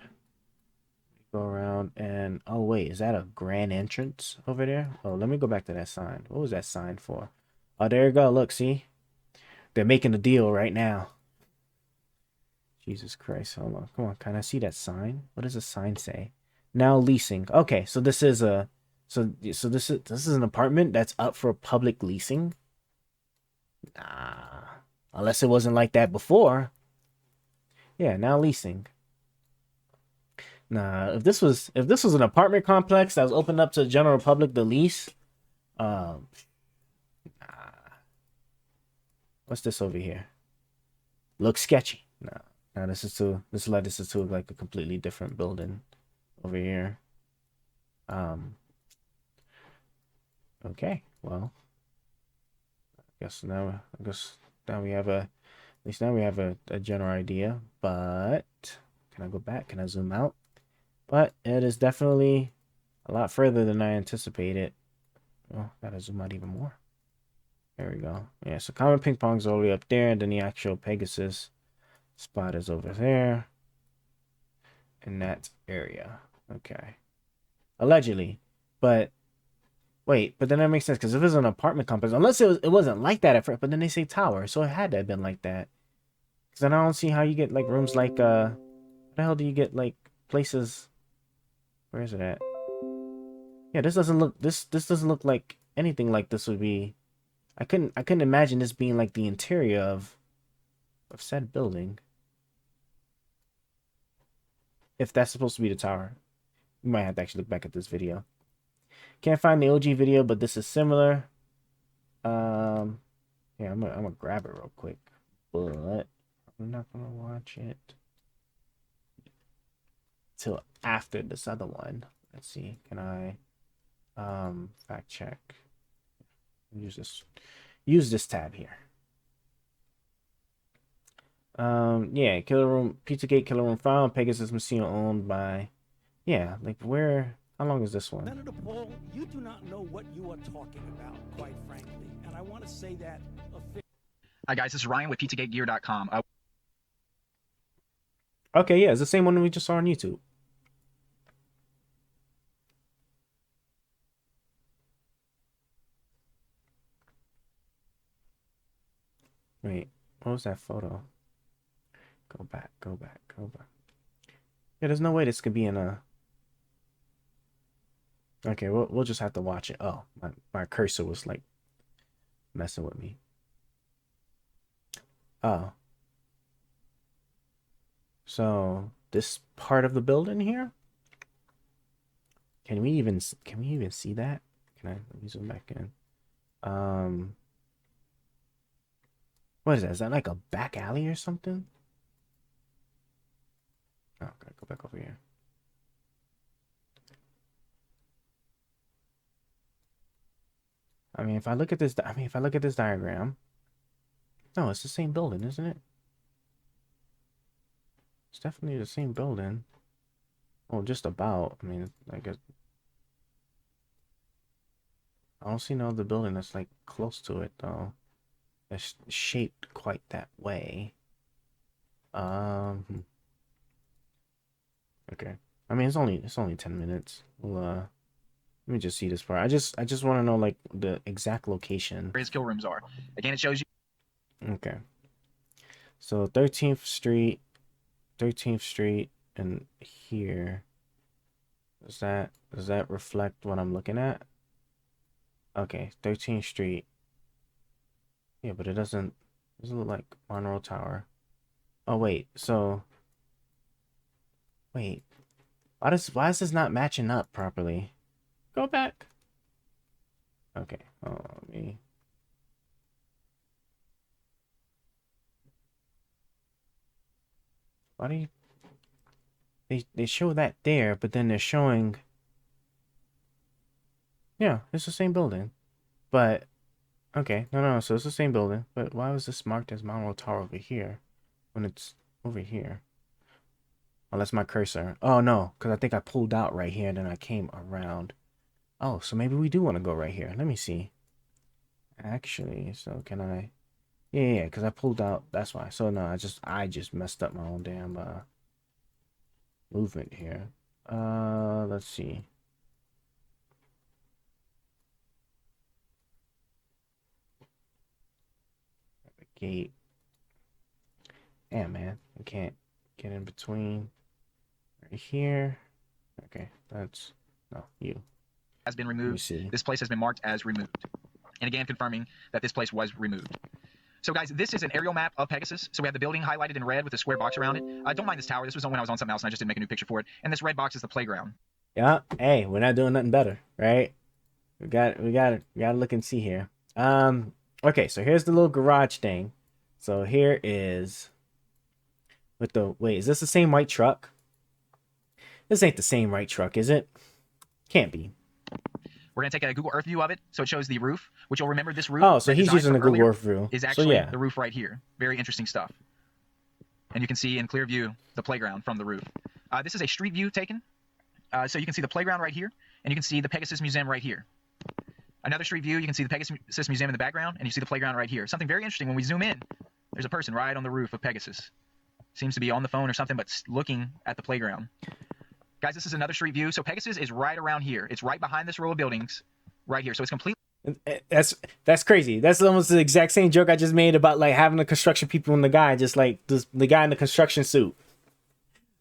Go around and, oh wait, is that a grand entrance over there? Oh, let me go back to that sign. What was that sign for? Oh, there you go. Look, see? they're making a deal right now. Jesus Christ. Hold on. Come on. Can I see that sign? What does the sign say? Now leasing. Okay, so this is a this is an apartment that's up for public leasing. Nah. Unless it wasn't like that before. Yeah, now leasing. Nah, if this was an apartment complex that was opened up to the general public to lease, nah. What's this over here? Looks sketchy. No, this is to like a completely different building over here. Okay, well, I guess now we have at least now we have a general idea, but can I go back? Can I zoom out? But it is definitely a lot further than I anticipated. Oh, gotta zoom out even more. There we go. Yeah, so Common Ping Pong's all the way up there, and then the actual Pegasus spot is over there in that area. Okay. Allegedly. But wait, but then that makes sense, because if it's an apartment complex, unless it wasn't like that at first, but then they say tower, so it had to have been like that. Because then I don't see how you get like rooms like what the hell do you get like places? Where is it at? Yeah, this doesn't look like anything like this would be. I couldn't imagine this being like the interior of said building. If that's supposed to be the tower. You might have to actually look back at this video. Can't find the OG video, but this is similar. Yeah, I'm gonna grab it real quick, but I'm not gonna watch it till after this other one. Let's see. Can I fact check? Use this tab here. Yeah, Killer Room, Pizzagate, Killer Room file, Pegasus Machine owned by, yeah, like where, how long is this one? Senator Paul, you do not know what you are talking about, quite frankly, and I want to say that. Hi guys, this is Ryan with PizzagateGear.com. Okay, yeah, it's the same one we just saw on YouTube. Wait, what was that photo? Go back. Yeah, there's no way this could be in a... Okay, we'll just have to watch it. Oh, my cursor was like messing with me. Oh. So this part of the building here? Can we even see that? Can I let me zoom back in? What is that? Is that like a back alley or something? Oh, gotta go back over here. I mean, if I look at this diagram, no, it's the same building, isn't it? It's definitely the same building. Well, just about. I mean, I guess I don't see no other building that's like close to it though. That's shaped quite that way. Okay. I mean, it's only 10 minutes. We'll, let me just see this part. I just want to know like the exact location. Where his kill rooms are. Again, it shows you. Okay. So 13th Street, and here. Does that reflect what I'm looking at? Okay, 13th Street. Yeah, but it doesn't look like Monroe Tower. Oh wait, so wait. Why is this not matching up properly? Go back. Okay. Oh, me. Why do you... They show that there, but then they're showing... Yeah, it's the same building. But... Okay, no, so it's the same building. But why was this marked as Monroe Tower over here when it's over here? Oh, that's my cursor. Oh, no, because I think I pulled out right here and then I came around. Oh, so maybe we do want to go right here. Let me see. Actually, so can I... Yeah, because I pulled out. That's why. So, no, I just messed up my own damn movement here. Let's see. Gate. Damn, man. I can't get in between. Right here. Okay, that's... No, you. Has been Let me removed. see. This place has been marked as removed. And again, confirming that this place was removed. So guys, this is an aerial map of Pegasus. So we have the building highlighted in red with a square box around it. Don't mind this tower. This was when I was on something else and I just didn't make a new picture for it. And this red box is the playground. Yeah. Hey, we're not doing nothing better, right? We gotta look and see here. Okay, so here's the little garage thing. So here is with the wait, is this the same white truck? This ain't the same white truck, is it? Can't be. We're gonna take a Google Earth view of it, so it shows the roof, which you'll remember this roof. Oh, so that he's design using from the Google earlier Earth view. is So actually yeah. the roof right here. Very interesting stuff. And you can see in clear view the playground from the roof. This is a street view taken. So you can see the playground right here, and you can see the Pegasus Museum right here. Another street view, you can see the Pegasus Museum in the background, and you see the playground right here. Something very interesting, when we zoom in, there's a person right on the roof of Pegasus. Seems to be on the phone or something, but looking at the playground. Guys, this is another street view. So Pegasus is right around here. It's right behind this row of buildings right here. So it's completely... That's crazy. That's almost the exact same joke I just made about like having the construction people and the guy, just like the guy in the construction suit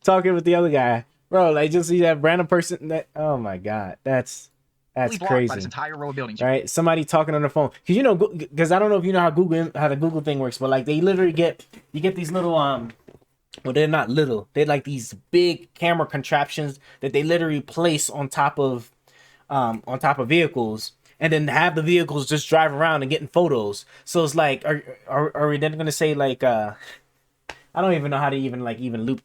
talking with the other guy. Bro, like just see that random person that, oh my God, that's blocked crazy. by this entire row of buildings. Right? Somebody talking on the phone. Cause you know, because I don't know if you know how the Google thing works, but like they literally get these little well, they're not little. They're like these big camera contraptions that they literally place on top of vehicles, and then have the vehicles just drive around and getting photos. So it's like, are we then gonna say like I don't even know how to even loop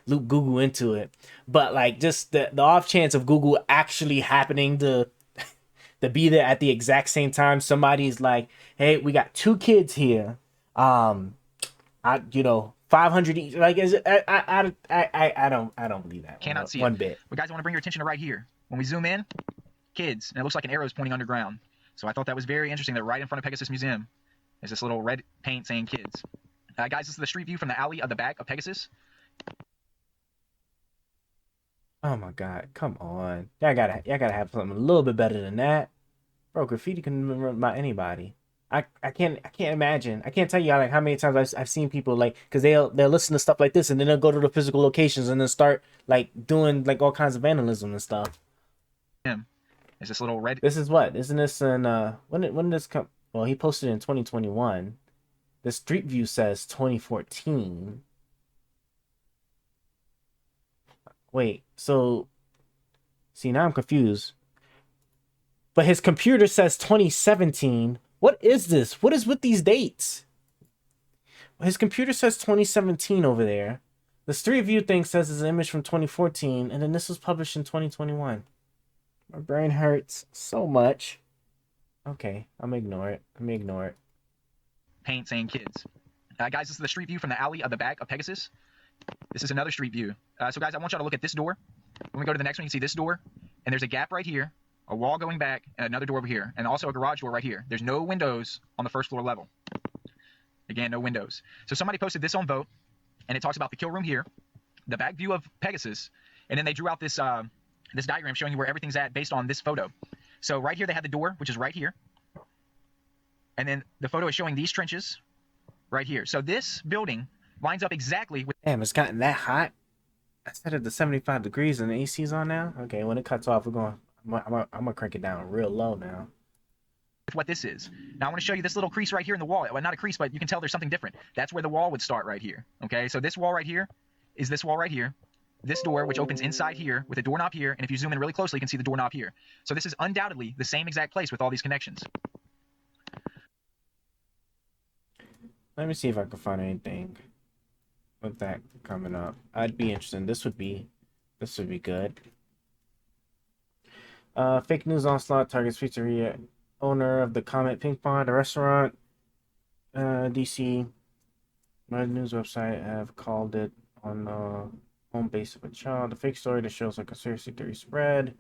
Google into it, but like just the off chance of Google actually happening to be there at the exact same time. Somebody's like, hey, we got 2 kids here. 500 each. Like, is it? I don't believe that. Cannot see one it. bit. But guys, I want to bring your attention to right here. When we zoom in, kids, and it looks like an arrow is pointing underground. So I thought that was very interesting that right in front of Pegasus Museum is this little red paint saying kids. Guys, this is the street view from the alley of the back of Pegasus. Oh my God! Come on, y'all gotta have something a little bit better than that, bro. Graffiti can be written by anybody. I can't imagine. I can't tell you like how many times I've seen people like, because they'll listen to stuff like this and then they'll go to the physical locations and then start like doing like all kinds of vandalism and stuff. Is this little red? This is what? Isn't this in when did this come? Well, he posted in 2021. The street view says 2014. Wait, so see, now I'm confused. But his computer says 2017. What is this? What is with these dates? His computer says 2017 over there. The street view thing says it's an image from 2014, and then this was published in 2021. My brain hurts so much. Okay, I'm gonna ignore it. Paint saying kids. Guys, this is the street view from the alley of the back of Pegasus. This is another street view. So guys, I want y'all to look at this door. When we go to the next one, you can see this door, and there's a gap right here, a wall going back, and another door over here, and also a garage door right here. There's no windows on the first floor level. Again, no windows. So somebody posted this on Vote, and it talks about the kill room here, the back view of Pegasus, and then they drew out this this diagram showing you where everything's at based on this photo. So right here they had the door, which is right here, and then the photo is showing these trenches right here. So this building lines up exactly with... Damn, it's gotten that hot. I set it to 75 degrees and the AC's on now. Okay, when it cuts off, I'm gonna crank it down real low now. What this is. Now I want to show you this little crease right here in the wall. Well, not a crease, but you can tell there's something different. That's where the wall would start right here. Okay, so this wall right here is this wall right here. This door, which opens inside here with a doorknob here, and if you zoom in really closely, you can see the doorknob here. So this is undoubtedly the same exact place with all these connections. Let me see if I can find anything with that coming up. I'd be interested. This would be good. Fake news onslaught targets pizzeria owner of the Comet Ping Pong, the restaurant. DC. My news website have called it on the home base of a child. The fake story that shows a conspiracy theory spread.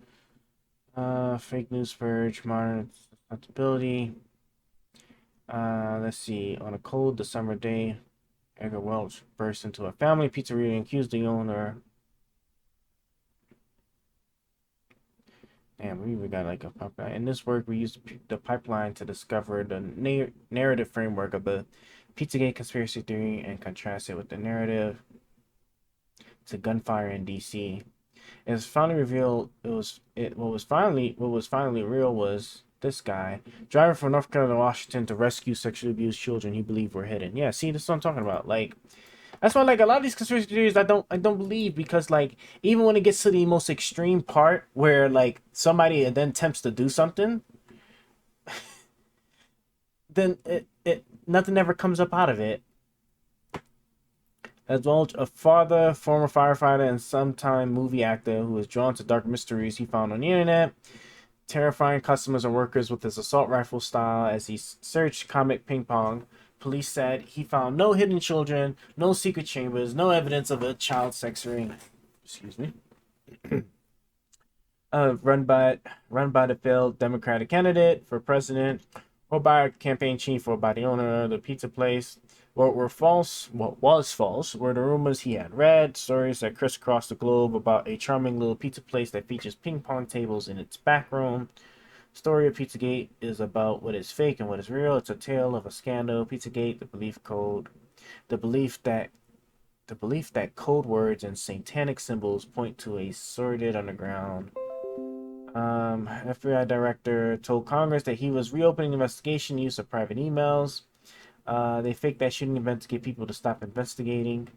Fake news purge, modern acceptability. Let's see. On a cold December day, Edgar Welch burst into a family pizzeria and accused the owner. Damn, we even got like a pipeline. In this work, we used the pipeline to discover the narrative framework of the Pizzagate conspiracy theory and contrast it with the narrative to gunfire in DC. It was finally revealed what was finally real was this guy driving from North Carolina to Washington to rescue sexually abused children he believed were hidden. Yeah, see, that's what I'm talking about. Like, that's why, like, a lot of these conspiracy theories I don't believe, because, like, even when it gets to the most extreme part where, like, somebody then attempts to do something, then it nothing ever comes up out of it. As well as a father, former firefighter, and sometime movie actor who was drawn to dark mysteries he found on the internet, terrifying customers and workers with his assault rifle style as he searched comic ping pong. Police said he found no hidden children, no secret chambers, no evidence of a child sex ring. Excuse me. Run by the failed Democratic candidate for president, or by a campaign chief, or by the owner of the pizza place. What was false were the rumors he had read, stories that crisscrossed the globe about a charming little pizza place that features ping pong tables in its back room. Story of Pizzagate is about what is fake and what is real. It's a tale of a scandal. Pizzagate, the belief that code words and satanic symbols point to a sordid underground. FBI director told Congress that he was reopening investigation use of private emails. They faked that shooting event to get people to stop investigating.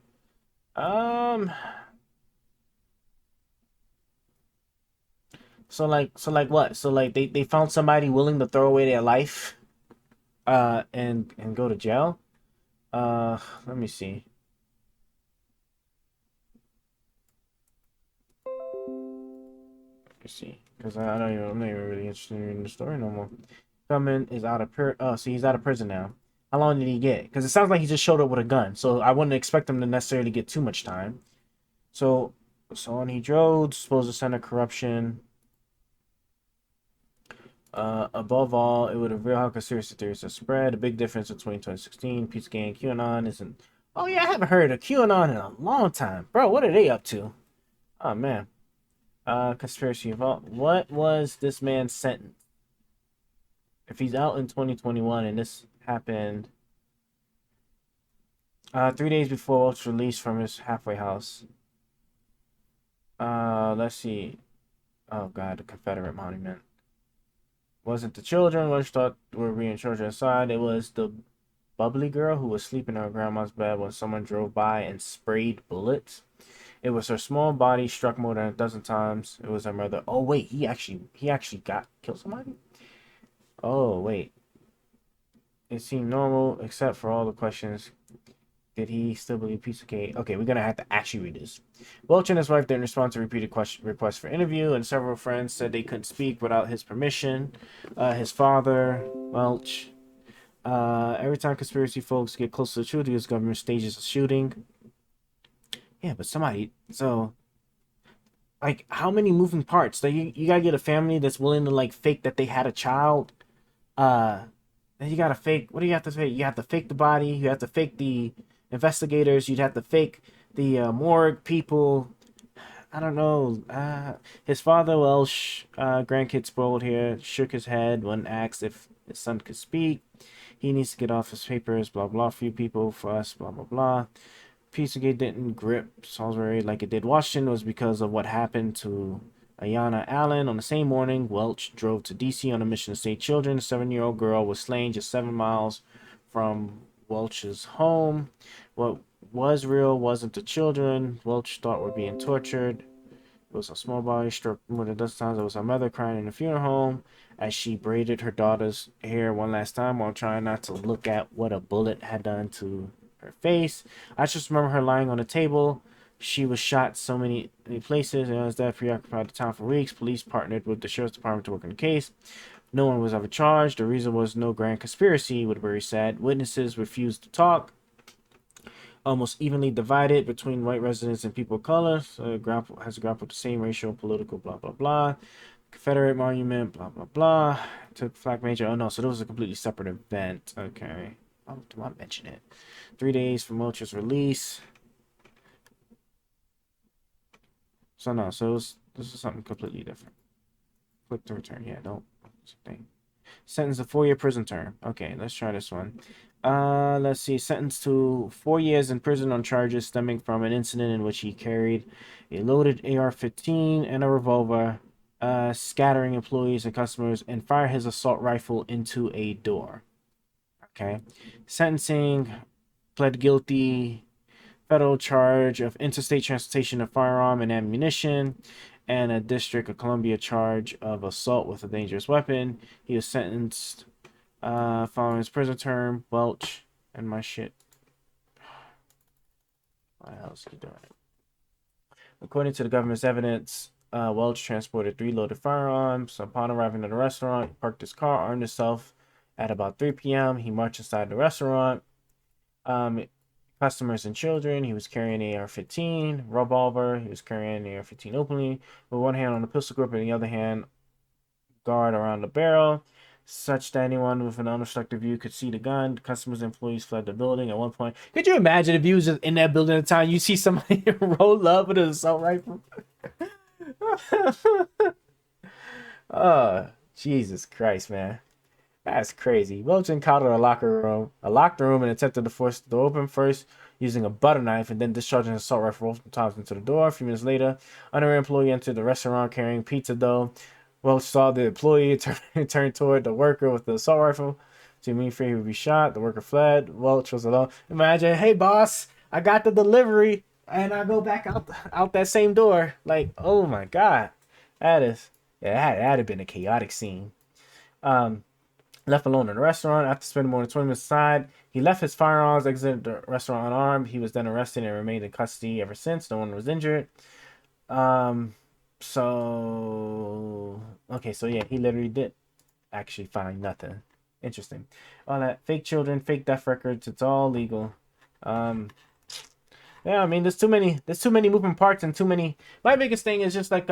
So like what? So like they found somebody willing to throw away their life, and go to jail. Let me see. Let's see, because I'm not even really interested in the story no more. Feldman is out of so he's out of prison now. How long did he get? Because it sounds like he just showed up with a gun, so I wouldn't expect him to necessarily get too much time. So on he drove, supposed to center corruption. Above all, it would reveal how conspiracy theories have spread. A big difference between 2016, Pizzagate, and QAnon isn't. Oh yeah, I haven't heard of QAnon in a long time, bro. What are they up to? Oh man. Conspiracy involved. What was this man's sentence? If he's out in 2021 and this happened 3 days before Welch released from his halfway house. Let's see. Oh god, the Confederate monument. Wasn't the children Welch thought were being children inside. It was the bubbly girl who was sleeping in her grandma's bed when someone drove by and sprayed bullets. It was her small body struck more than a dozen times. It was her mother. Oh wait, he actually killed somebody? Oh wait. It seemed normal except for all the questions. Did he still believe Pizzagate? Okay, we're gonna have to actually read this. Welch and his wife didn't respond to repeated requests for interview, and several friends said they couldn't speak without his permission. His father, Welch. Every time conspiracy folks get close to the truth, the U.S. government stages a shooting. Yeah, but somebody. So, like, how many moving parts? Like, you gotta get a family that's willing to like fake that they had a child. Then you gotta fake. What do you have to fake? You have to fake the body. You have to fake the investigators. You'd have to fake the morgue people. I don't know. His father, Welsh, grandkid spoiled here, shook his head when asked if his son could speak. He needs to get off his papers, blah, blah, few people, for us, blah, blah, blah. Pizzagate didn't grip Salisbury like it did Washington was because of what happened to Ayanna Allen. On the same morning, Welch drove to D.C. on a mission to save children. A 7-year-old girl was slain just 7 miles from Welch's home. What was real wasn't the children Welch thought were being tortured. It was a small body struck more than a dozen times. It was her mother crying in the funeral home as she braided her daughter's hair one last time while trying not to look at what a bullet had done to her face. I just remember her lying on the table. She was shot so many places, and as that preoccupied the town for weeks. Police partnered with the sheriff's department to work on the case. No one was ever charged. The reason was no grand conspiracy, Woodbury said. Witnesses refused to talk. Almost evenly divided between white residents and people of color. So grappled the same racial, political, blah, blah, blah. Confederate monument, blah, blah, blah. Took flag major. Oh, no, so that was a completely separate event. Okay. Oh, do I mention it? 3 days from Welch's release. So, no, so this is something completely different. Click to return. Yeah, don't. Thing. Sentenced to 4-year prison term. Okay, let's try this one. Let's see. Sentenced to 4 years in prison on charges stemming from an incident in which he carried a loaded AR-15 and a revolver, scattering employees and customers, and fired his assault rifle into a door. Okay. Sentencing, pled guilty, federal charge of interstate transportation of firearm and ammunition, and a District of Columbia charge of assault with a dangerous weapon. He was sentenced following his prison term. Welch and my shit. What else he doing? According to the government's evidence, Welch transported 3 loaded firearms. Upon arriving at the restaurant, he parked his car, armed himself. At about 3 p.m., he marched inside the restaurant. Customers and children. He was carrying an AR-15 revolver. He was carrying an AR-15 openly, with one hand on the pistol grip and the other hand guard around the barrel, such that anyone with an unobstructed view could see the gun. The customers and employees fled the building. At one point, could you imagine if you was in that building at the time, you see somebody roll up with an assault rifle? Oh, Jesus Christ, man. That's crazy. Welch encountered a locked room, and attempted to force the door open, first using a butter knife and then discharging an assault rifle multiple times into the door. A few minutes later, another employee entered the restaurant carrying pizza dough. Welch saw the employee turn toward the worker with the assault rifle. Seemingly afraid he would be shot. The worker fled. Welch was alone. Imagine, hey boss, I got the delivery, and I go back out that same door. Like, oh my God, that'd have been a chaotic scene. Left alone in the restaurant after spending more than 20 minutes inside. He left his firearms, exited the restaurant unarmed. He was then arrested and remained in custody ever since. No one was injured. So yeah, he literally did actually find nothing. Interesting. All that fake children, fake death records, it's all legal. Yeah, I mean, there's too many moving parts and too many. My biggest thing is just like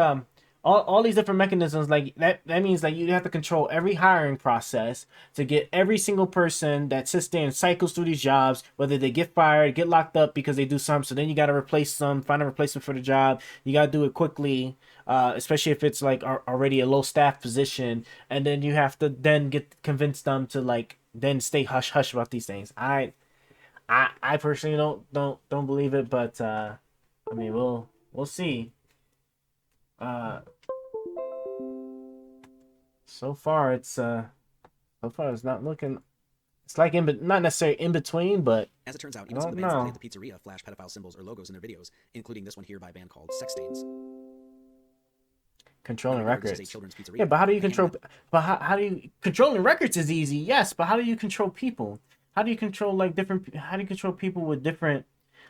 all these different mechanisms. Like that means like you have to control every hiring process to get every single person that sits there and cycles through these jobs, whether they get fired, get locked up because they do something. So then you got to replace them, find a replacement for the job. You got to do it quickly, especially if it's like already a low staff position, and then you have to then convince them to like then stay hush hush about these things. I personally don't believe it, but I mean we'll see. So far it's not looking. It's like not necessarily in between, but as it turns out, even some of the bands that play at the pizzeria flash pedophile symbols or logos in their videos, including this one here by a band called Sex Stains. Controlling records. Yeah, but how do you control? But how do you controlling records is easy, yes. But how do you control people? How do you control How do you control people with different,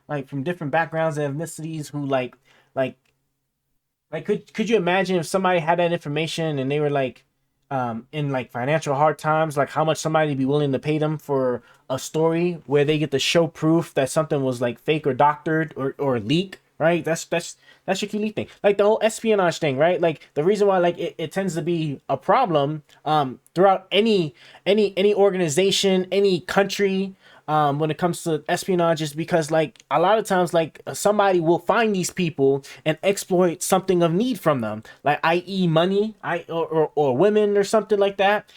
like from different backgrounds and ethnicities who like could you imagine if somebody had that information and they were like in like financial hard times, like how much somebody would be willing to pay them for a story where they get to show proof that something was like fake or doctored or leak, right? That's your key leak thing. Like the whole espionage thing, right? Like the reason why like it tends to be a problem throughout any organization, any country, when it comes to espionage is because like a lot of times like somebody will find these people and exploit something of need from them, like i.e. money, or women or something like that,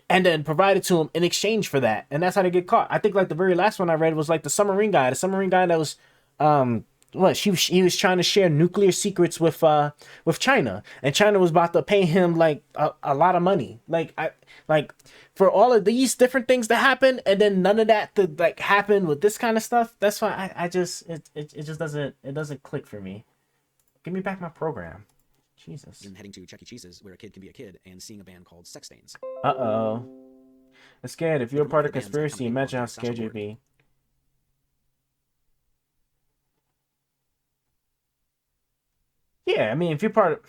and then provide it to them in exchange for that, and that's how they get caught. I think like the very last one I read was like the submarine guy that was he was trying to share nuclear secrets with China, and China was about to pay him like a lot of money, like for all of these different things to happen, and then none of that to like happen with this kind of stuff. That's why it just doesn't click for me. Give me back my program. Jesus. And heading to Chuck E. Cheese's, where a kid can be a kid, and seeing a band called Sex Stains. I'm scared. If you're a part of conspiracy, imagine how scared you'd be. Yeah, I mean, if you're part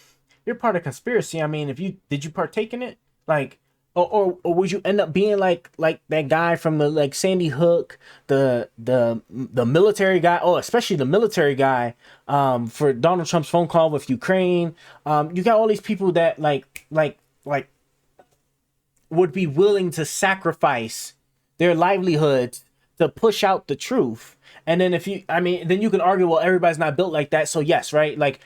of conspiracy, I mean, did you partake in it? Like, or would you end up being like that guy from the like Sandy Hook, the military guy, especially the military guy, for Donald Trump's phone call with Ukraine. You got all these people that like would be willing to sacrifice their livelihoods to push out the truth. And then then you can argue, well, everybody's not built like that. So yes, right? Like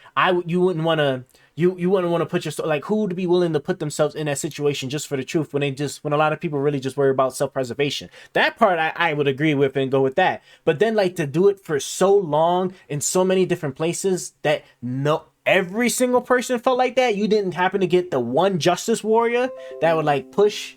you wouldn't want to you wouldn't want to put yourself, like, who would be willing to put themselves in that situation just for the truth when a lot of people really just worry about self-preservation. That part I would agree with and go with that. But then, like, to do it for so long in so many different places that every single person felt like that, you didn't happen to get the one justice warrior that would like push,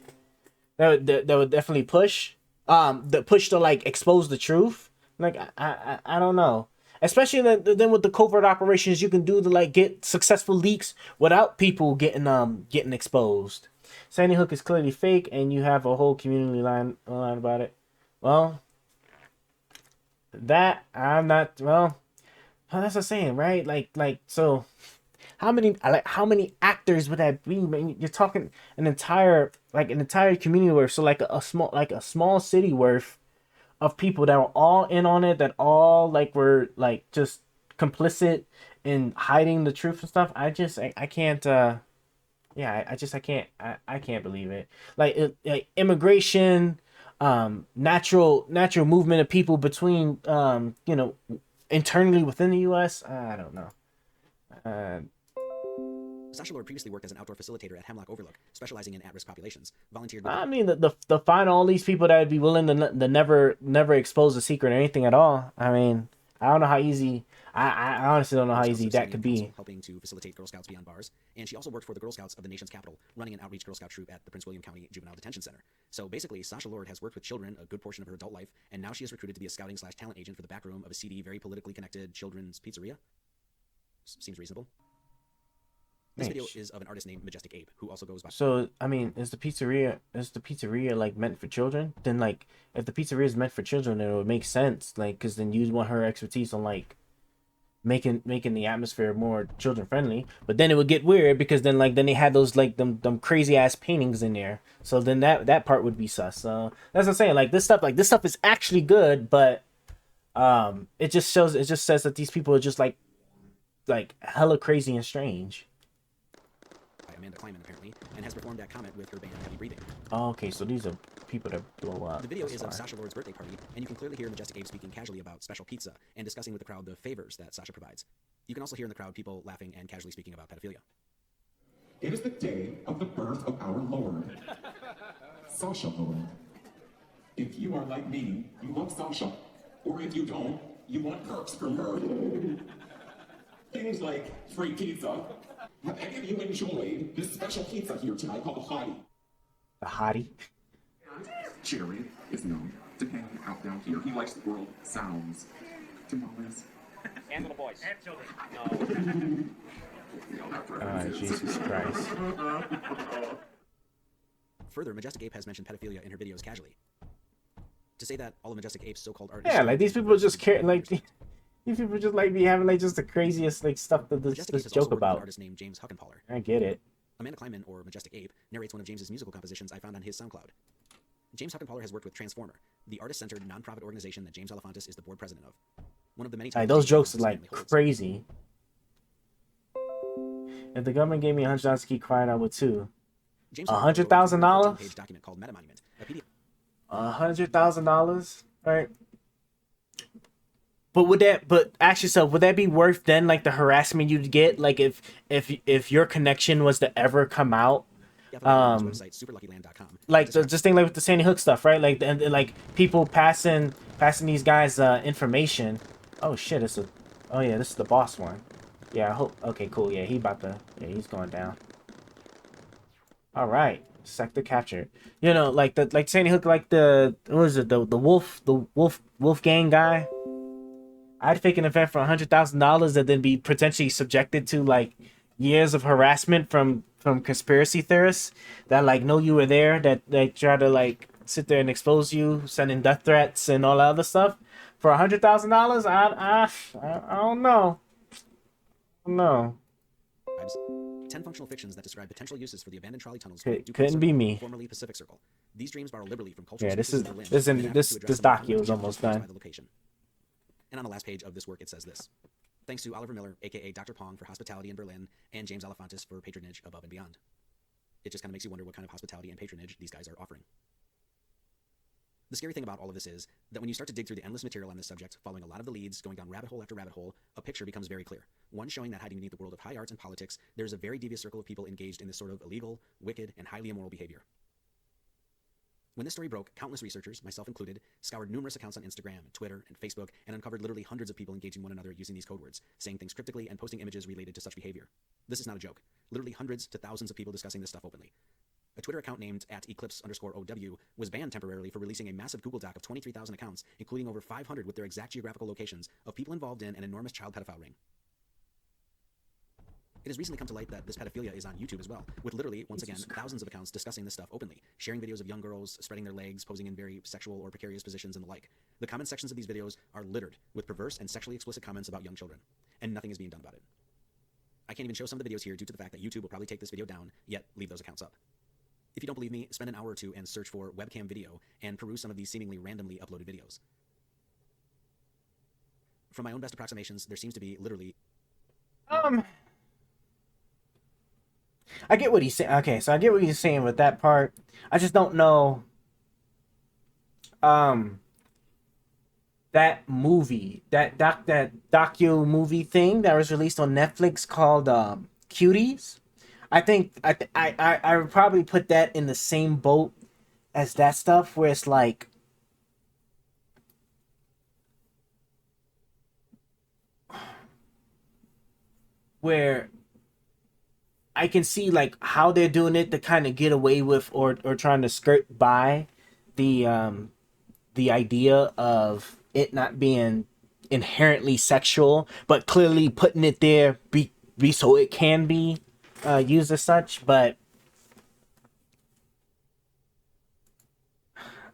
that would definitely push, the push to like expose the truth. Like, I don't know. Especially then with the covert operations you can do to like get successful leaks without people getting exposed. Sandy Hook is clearly fake, and you have a whole community line about it. Well, that I'm not. Well, that's the saying, right? Like so. How many actors would that be? Man, you're talking an entire community worth. So like a small city worth of people that were all in on it, that all like were like just complicit in hiding the truth and stuff. I can't I can't believe it. Like immigration, natural movement of people between internally within the US. I don't know. Sasha Lord previously worked as an outdoor facilitator at Hemlock Overlook, specializing in at-risk populations. Volunteered with... I mean, the find all these people that would be willing to never expose a secret or anything at all. I mean, I don't know how easy. I honestly don't know how easy that could be. Helping to facilitate Girl Scouts beyond bars, and she also worked for the Girl Scouts of the nation's capital, running an outreach Girl Scout troop at the Prince William County Juvenile Detention Center. So basically, Sasha Lord has worked with children a good portion of her adult life, and now she is recruited to be a scouting/talent agent for the back room of a seedy, very politically connected children's pizzeria. Seems reasonable. This video is of an artist named Majestic Ape, who also goes by... So, I mean, is the pizzeria like meant for children? Then, like, if the pizzeria is meant for children, then it would make sense, like, because then you'd want her expertise on like making the atmosphere more children friendly. But then it would get weird because then they had those like them crazy ass paintings in there. So then that part would be sus. So that's what I'm saying. Like this stuff is actually good, but it just says that these people are just like hella crazy and strange. Amanda Kleinman, apparently, and has performed at Comet with her band Heavy Breathing. Oh, okay, so these are people that blow up. The video is of Sasha Lord's birthday party, and you can clearly hear Majestic Ape speaking casually about special pizza and discussing with the crowd the favors that Sasha provides. You can also hear in the crowd people laughing and casually speaking about pedophilia. It is the day of the birth of our Lord, Sasha Lord. If you are like me, you love Sasha, or if you don't, you want perks from her. Things like free pizza. Have any of you enjoyed this special pizza here tonight called the Hottie? The Hottie? Jerry is known to hang out down here. He likes the world sounds. Tamales. And little boys. And children. Jesus Christ. Further, Majestic Ape has mentioned pedophilia in her videos casually. To say that all of Majestic Ape's so-called art... Yeah, like these people just care, like... These people just like be having like just the craziest like stuff to this joke about. An artist named James Huckenpaller. I get it. Amanda Kleinman, or Majestic Ape, narrates one of James's musical compositions I found on his SoundCloud. James Huckenpaller has worked with Transformer, the artist-centered nonprofit organization that James Alefantis is the board president of. One of the many times those jokes are like crazy. If the government gave me $100 to keep quiet, I would too. $100,000? Document called Meta Monument. $100,000, right? But would that be worth then like the harassment you'd get, like if your connection was to ever come out? Like just think like with the Sandy Hook stuff, right? Like and like people passing these guys information. Oh shit, this is the boss one. Yeah, I hope. Okay, cool. Yeah, he's going down. All right, sector captured. You know, like Sandy Hook, like the wolf gang guy. I'd fake an event for $100,000 and then be potentially subjected to like years of harassment from conspiracy theorists that like know you were there, that they try to like sit there and expose you, sending death threats and all that other stuff for $100,000. I don't know. No. 10 functional fictions that describe potential uses for the abandoned trolley tunnels. Couldn't be me. Formerly Pacific Circle. These dreams borrow liberally from cultural this docu is almost done. And on the last page of this work, it says this. Thanks to Oliver Miller, a.k.a. Dr. Pong, for hospitality in Berlin, and James Alefantis for patronage above and beyond. It just kind of makes you wonder what kind of hospitality and patronage these guys are offering. The scary thing about all of this is that when you start to dig through the endless material on this subject, following a lot of the leads, going down rabbit hole after rabbit hole, a picture becomes very clear. One showing that hiding beneath the world of high arts and politics, there's a very devious circle of people engaged in this sort of illegal, wicked, and highly immoral behavior. When this story broke, countless researchers, myself included, scoured numerous accounts on Instagram, Twitter, and Facebook, and uncovered literally hundreds of people engaging one another using these code words, saying things cryptically and posting images related to such behavior. This is not a joke. Literally hundreds to thousands of people discussing this stuff openly. A Twitter account named @eclipse_OW was banned temporarily for releasing a massive Google Doc of 23,000 accounts, including over 500 with their exact geographical locations of people involved in an enormous child pedophile ring. It has recently come to light that this pedophilia is on YouTube as well, with literally, once again, thousands of accounts discussing this stuff openly, sharing videos of young girls spreading their legs, posing in very sexual or precarious positions, and the like. The comment sections of these videos are littered with perverse and sexually explicit comments about young children, and nothing is being done about it. I can't even show some of the videos here due to the fact that YouTube will probably take this video down, yet leave those accounts up. If you don't believe me, spend an hour or two and search for webcam video and peruse some of these seemingly randomly uploaded videos. From my own best approximations, there seems to be literally... I get what he's saying. Okay, so I get what he's saying with that part. I just don't know. That movie, that docu movie thing that was released on Netflix called Cuties. I think I would probably put that in the same boat as that stuff, where it's like, where I can see like how they're doing it to kind of get away with or trying to skirt by the idea of it not being inherently sexual, but clearly putting it there be so it can be used as such. But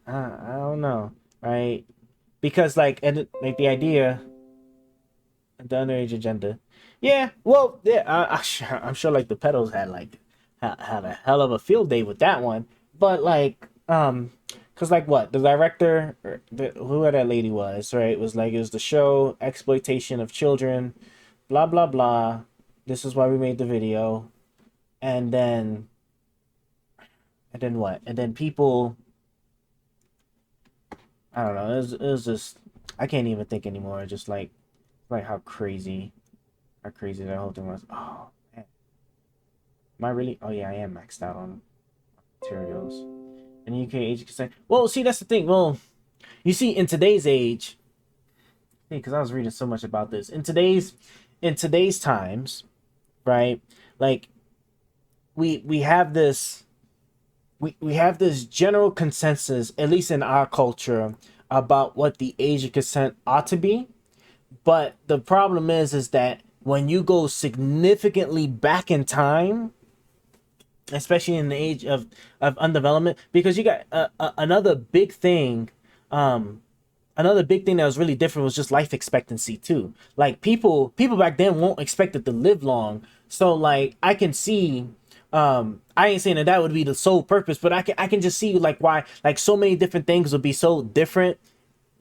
I don't know, right? Because like the idea, the underage agenda. Yeah, well, yeah, I'm sure like the pedals had a hell of a field day with that one. But like, cause like what the director, who that lady was, right? It was the show exploitation of children, blah blah blah. This is why we made the video, and then what? And then people, I don't know. It was just, I can't even think anymore. Just like how crazy that whole thing was. Oh man, am I really? Oh yeah, I am maxed out on materials. And UK age consent. Well, see, that's the thing. Well, you see, in today's age, because I was reading so much about this. In today's times, right? Like, we have this. We have this general consensus, at least in our culture, about what the age of consent ought to be. But the problem is that when you go significantly back in time, especially in the age of undevelopment, because you got another big thing that was really different was just life expectancy too. Like people back then won't expect it to live long. So like I can see, I ain't saying that would be the sole purpose, but I can just see like why like so many different things would be so different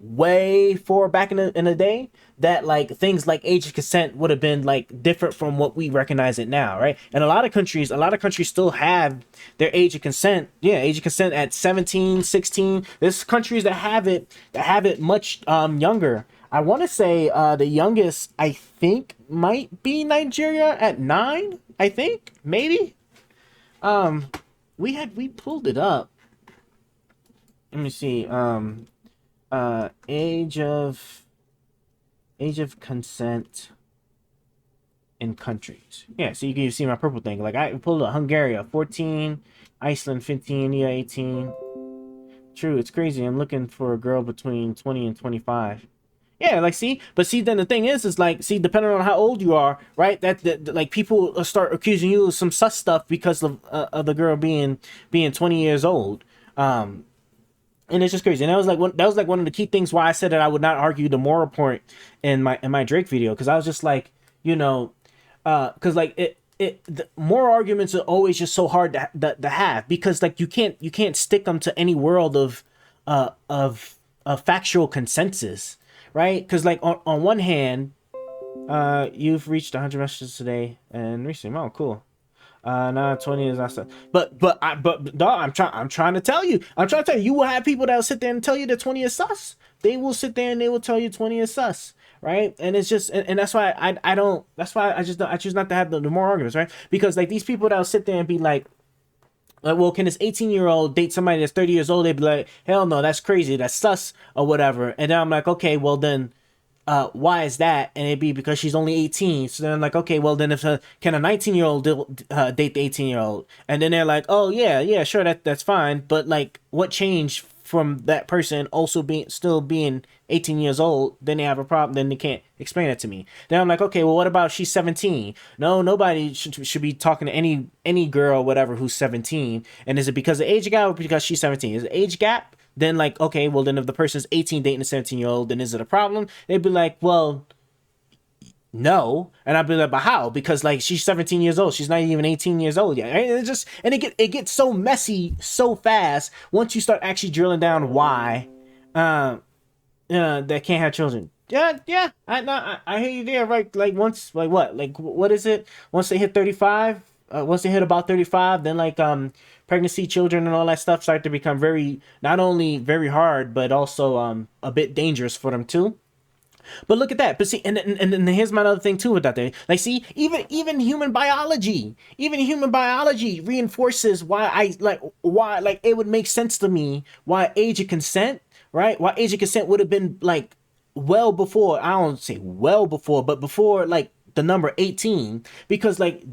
way for back in the day, that like things like age of consent would have been like different from what we recognize it now, right? And a lot of countries still have their age of consent at 17, 16. There's countries that have it much younger. I want to say the youngest I think might be Nigeria at 9. I think maybe. We pulled it up. Let me see. Age of consent in countries. Yeah, so you can see my purple thing. Like I pulled up Hungary 14, Iceland 15, yeah 18. True, it's crazy. I'm looking for a girl between 20 and 25. Yeah, like then the thing is like depending on how old you are, right? That like people start accusing you of some sus stuff because of the girl being 20 years old. And it's just crazy. And that was like one of the key things why I said that I would not argue the moral point in my Drake video, because I was just like, because like the moral arguments are always just so hard to have, because like you can't stick them to any world of factual consensus, right? Because like on one hand, you've reached 100 messages today and recently. Oh, cool. Nah, 20 is not. But dog, I'm trying to tell you. You will have people that will sit there and tell you that 20 is sus. They will sit there and they will tell you 20 is sus, right? And it's just, and that's why I don't. That's why I just don't, I choose not to have the more arguments, right? Because like these people that will sit there and be like, well, can this 18-year-old date somebody that's 30 years old? They'd be like, hell no, that's crazy, that's sus or whatever. And then I'm like, okay, well then, why is that? And it'd be because she's only 18. So then I'm like, okay, well then if can a 19-year-old date the 18-year-old? And then they're like, oh yeah, sure, that's fine. But like, what changed from that person also being 18 years old? Then they have a problem. Then they can't explain it to me. Then I'm like, okay, well, what about she's 17? No, nobody should be talking to any girl or whatever who's 17. And is it because of age gap or because she's 17? Is it age gap? Then like, okay, well then if the person's 18 dating a 17-year-old, then is it a problem? They'd be like, well, no. And I'd be like, but how? Because like she's 17 years old, she's not even 18 years old yet. Right? And it gets so messy so fast once you start actually drilling down why they can't have children. Yeah, I hear you there, right? Like once, like what is it? Once they hit 35, once they hit about 35, then like pregnancy, children, and all that stuff start to become not only very hard, but also a bit dangerous for them too. But look at that. But see, and here's my other thing too with that thing. Like, see, even human biology reinforces why it would make sense to me why age of consent, right? Why age of consent would have been like well before. I don't say well before, but before like the number 18, because like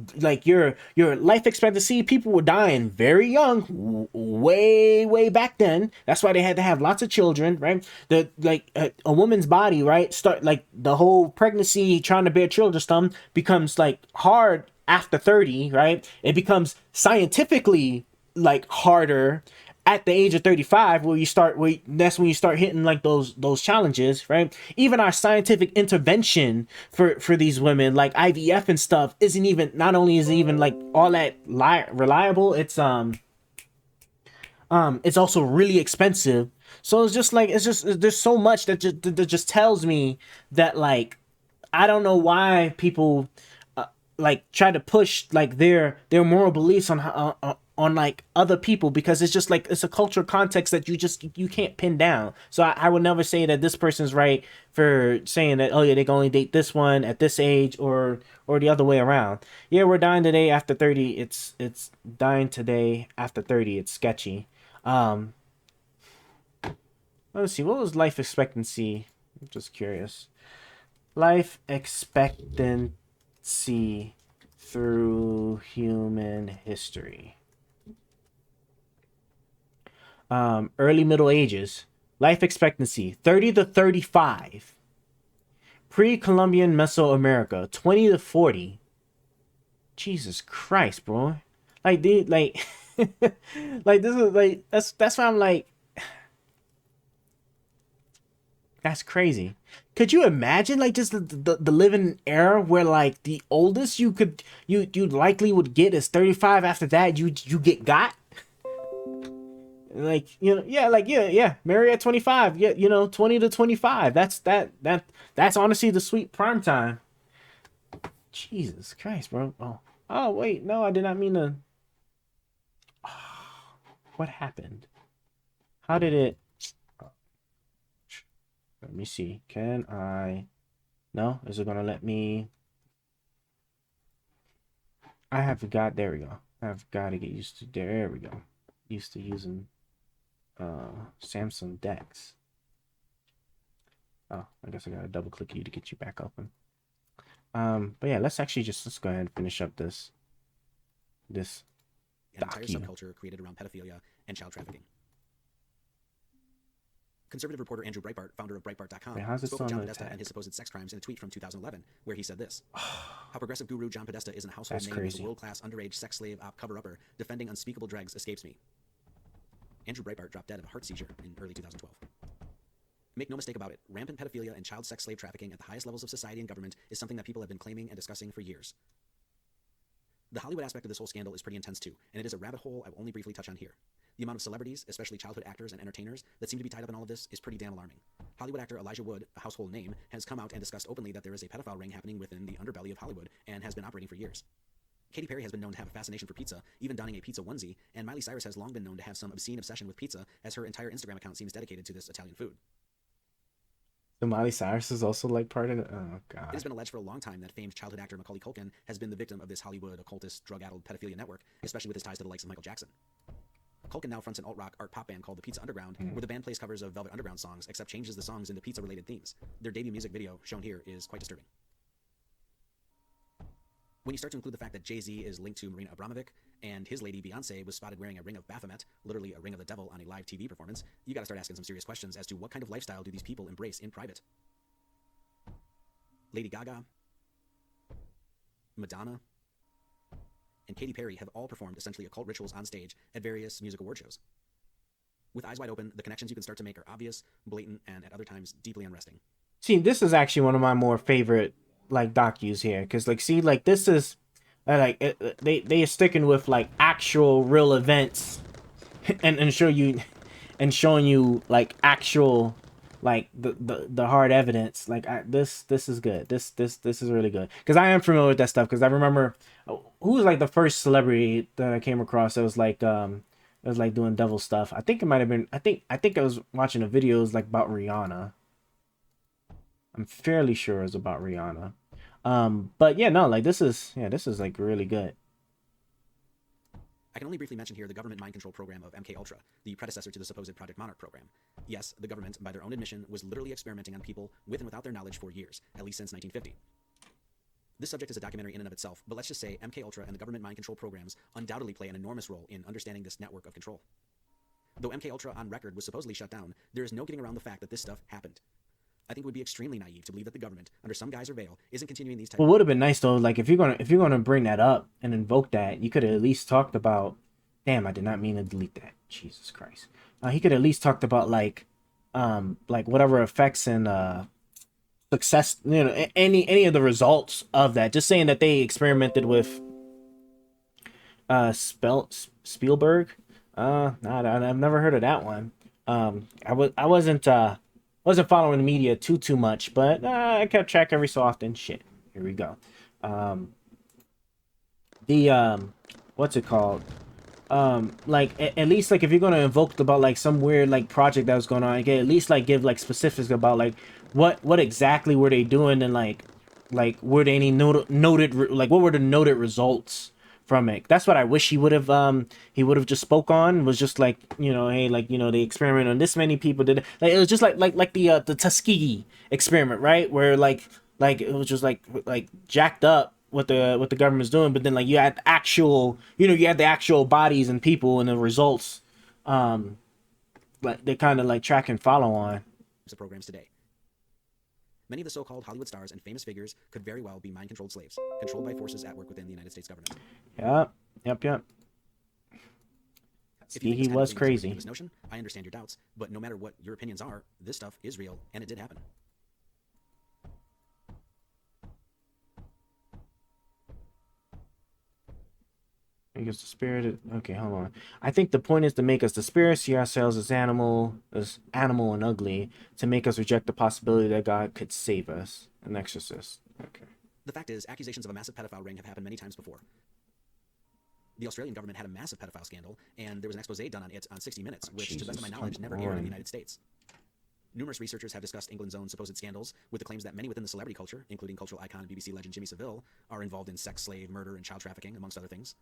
your life expectancy, people were dying very young way back then. That's why they had to have lots of children, right? A woman's body, right, start like the whole pregnancy, trying to bear children stuff becomes like hard after 30, right? It becomes scientifically like harder at the age of 35, that's when you start hitting like those challenges, right? Even our scientific intervention for these women, like IVF and stuff, not only is it even like all that reliable, it's also really expensive. So there's so much that just tells me that like I don't know why people like try to push like their moral beliefs on like other people, because it's just like it's a cultural context that you can't pin down. So I would never say that this person's right for saying that, oh yeah, they can only date this one at this age or the other way around. Yeah, we're dying today after 30. It's dying today after 30. It's sketchy. Let's see, what was life expectancy? I'm just curious. Life expectancy through human history. Early Middle Ages, life expectancy 30 to 35. Pre-Columbian Mesoamerica 20 to 40. Jesus Christ, bro! Like, dude, like, like this is like that's why I'm like, that's crazy. Could you imagine like just the living era where like the oldest you likely would get is 35? After that, you get got. Like, you know, yeah, marry at 25, yeah, 20 to 25. That's honestly the sweet prime time. Jesus Christ, bro. Oh wait, no, I did not mean to. What happened? How did it? Let me see. Can I? No, is it gonna let me? There we go. I've got to get used to. There we go. Used to using Samsung Dex. Oh, I guess I gotta double click you to get you back open. But yeah, let's go ahead and finish up this an entire subculture created around pedophilia and child trafficking. Conservative reporter Andrew Breitbart, founder of Breitbart.com, spoke of John Podesta and his supposed sex crimes in a tweet from 2011, where he said this: "How progressive guru John Podesta isn't a household name as a world-class underage sex slave cover-upper defending unspeakable dregs escapes me." Andrew Breitbart dropped dead of a heart seizure in early 2012. Make no mistake about it, rampant pedophilia and child sex slave trafficking at the highest levels of society and government is something that people have been claiming and discussing for years. The Hollywood aspect of this whole scandal is pretty intense too, and it is a rabbit hole I will only briefly touch on here. The amount of celebrities, especially childhood actors and entertainers, that seem to be tied up in all of this is pretty damn alarming. Hollywood actor Elijah Wood, a household name, has come out and discussed openly that there is a pedophile ring happening within the underbelly of Hollywood and has been operating for years. Katy Perry has been known to have a fascination for pizza, even donning a pizza onesie, and Miley Cyrus has long been known to have some obscene obsession with pizza, as her entire Instagram account seems dedicated to this Italian food. So Miley Cyrus is also like part of it. Oh It god. has been alleged for a long time that famed childhood actor Macaulay Culkin has been the victim of this Hollywood occultist, drug-addled pedophilia network, especially with his ties to the likes of Michael Jackson. Culkin now fronts an alt-rock art pop band called the Pizza Underground, where the band plays covers of Velvet Underground songs, except changes the songs into pizza-related themes. Their debut music video, shown here, is quite disturbing. When you start to include the fact that Jay-Z is linked to Marina Abramovic, and his lady Beyonce was spotted wearing a ring of Baphomet, literally a ring of the devil, on a live TV performance, you gotta start asking some serious questions as to what kind of lifestyle do these people embrace in private. Lady Gaga, Madonna, and Katy Perry have all performed essentially occult rituals on stage at various music award shows. With eyes wide open, the connections you can start to make are obvious, blatant, and at other times deeply unresting. See, this is actually one of my more favorite like docus here, because like, see, like this is they are sticking with like actual real events, and showing you like actual like the hard evidence. Like this is good. This is really good, because I am familiar with that stuff, because I remember who was like the first celebrity that I came across that was like doing devil stuff. I think it might have been, I think I was watching a video, it was like about Rihanna. I'm fairly sure it's about Rihanna. But yeah, no, like this is like really good. I can only briefly mention here the government mind control program of MKUltra, the predecessor to the supposed Project Monarch program. Yes, the government, by their own admission, was literally experimenting on people with and without their knowledge for years, at least since 1950. This subject is a documentary in and of itself, but let's just say MKUltra and the government mind control programs undoubtedly play an enormous role in understanding this network of control. Though MKUltra on record was supposedly shut down, there is no getting around the fact that this stuff happened. I think it would be extremely naive to believe that the government, under some guise or veil, isn't continuing these types. Well, would have been nice though, like if you're gonna bring that up and invoke that, you could have at least talked about. Damn, I did not mean to delete that. Jesus Christ. He could at least talked about like whatever effects and success, you know, any of the results of that. Just saying that they experimented with Spielberg. I've never heard of that one. I wasn't following the media too much, but I kept track every so often. Shit, here we go. What's it called? Like at least like if you're gonna invoke about like some weird like project that was going on, at least like give like specifics about like what exactly were they doing, and like were there any noted like what were the noted results from it. That's what I wish he would have just spoke on, was just like, you know, hey, like, you know, they experiment on this many people, did it, like it was just like the Tuskegee experiment, right, where like it was just like jacked up what the government's doing, but then like you had the actual bodies and people and the results, like they kind of like track and follow on programs today. Many of the so-called Hollywood stars and famous figures could very well be mind-controlled slaves, controlled by forces at work within the United States government. Yep. If you think He this was kind of thing is crazy. a ridiculous notion, I understand your doubts, but no matter what your opinions are, this stuff is real, and it did happen. Make us the spirit. Okay, hold on. I think the point is to make us the spirit, see ourselves as animal and ugly, to make us reject the possibility that God could save us. An exorcist. Okay. The fact is, accusations of a massive pedophile ring have happened many times before. The Australian government had a massive pedophile scandal, and there was an expose done on it on 60 Minutes, which, to the best of my knowledge, never aired in the United States. Numerous researchers have discussed England's own supposed scandals, with the claims that many within the celebrity culture, including cultural icon and BBC legend Jimmy Savile, are involved in sex, slave, murder, and child trafficking, amongst other things.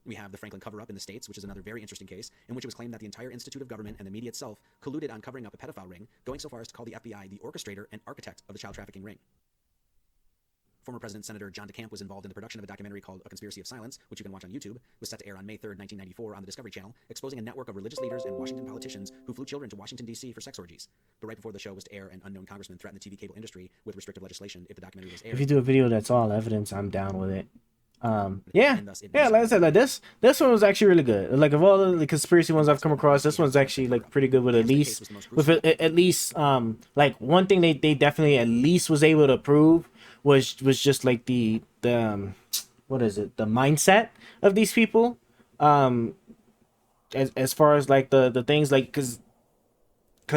We have the Franklin cover-up in the States, which is another very interesting case, in which it was claimed that the entire Institute of Government and the media itself colluded on covering up a pedophile ring, going so far as to call the FBI the orchestrator and architect of the child trafficking ring. Former President Senator John DeCamp was involved in the production of a documentary called A Conspiracy of Silence, which you can watch on YouTube, was set to air on May 3rd, 1994 on the Discovery Channel, exposing a network of religious leaders and Washington politicians who flew children to Washington, D.C. for sex orgies. But right before the show was to air, an unknown congressman threatened the TV cable industry with restrictive legislation if the documentary was aired. If you do a video that's all evidence, I'm down with it. Yeah, like I said, like this one was actually really good. Like of all the conspiracy ones I've come across, this one's actually like pretty good with at least like one thing they definitely at least was able to prove was just like the what is it, the mindset of these people, as far as like the things, like because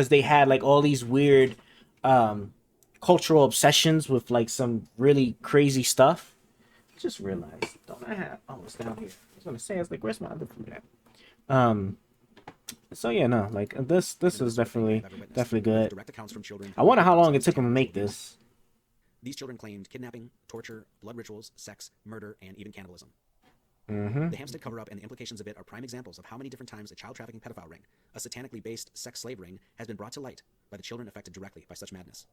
they had like all these weird cultural obsessions with like some really crazy stuff. just realized, don't I have? Oh, it's down here. I was gonna say, it's like, where's my other food at? So yeah, no, like this is definitely good. Direct accounts from children. I wonder how long it took them to make this. These children claimed kidnapping, torture, blood rituals, sex, murder, and even cannibalism. Mm-hmm. The Hampstead cover-up and the implications of it are prime examples of how many different times a child trafficking pedophile ring, a satanically based sex slave ring, has been brought to light by the children affected directly by such madness.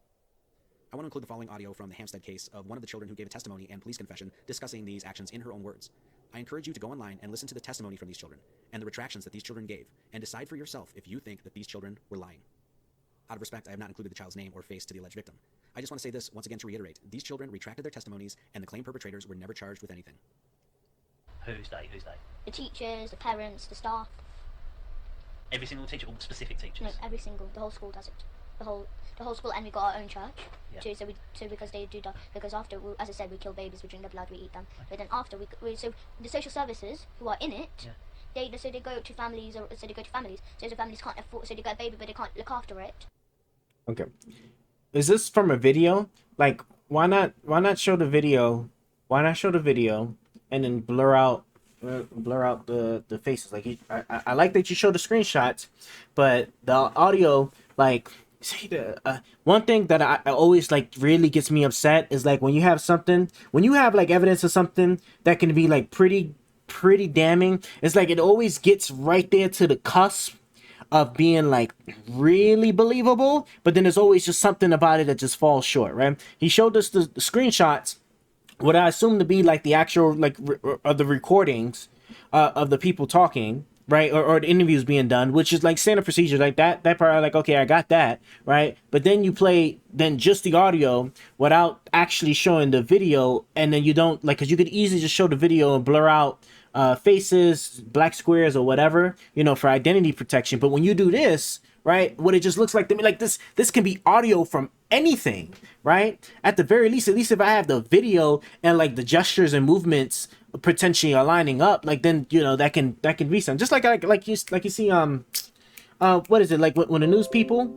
I want to include the following audio from the Hampstead case of one of the children who gave a testimony and police confession discussing these actions in her own words. I encourage you to go online and listen to the testimony from these children and the retractions that these children gave, and decide for yourself if you think that these children were lying. Out of respect, I have not included the child's name or face to the alleged victim. I just want to say this once again to reiterate. These children retracted their testimonies, and the claimed perpetrators were never charged with anything. Who's they? The teachers, the parents, the staff. Every single teacher, or specific teachers? No, every single. The whole school does it. The whole school, and we got our own church too. So because they do that, because after, as I said, we kill babies, we drink their blood, we eat them. Okay. But then after so the social services who are in it, they go to families, so the families can't afford, so they get a baby but they can't look after it. Okay, is this from a video? Like, why not show the video? Why not show the video and then blur out the faces? Like, I like that you show the screenshots, but the audio, like, see, the one thing that I always, like, really gets me upset is, like, when you have like evidence of something that can be, like, pretty damning, it's like it always gets right there to the cusp of being, like, really believable, but then there's always just something about it that just falls short, right? He showed us the screenshots, what I assume to be, like, the actual, like, of the recordings of the people talking, right? Or the interviews being done, which is, like, standard procedure. Like, that part, I'm like, okay, I got that, right? But then you play just the audio without actually showing the video, and then you don't, like, because you could easily just show the video and blur out faces, black squares, or whatever, you know, for identity protection. But when you do this, right, what it just looks like to me, like, this can be audio from anything, right? At the very least, at least if I have the video and, like, the gestures and movements potentially are lining up, like, then, you know, that can be something. Just like you see what is it, like, when the news people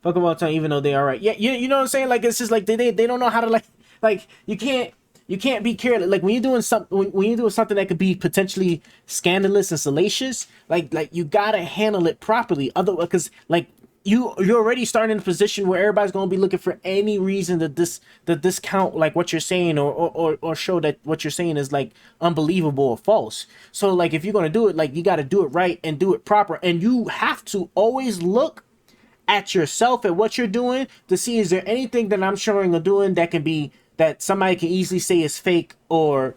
fuck about time, even though they are right. Yeah, you know what I'm saying? Like, it's just like they don't know how to, like you can't be careless. Like, when you're doing something that could be potentially scandalous and salacious, like you gotta handle it properly. Otherwise, because, like, you're already starting in a position where everybody's gonna be looking for any reason that discount, like, what you're saying, or show that what you're saying is, like, unbelievable or false. So, like, if you're gonna do it, like, you gotta do it right and do it proper, and you have to always look at yourself, at what you're doing, to see, is there anything that I'm showing or doing that somebody can easily say is fake or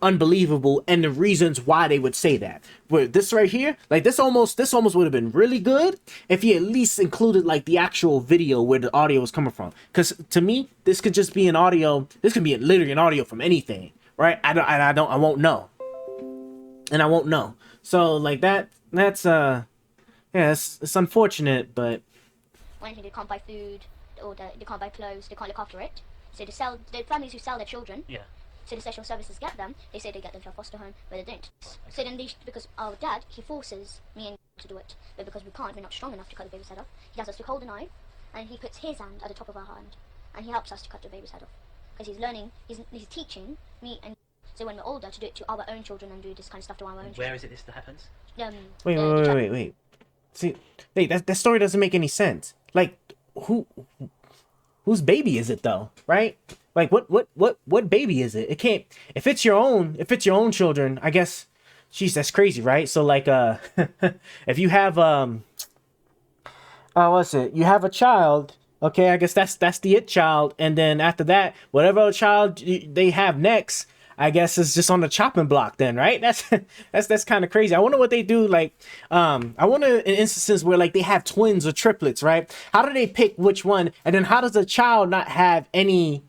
unbelievable, and the reasons why they would say that. But this right here, like, this almost would have been really good if you at least included, like, the actual video where the audio was coming from. Because to me, this could just be an audio. This could be literally an audio from anything, right? I won't know, and I won't know. So, like, that's it's unfortunate, but When they can't buy food, or they can't buy clothes, they can't look after it. So the families who sell their children, so the social services get them, they say they get them to a foster home, but they don't. So then because our dad, he forces me and to do it, but because we can't, we're not strong enough to cut the baby's head off, he has us to hold a knife, and he puts his hand at the top of our hand, and he helps us to cut the baby's head off. Because he's learning, he's teaching me, and so when we're older, to do it to our own children and do this kind of stuff to our own children. Where is it this that happens? Wait. See, hey, that story doesn't make any sense. Like, whose baby is it though, right? Like, what baby is it? It can't, if it's your own children, I guess. Jeez, that's crazy, right? So, like, if you have what's it? You have a child, okay? I guess that's the it child, and then after that, whatever other child they have next, I guess it's just on the chopping block then, right? That's kind of crazy. I wonder what they do, like, I wonder in instances where, like, they have twins or triplets, right? How do they pick which one? And then how does the child not have any,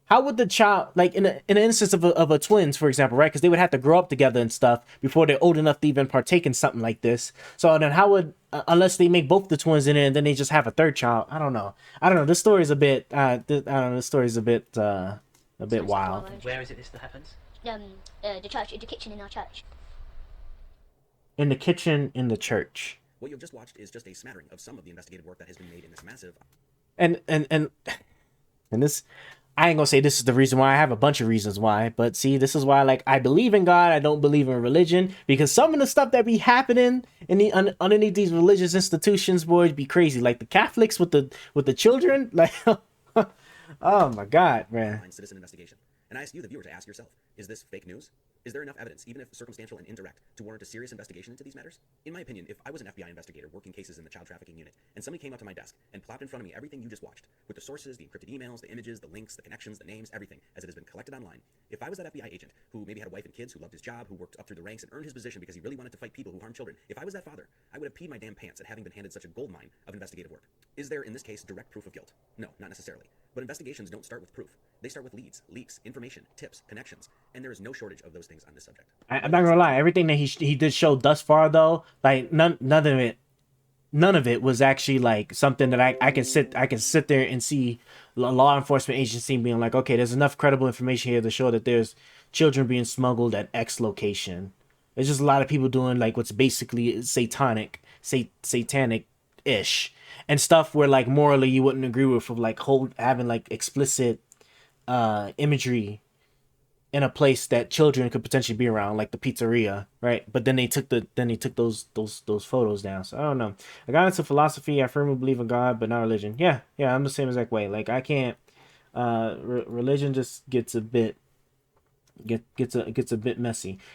how would the child, like, in an instance of a twins, for example, right? Because they would have to grow up together and stuff before they're old enough to even partake in something like this. So then how would, unless they make both the twins in it and then they just have a third child? I don't know. This story's a bit, this story's a bit wild. Where is it this that happens? The church, in the kitchen in our church. In the kitchen in the church. What you've just watched is just a smattering of some of the investigative work that has been made in this massive... And this, I ain't gonna say this is the reason why. I have a bunch of reasons why, but see, this is why, like, I believe in God. I don't believe in religion, because some of the stuff that be happening in the underneath these religious institutions, boys, be crazy. Like the Catholics with the children, like, oh my God, man. Citizen investigation. And I ask you, the viewer, to ask yourself: is this fake news? Is there enough evidence, even if circumstantial and indirect, to warrant a serious investigation into these matters? In my opinion, if I was an FBI investigator working cases in the child trafficking unit, and somebody came up to my desk and plopped in front of me everything you just watched, with the sources, the encrypted emails, the images, the links, the connections, the names, everything, as it has been collected online, if I was that FBI agent who maybe had a wife and kids, who loved his job, who worked up through the ranks and earned his position because he really wanted to fight people who harm children, if I was that father, I would have peed my damn pants at having been handed such a goldmine of investigative work. Is there, in this case, direct proof of guilt? No, not necessarily. But investigations don't start with proof. They start with leads, leaks, information, tips, connections, and there is no shortage of those things on this subject. I'm not gonna lie. Everything that he did show thus far, though, like none of it was actually like something that I can sit there and see a law enforcement agency being like, okay, there's enough credible information here to show that there's children being smuggled at X location. There's just a lot of people doing like what's basically satanic ish and stuff where like morally you wouldn't agree with, of like having like explicit imagery in a place that children could potentially be around, like the pizzeria, right? But then they took those photos down. So I don't know. I got into philosophy. I firmly believe in God, but not religion. Yeah, I'm the same exact way. Like I can't. Religion just gets a bit messy.